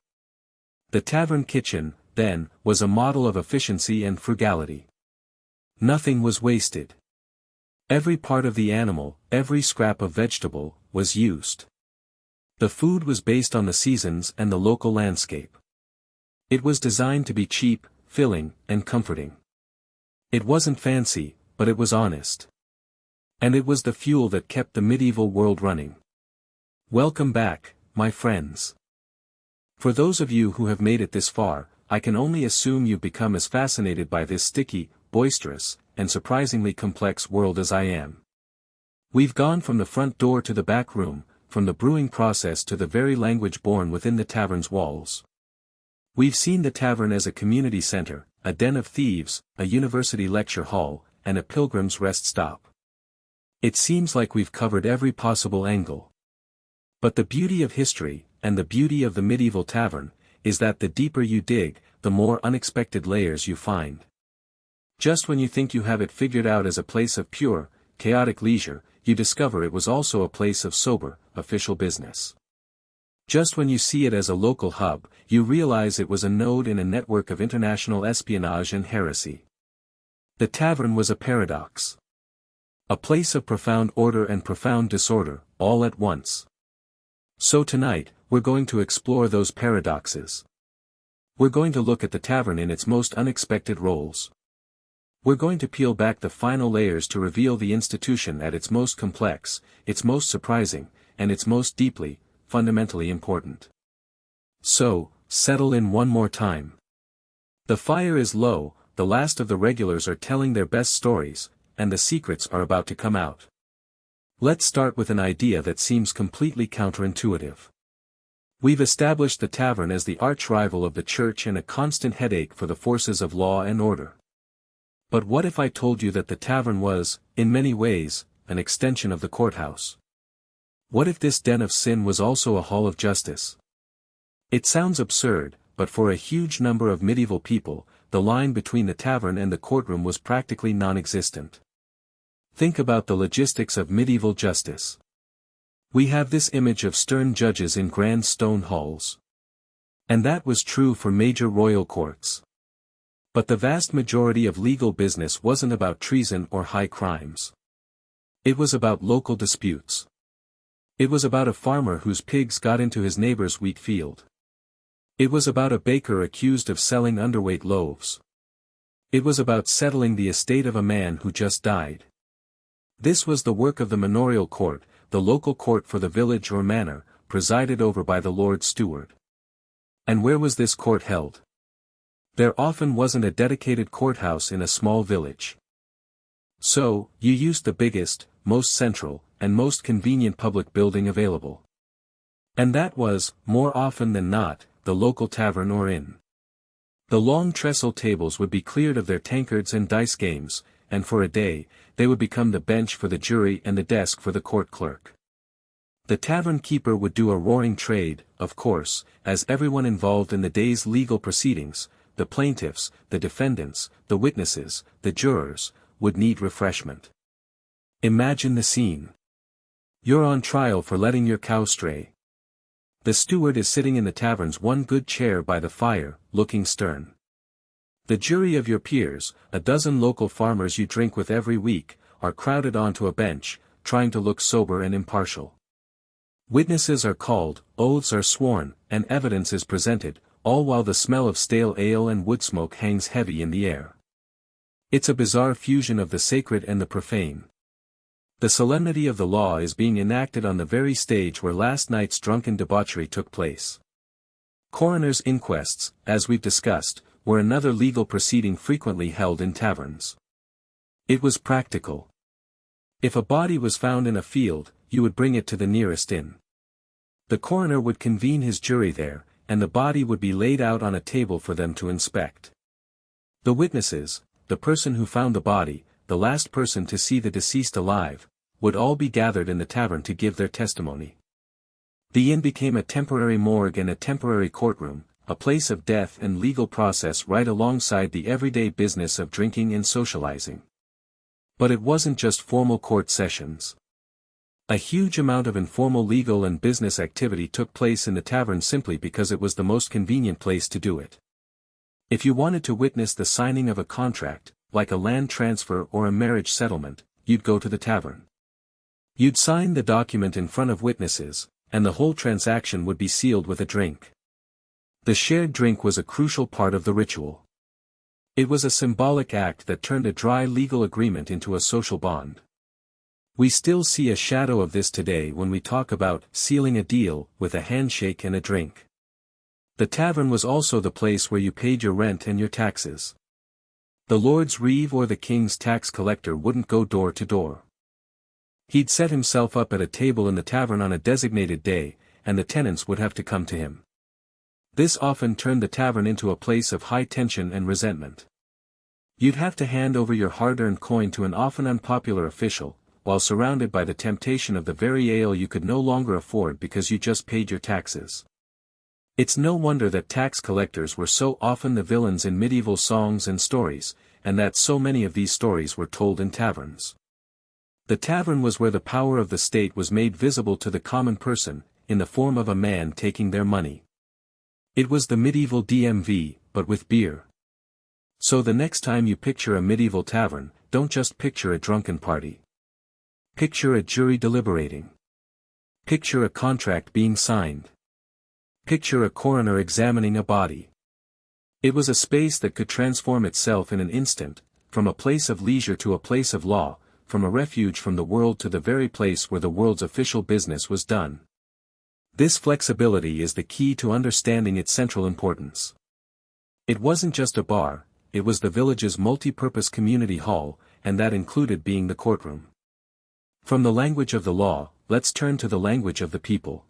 The tavern kitchen, then, was a model of efficiency and frugality. Nothing was wasted. Every part of the animal, every scrap of vegetable, was used. The food was based on the seasons and the local landscape. It was designed to be cheap, filling, and comforting. It wasn't fancy, but it was honest. And it was the fuel that kept the medieval world running. Welcome back, my friends. For those of you who have made it this far, I can only assume you've become as fascinated by this sticky, boisterous, and surprisingly complex world as I am. We've gone from the front door to the back room, from the brewing process to the very language born within the tavern's walls. We've seen the tavern as a community center, a den of thieves, a university lecture hall, and a pilgrim's rest stop. It seems like we've covered every possible angle. But the beauty of history, and the beauty of the medieval tavern, is that the deeper you dig, the more unexpected layers you find. Just when you think you have it figured out as a place of pure, chaotic leisure, you discover it was also a place of sober, official business. Just when you see it as a local hub, you realize it was a node in a network of international espionage and heresy. The tavern was a paradox. A place of profound order and profound disorder, all at once. So tonight, we're going to explore those paradoxes. We're going to look at the tavern in its most unexpected roles. We're going to peel back the final layers to reveal the institution at its most complex, its most surprising, and its most deeply, fundamentally important. So, settle in one more time. The fire is low, the last of the regulars are telling their best stories, and the secrets are about to come out. Let's start with an idea that seems completely counterintuitive. We've established the tavern as the arch-rival of the church and a constant headache for the forces of law and order. But what if I told you that the tavern was, in many ways, an extension of the courthouse? What if this den of sin was also a hall of justice? It sounds absurd, but for a huge number of medieval people, the line between the tavern and the courtroom was practically non-existent. Think about the logistics of medieval justice. We have this image of stern judges in grand stone halls. And that was true for major royal courts. But the vast majority of legal business wasn't about treason or high crimes. It was about local disputes. It was about a farmer whose pigs got into his neighbor's wheat field. It was about a baker accused of selling underweight loaves. It was about settling the estate of a man who just died. This was the work of the manorial court, the local court for the village or manor, presided over by the Lord Steward. And where was this court held? There often wasn't a dedicated courthouse in a small village. So, you used the biggest, most central, and most convenient public building available. And that was, more often than not, the local tavern or inn. The long trestle tables would be cleared of their tankards and dice games, and for a day, they would become the bench for the jury and the desk for the court clerk. The tavern keeper would do a roaring trade, of course, as everyone involved in the day's legal proceedings, the plaintiffs, the defendants, the witnesses, the jurors, would need refreshment. Imagine the scene. You're on trial for letting your cow stray. The steward is sitting in the tavern's one good chair by the fire, looking stern. The jury of your peers, a dozen local farmers you drink with every week, are crowded onto a bench, trying to look sober and impartial. Witnesses are called, oaths are sworn, and evidence is presented, all while the smell of stale ale and wood smoke hangs heavy in the air. It's a bizarre fusion of the sacred and the profane. The solemnity of the law is being enacted on the very stage where last night's drunken debauchery took place. Coroners' inquests, as we've discussed, were another legal proceeding frequently held in taverns. It was practical. If a body was found in a field, you would bring it to the nearest inn. The coroner would convene his jury there, and the body would be laid out on a table for them to inspect. The witnesses, the person who found the body, the last person to see the deceased alive, would all be gathered in the tavern to give their testimony. The inn became a temporary morgue and a temporary courtroom, a place of death and legal process right alongside the everyday business of drinking and socializing. But it wasn't just formal court sessions. A huge amount of informal legal and business activity took place in the tavern simply because it was the most convenient place to do it. If you wanted to witness the signing of a contract, like a land transfer or a marriage settlement, you'd go to the tavern. You'd sign the document in front of witnesses, and the whole transaction would be sealed with a drink. The shared drink was a crucial part of the ritual. It was a symbolic act that turned a dry legal agreement into a social bond. We still see a shadow of this today when we talk about sealing a deal with a handshake and a drink. The tavern was also the place where you paid your rent and your taxes. The Lord's reeve or the king's tax collector wouldn't go door to door. He'd set himself up at a table in the tavern on a designated day, and the tenants would have to come to him. This often turned the tavern into a place of high tension and resentment. You'd have to hand over your hard-earned coin to an often unpopular official, while surrounded by the temptation of the very ale you could no longer afford because you just paid your taxes. It's no wonder that tax collectors were so often the villains in medieval songs and stories, and that so many of these stories were told in taverns. The tavern was where the power of the state was made visible to the common person, in the form of a man taking their money. It was the medieval DMV, but with beer. So the next time you picture a medieval tavern, don't just picture a drunken party. Picture a jury deliberating. Picture a contract being signed. Picture a coroner examining a body. It was a space that could transform itself in an instant, from a place of leisure to a place of law, from a refuge from the world to the very place where the world's official business was done. This flexibility is the key to understanding its central importance. It wasn't just a bar, it was the village's multi-purpose community hall, and that included being the courtroom. From the language of the law, let's turn to the language of the people.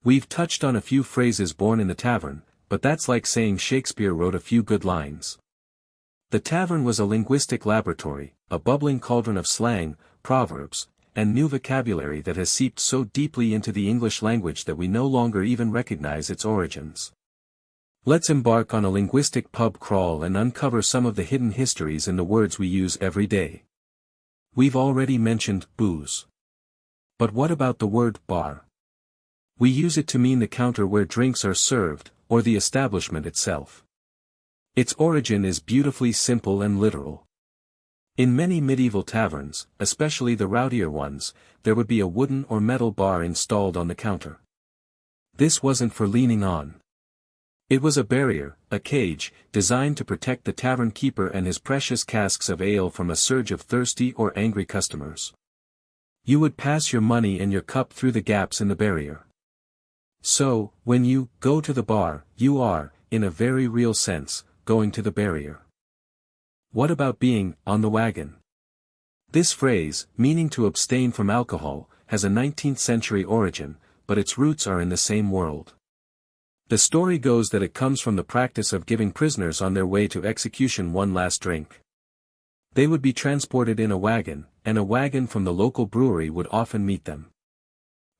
We've touched on a few phrases born in the tavern, but that's like saying Shakespeare wrote a few good lines. The tavern was a linguistic laboratory, a bubbling cauldron of slang, proverbs, and new vocabulary that has seeped so deeply into the English language that we no longer even recognize its origins. Let's embark on a linguistic pub crawl and uncover some of the hidden histories in the words we use every day. We've already mentioned booze. But what about the word bar? We use it to mean the counter where drinks are served, or the establishment itself. Its origin is beautifully simple and literal. In many medieval taverns, especially the rowdier ones, there would be a wooden or metal bar installed on the counter. This wasn't for leaning on. It was a barrier, a cage, designed to protect the tavern keeper and his precious casks of ale from a surge of thirsty or angry customers. You would pass your money and your cup through the gaps in the barrier. So, when you go to the bar, you are, in a very real sense, going to the barrier. What about being on the wagon? This phrase, meaning to abstain from alcohol, has a 19th century origin, but its roots are in the same world. The story goes that it comes from the practice of giving prisoners on their way to execution one last drink. They would be transported in a wagon, and a wagon from the local brewery would often meet them.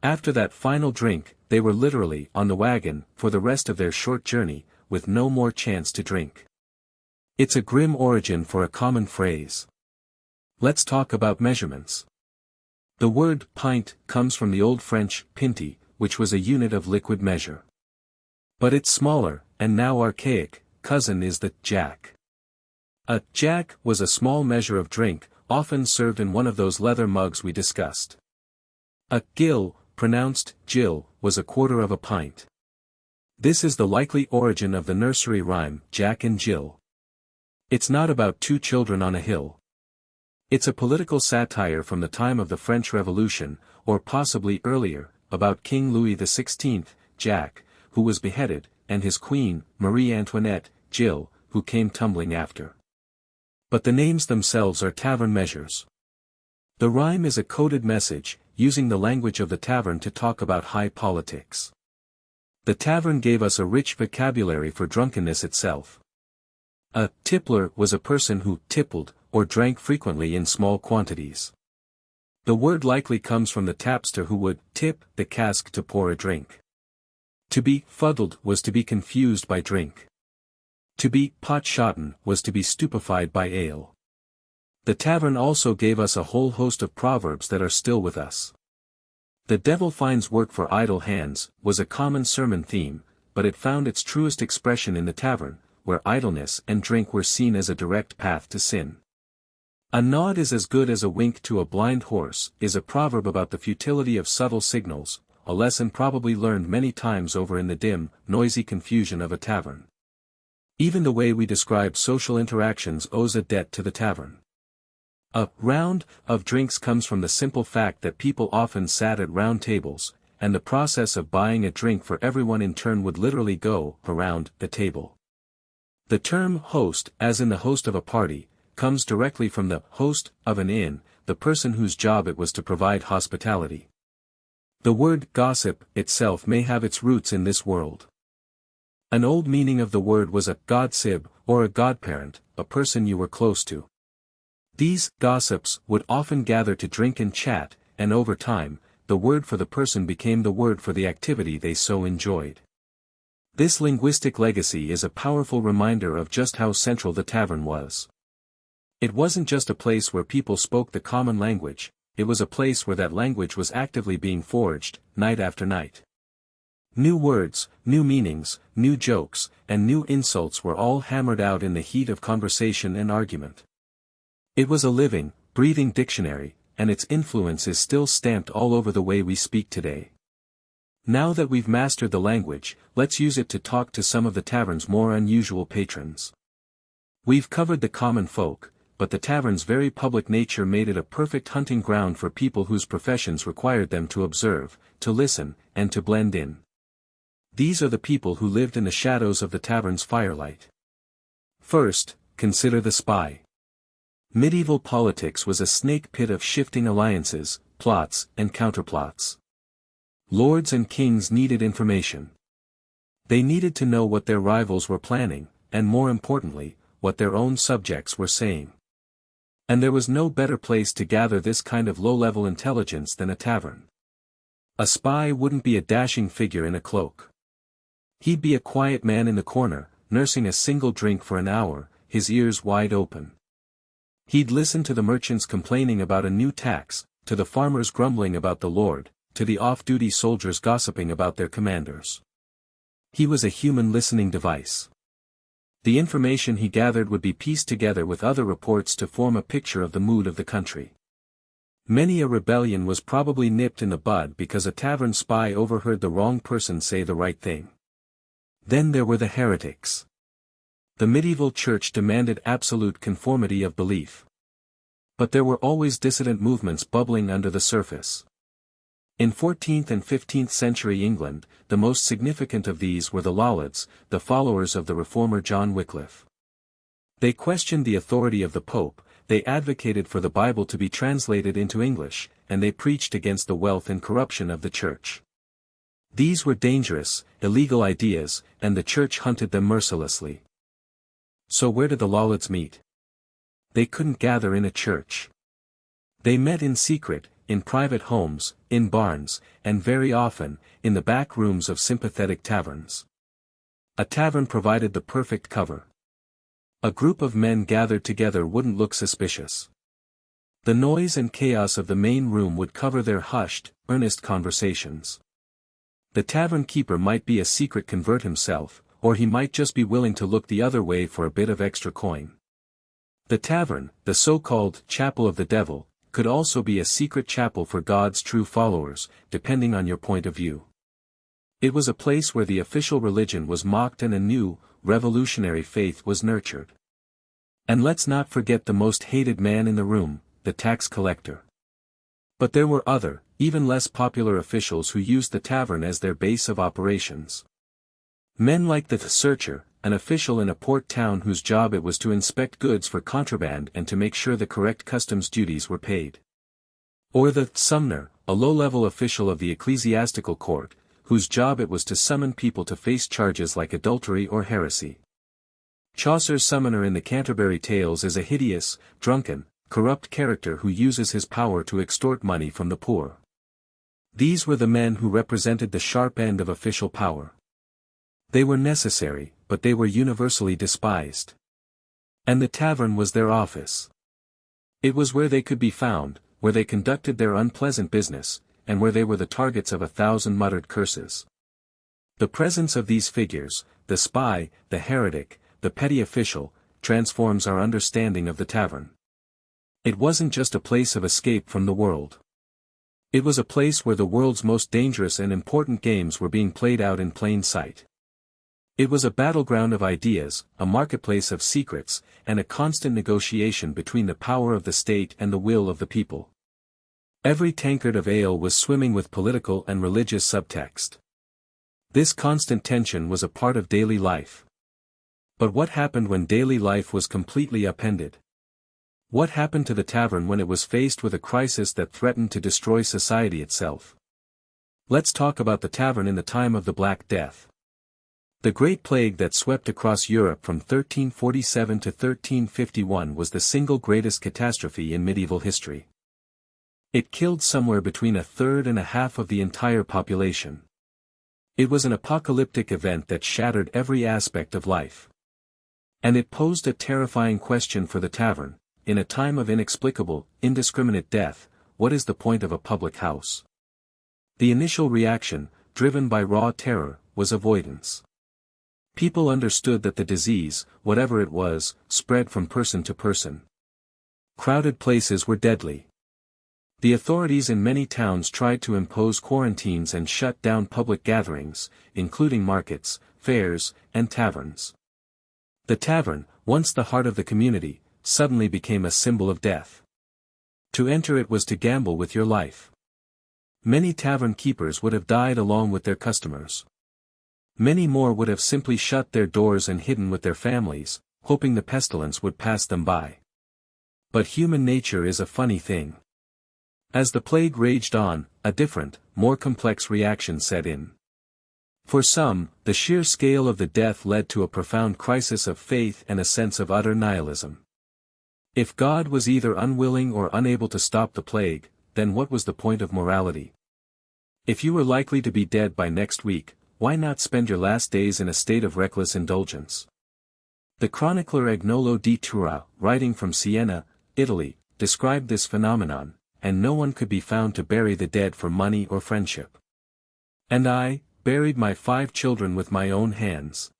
After that final drink, they were literally on the wagon for the rest of their short journey, with no more chance to drink. It's a grim origin for a common phrase. Let's talk about measurements. The word pint comes from the Old French pinty, which was a unit of liquid measure. But its smaller, and now archaic, cousin is the jack. A jack was a small measure of drink, often served in one of those leather mugs we discussed. A gill, pronounced Jill, was a quarter of a pint. This is the likely origin of the nursery rhyme, Jack and Jill. It's not about two children on a hill. It's a political satire from the time of the French Revolution, or possibly earlier, about King Louis XVI, Jack, who was beheaded, and his queen, Marie Antoinette, Jill, who came tumbling after. But the names themselves are tavern measures. The rhyme is a coded message, using the language of the tavern to talk about high politics. The tavern gave us a rich vocabulary for drunkenness itself. A tippler was a person who tippled, or drank frequently in small quantities. The word likely comes from the tapster who would tip the cask to pour a drink. To be fuddled was to be confused by drink. To be pot-shotten was to be stupefied by ale. The tavern also gave us a whole host of proverbs that are still with us. The devil finds work for idle hands was a common sermon theme, but it found its truest expression in the tavern, where idleness and drink were seen as a direct path to sin. A nod is as good as a wink to a blind horse is a proverb about the futility of subtle signals, a lesson probably learned many times over in the dim, noisy confusion of a tavern. Even the way we describe social interactions owes a debt to the tavern. A round of drinks comes from the simple fact that people often sat at round tables, and the process of buying a drink for everyone in turn would literally go around the table. The term host, as in the host of a party, comes directly from the host of an inn, the person whose job it was to provide hospitality. The word gossip itself may have its roots in this world. An old meaning of the word was a godsib, or a godparent, a person you were close to. These gossips would often gather to drink and chat, and over time, the word for the person became the word for the activity they so enjoyed. This linguistic legacy is a powerful reminder of just how central the tavern was. It wasn't just a place where people spoke the common language, it was a place where that language was actively being forged, night after night. New words, new meanings, new jokes, and new insults were all hammered out in the heat of conversation and argument. It was a living, breathing dictionary, and its influence is still stamped all over the way we speak today. Now that we've mastered the language, let's use it to talk to some of the tavern's more unusual patrons. We've covered the common folk, but the tavern's very public nature made it a perfect hunting ground for people whose professions required them to observe, to listen, and to blend in. These are the people who lived in the shadows of the tavern's firelight. First, consider the spy. Medieval politics was a snake pit of shifting alliances, plots, and counterplots. Lords and kings needed information. They needed to know what their rivals were planning, and more importantly, what their own subjects were saying. And there was no better place to gather this kind of low-level intelligence than a tavern. A spy wouldn't be a dashing figure in a cloak. He'd be a quiet man in the corner, nursing a single drink for an hour, his ears wide open. He'd listen to the merchants complaining about a new tax, to the farmers grumbling about the Lord, to the off-duty soldiers gossiping about their commanders. He was a human listening device. The information he gathered would be pieced together with other reports to form a picture of the mood of the country. Many a rebellion was probably nipped in the bud because a tavern spy overheard the wrong person say the right thing. Then there were the heretics. The medieval church demanded absolute conformity of belief. But there were always dissident movements bubbling under the surface. In 14th and 15th century England, the most significant of these were the Lollards, the followers of the reformer John Wycliffe. They questioned the authority of the Pope, they advocated for the Bible to be translated into English, and they preached against the wealth and corruption of the Church. These were dangerous, illegal ideas, and the Church hunted them mercilessly. So where did the Lollards meet? They couldn't gather in a church. They met in secret, in private homes, in barns, and very often, in the back rooms of sympathetic taverns. A tavern provided the perfect cover. A group of men gathered together wouldn't look suspicious. The noise and chaos of the main room would cover their hushed, earnest conversations. The tavern keeper might be a secret convert himself, or he might just be willing to look the other way for a bit of extra coin. The tavern, the so-called chapel of the devil, could also be a secret chapel for God's true followers, depending on your point of view. It was a place where the official religion was mocked and a new, revolutionary faith was nurtured. And let's not forget the most hated man in the room, the tax collector. But there were other, even less popular officials who used the tavern as their base of operations. Men like the searcher, an official in a port town whose job it was to inspect goods for contraband and to make sure the correct customs duties were paid. Or the summoner, a low-level official of the ecclesiastical court, whose job it was to summon people to face charges like adultery or heresy. Chaucer's summoner in the Canterbury Tales is a hideous, drunken, corrupt character who uses his power to extort money from the poor. These were the men who represented the sharp end of official power. They were necessary, but they were universally despised. And the tavern was their office. It was where they could be found, where they conducted their unpleasant business, and where they were the targets of 1,000 muttered curses. The presence of these figures, the spy, the heretic, the petty official, transforms our understanding of the tavern. It wasn't just a place of escape from the world. It was a place where the world's most dangerous and important games were being played out in plain sight. It was a battleground of ideas, a marketplace of secrets, and a constant negotiation between the power of the state and the will of the people. Every tankard of ale was swimming with political and religious subtext. This constant tension was a part of daily life. But what happened when daily life was completely upended? What happened to the tavern when it was faced with a crisis that threatened to destroy society itself? Let's talk about the tavern in the time of the Black Death. The Great Plague that swept across Europe from 1347 to 1351 was the single greatest catastrophe in medieval history. It killed somewhere between a third and a half of the entire population. It was an apocalyptic event that shattered every aspect of life. And it posed a terrifying question for the tavern: in a time of inexplicable, indiscriminate death, what is the point of a public house? The initial reaction, driven by raw terror, was avoidance. People understood that the disease, whatever it was, spread from person to person. Crowded places were deadly. The authorities in many towns tried to impose quarantines and shut down public gatherings, including markets, fairs, and taverns. The tavern, once the heart of the community, suddenly became a symbol of death. To enter it was to gamble with your life. Many tavern keepers would have died along with their customers. Many more would have simply shut their doors and hidden with their families, hoping the pestilence would pass them by. But human nature is a funny thing. As the plague raged on, a different, more complex reaction set in. For some, the sheer scale of the death led to a profound crisis of faith and a sense of utter nihilism. If God was either unwilling or unable to stop the plague, then what was the point of morality? If you were likely to be dead by next week, why not spend your last days in a state of reckless indulgence? The chronicler Agnolo di Tura, writing from Siena, Italy, described this phenomenon, and no one could be found to bury the dead for money or friendship. And I buried my 5 children with my own hands.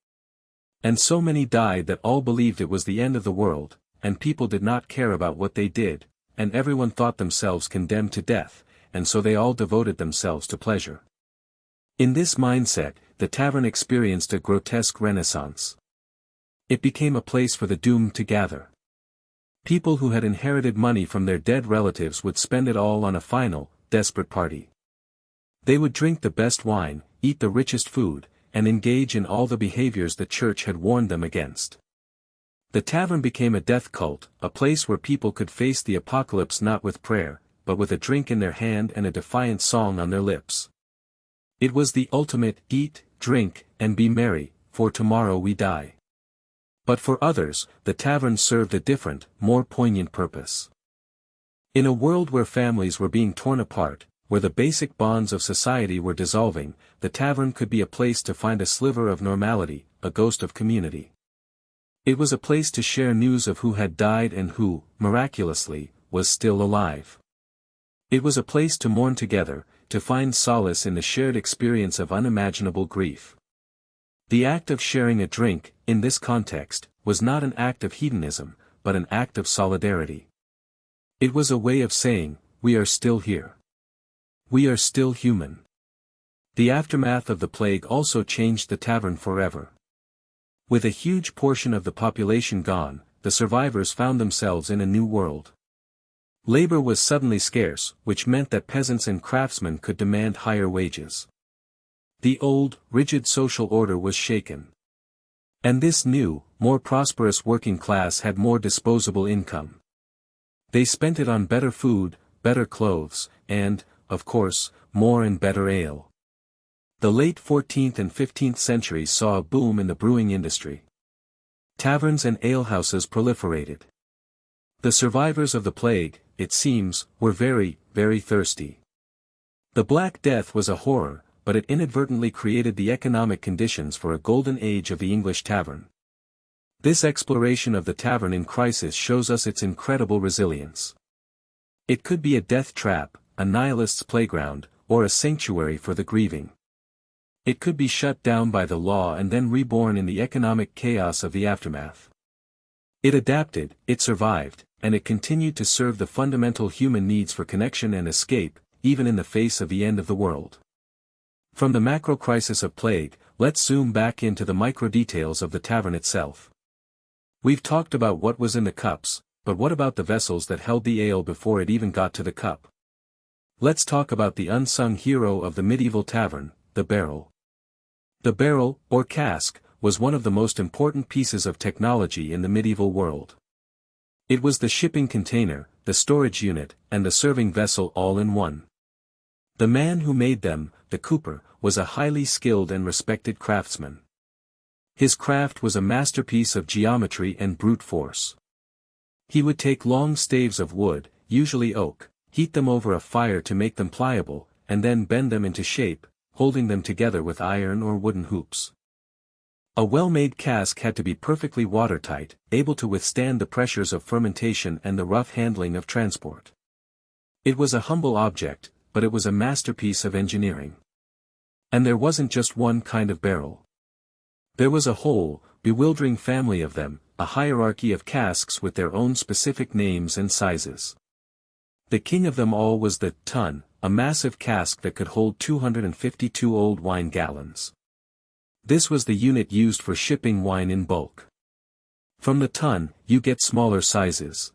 And so many died that all believed it was the end of the world, and people did not care about what they did, and everyone thought themselves condemned to death, and so they all devoted themselves to pleasure. In this mindset, the tavern experienced a grotesque renaissance. It became a place for the doomed to gather. People who had inherited money from their dead relatives would spend it all on a final, desperate party. They would drink the best wine, eat the richest food, and engage in all the behaviors the church had warned them against. The tavern became a death cult, a place where people could face the apocalypse not with prayer, but with a drink in their hand and a defiant song on their lips. It was the ultimate eat, drink, and be merry, for tomorrow we die. But for others, the tavern served a different, more poignant purpose. In a world where families were being torn apart, where the basic bonds of society were dissolving, the tavern could be a place to find a sliver of normality, a ghost of community. It was a place to share news of who had died and who, miraculously, was still alive. It was a place to mourn together, to find solace in the shared experience of unimaginable grief. The act of sharing a drink, in this context, was not an act of hedonism, but an act of solidarity. It was a way of saying, we are still here. We are still human. The aftermath of the plague also changed the tavern forever. With a huge portion of the population gone, the survivors found themselves in a new world. Labor was suddenly scarce, which meant that peasants and craftsmen could demand higher wages. The old, rigid social order was shaken. And this new, more prosperous working class had more disposable income. They spent it on better food, better clothes, and, of course, more and better ale. The late 14th and 15th centuries saw a boom in the brewing industry. Taverns and alehouses proliferated. The survivors of the plague, it seems, were very, very thirsty. The Black Death was a horror, but it inadvertently created the economic conditions for a golden age of the English tavern. This exploration of the tavern in crisis shows us its incredible resilience. It could be a death trap, a nihilist's playground, or a sanctuary for the grieving. It could be shut down by the law and then reborn in the economic chaos of the aftermath. It adapted, it survived, and it continued to serve the fundamental human needs for connection and escape, even in the face of the end of the world. From the macro crisis of plague, let's zoom back into the micro details of the tavern itself. We've talked about what was in the cups, but what about the vessels that held the ale before it even got to the cup? Let's talk about the unsung hero of the medieval tavern, the barrel. The barrel, or cask, was one of the most important pieces of technology in the medieval world. It was the shipping container, the storage unit, and the serving vessel all in one. The man who made them, the cooper, was a highly skilled and respected craftsman. His craft was a masterpiece of geometry and brute force. He would take long staves of wood, usually oak, heat them over a fire to make them pliable, and then bend them into shape, holding them together with iron or wooden hoops. A well-made cask had to be perfectly watertight, able to withstand the pressures of fermentation and the rough handling of transport. It was a humble object, but it was a masterpiece of engineering. And there wasn't just one kind of barrel. There was a whole, bewildering family of them, a hierarchy of casks with their own specific names and sizes. The king of them all was the tun, a massive cask that could hold 252 old wine gallons. This was the unit used for shipping wine in bulk. From the tun, you get smaller sizes.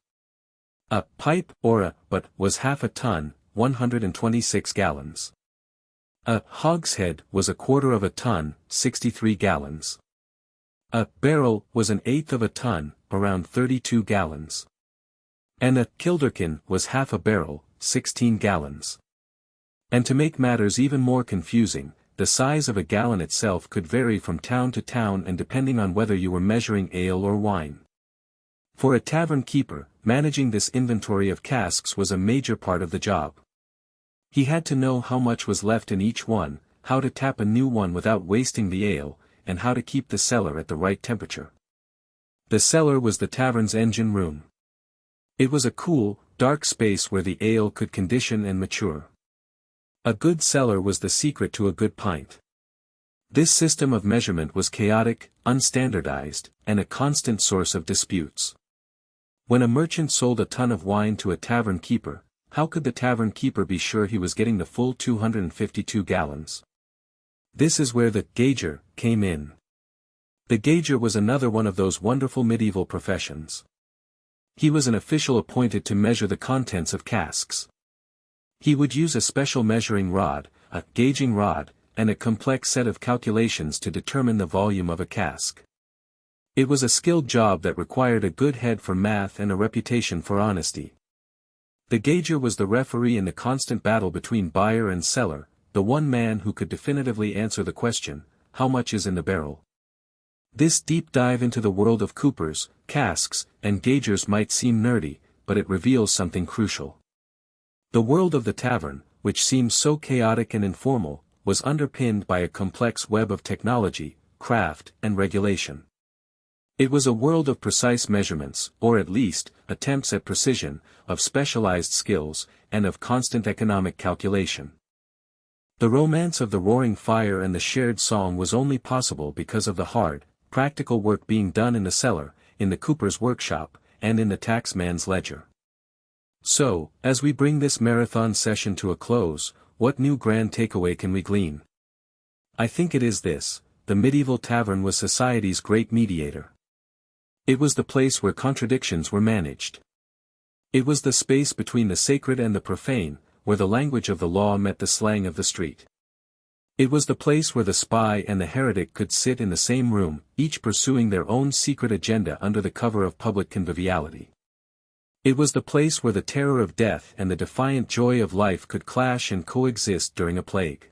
A pipe, or a butt, was half a ton, 126 gallons. A hogshead was a quarter of a ton, 63 gallons. A barrel was an eighth of a ton, around 32 gallons. And a kilderkin was half a barrel, 16 gallons. And to make matters even more confusing, the size of a gallon itself could vary from town to town and depending on whether you were measuring ale or wine. For a tavern keeper, managing this inventory of casks was a major part of the job. He had to know how much was left in each one, how to tap a new one without wasting the ale, and how to keep the cellar at the right temperature. The cellar was the tavern's engine room. It was a cool, dark space where the ale could condition and mature. A good cellar was the secret to a good pint. This system of measurement was chaotic, unstandardized, and a constant source of disputes. When a merchant sold a ton of wine to a tavern keeper, how could the tavern keeper be sure he was getting the full 252 gallons? This is where the gauger came in. The gauger was another one of those wonderful medieval professions. He was an official appointed to measure the contents of casks. He would use a special measuring rod, a gauging rod, and a complex set of calculations to determine the volume of a cask. It was a skilled job that required a good head for math and a reputation for honesty. The gauger was the referee in the constant battle between buyer and seller, the one man who could definitively answer the question, how much is in the barrel? This deep dive into the world of coopers, casks, and gaugers might seem nerdy, but it reveals something crucial. The world of the tavern, which seems so chaotic and informal, was underpinned by a complex web of technology, craft, and regulation. It was a world of precise measurements, or at least, attempts at precision, of specialized skills, and of constant economic calculation. The romance of the roaring fire and the shared song was only possible because of the hard, practical work being done in the cellar, in the cooper's workshop, and in the taxman's ledger. So, as we bring this marathon session to a close, what new grand takeaway can we glean? I think it is this: the medieval tavern was society's great mediator. It was the place where contradictions were managed. It was the space between the sacred and the profane, where the language of the law met the slang of the street. It was the place where the spy and the heretic could sit in the same room, each pursuing their own secret agenda under the cover of public conviviality. It was the place where the terror of death and the defiant joy of life could clash and coexist during a plague.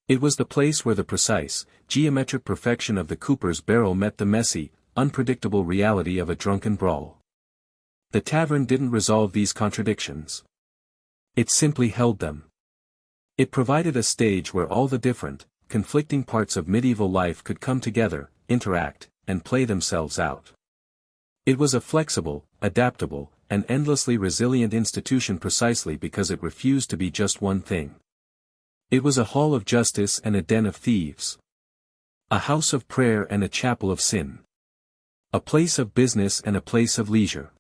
It was the place where the precise, geometric perfection of the cooper's barrel met the messy, unpredictable reality of a drunken brawl. The tavern didn't resolve these contradictions. It simply held them. It provided a stage where all the different, conflicting parts of medieval life could come together, interact, and play themselves out. It was a flexible, adaptable, and endlessly resilient institution precisely because it refused to be just one thing. It was a hall of justice and a den of thieves. A house of prayer and a chapel of sin. A place of business and a place of leisure.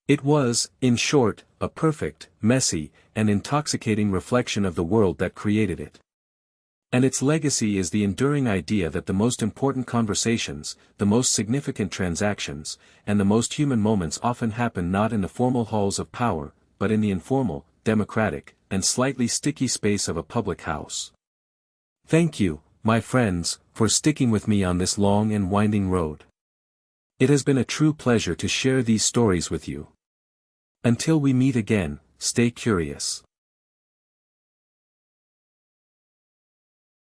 It was, in short, a perfect, messy, and intoxicating reflection of the world that created it. And its legacy is the enduring idea that the most important conversations, the most significant transactions, and the most human moments often happen not in the formal halls of power, but in the informal, democratic, and slightly sticky space of a public house. Thank you, my friends, for sticking with me on this long and winding road. It has been a true pleasure to share these stories with you. Until we meet again, stay curious.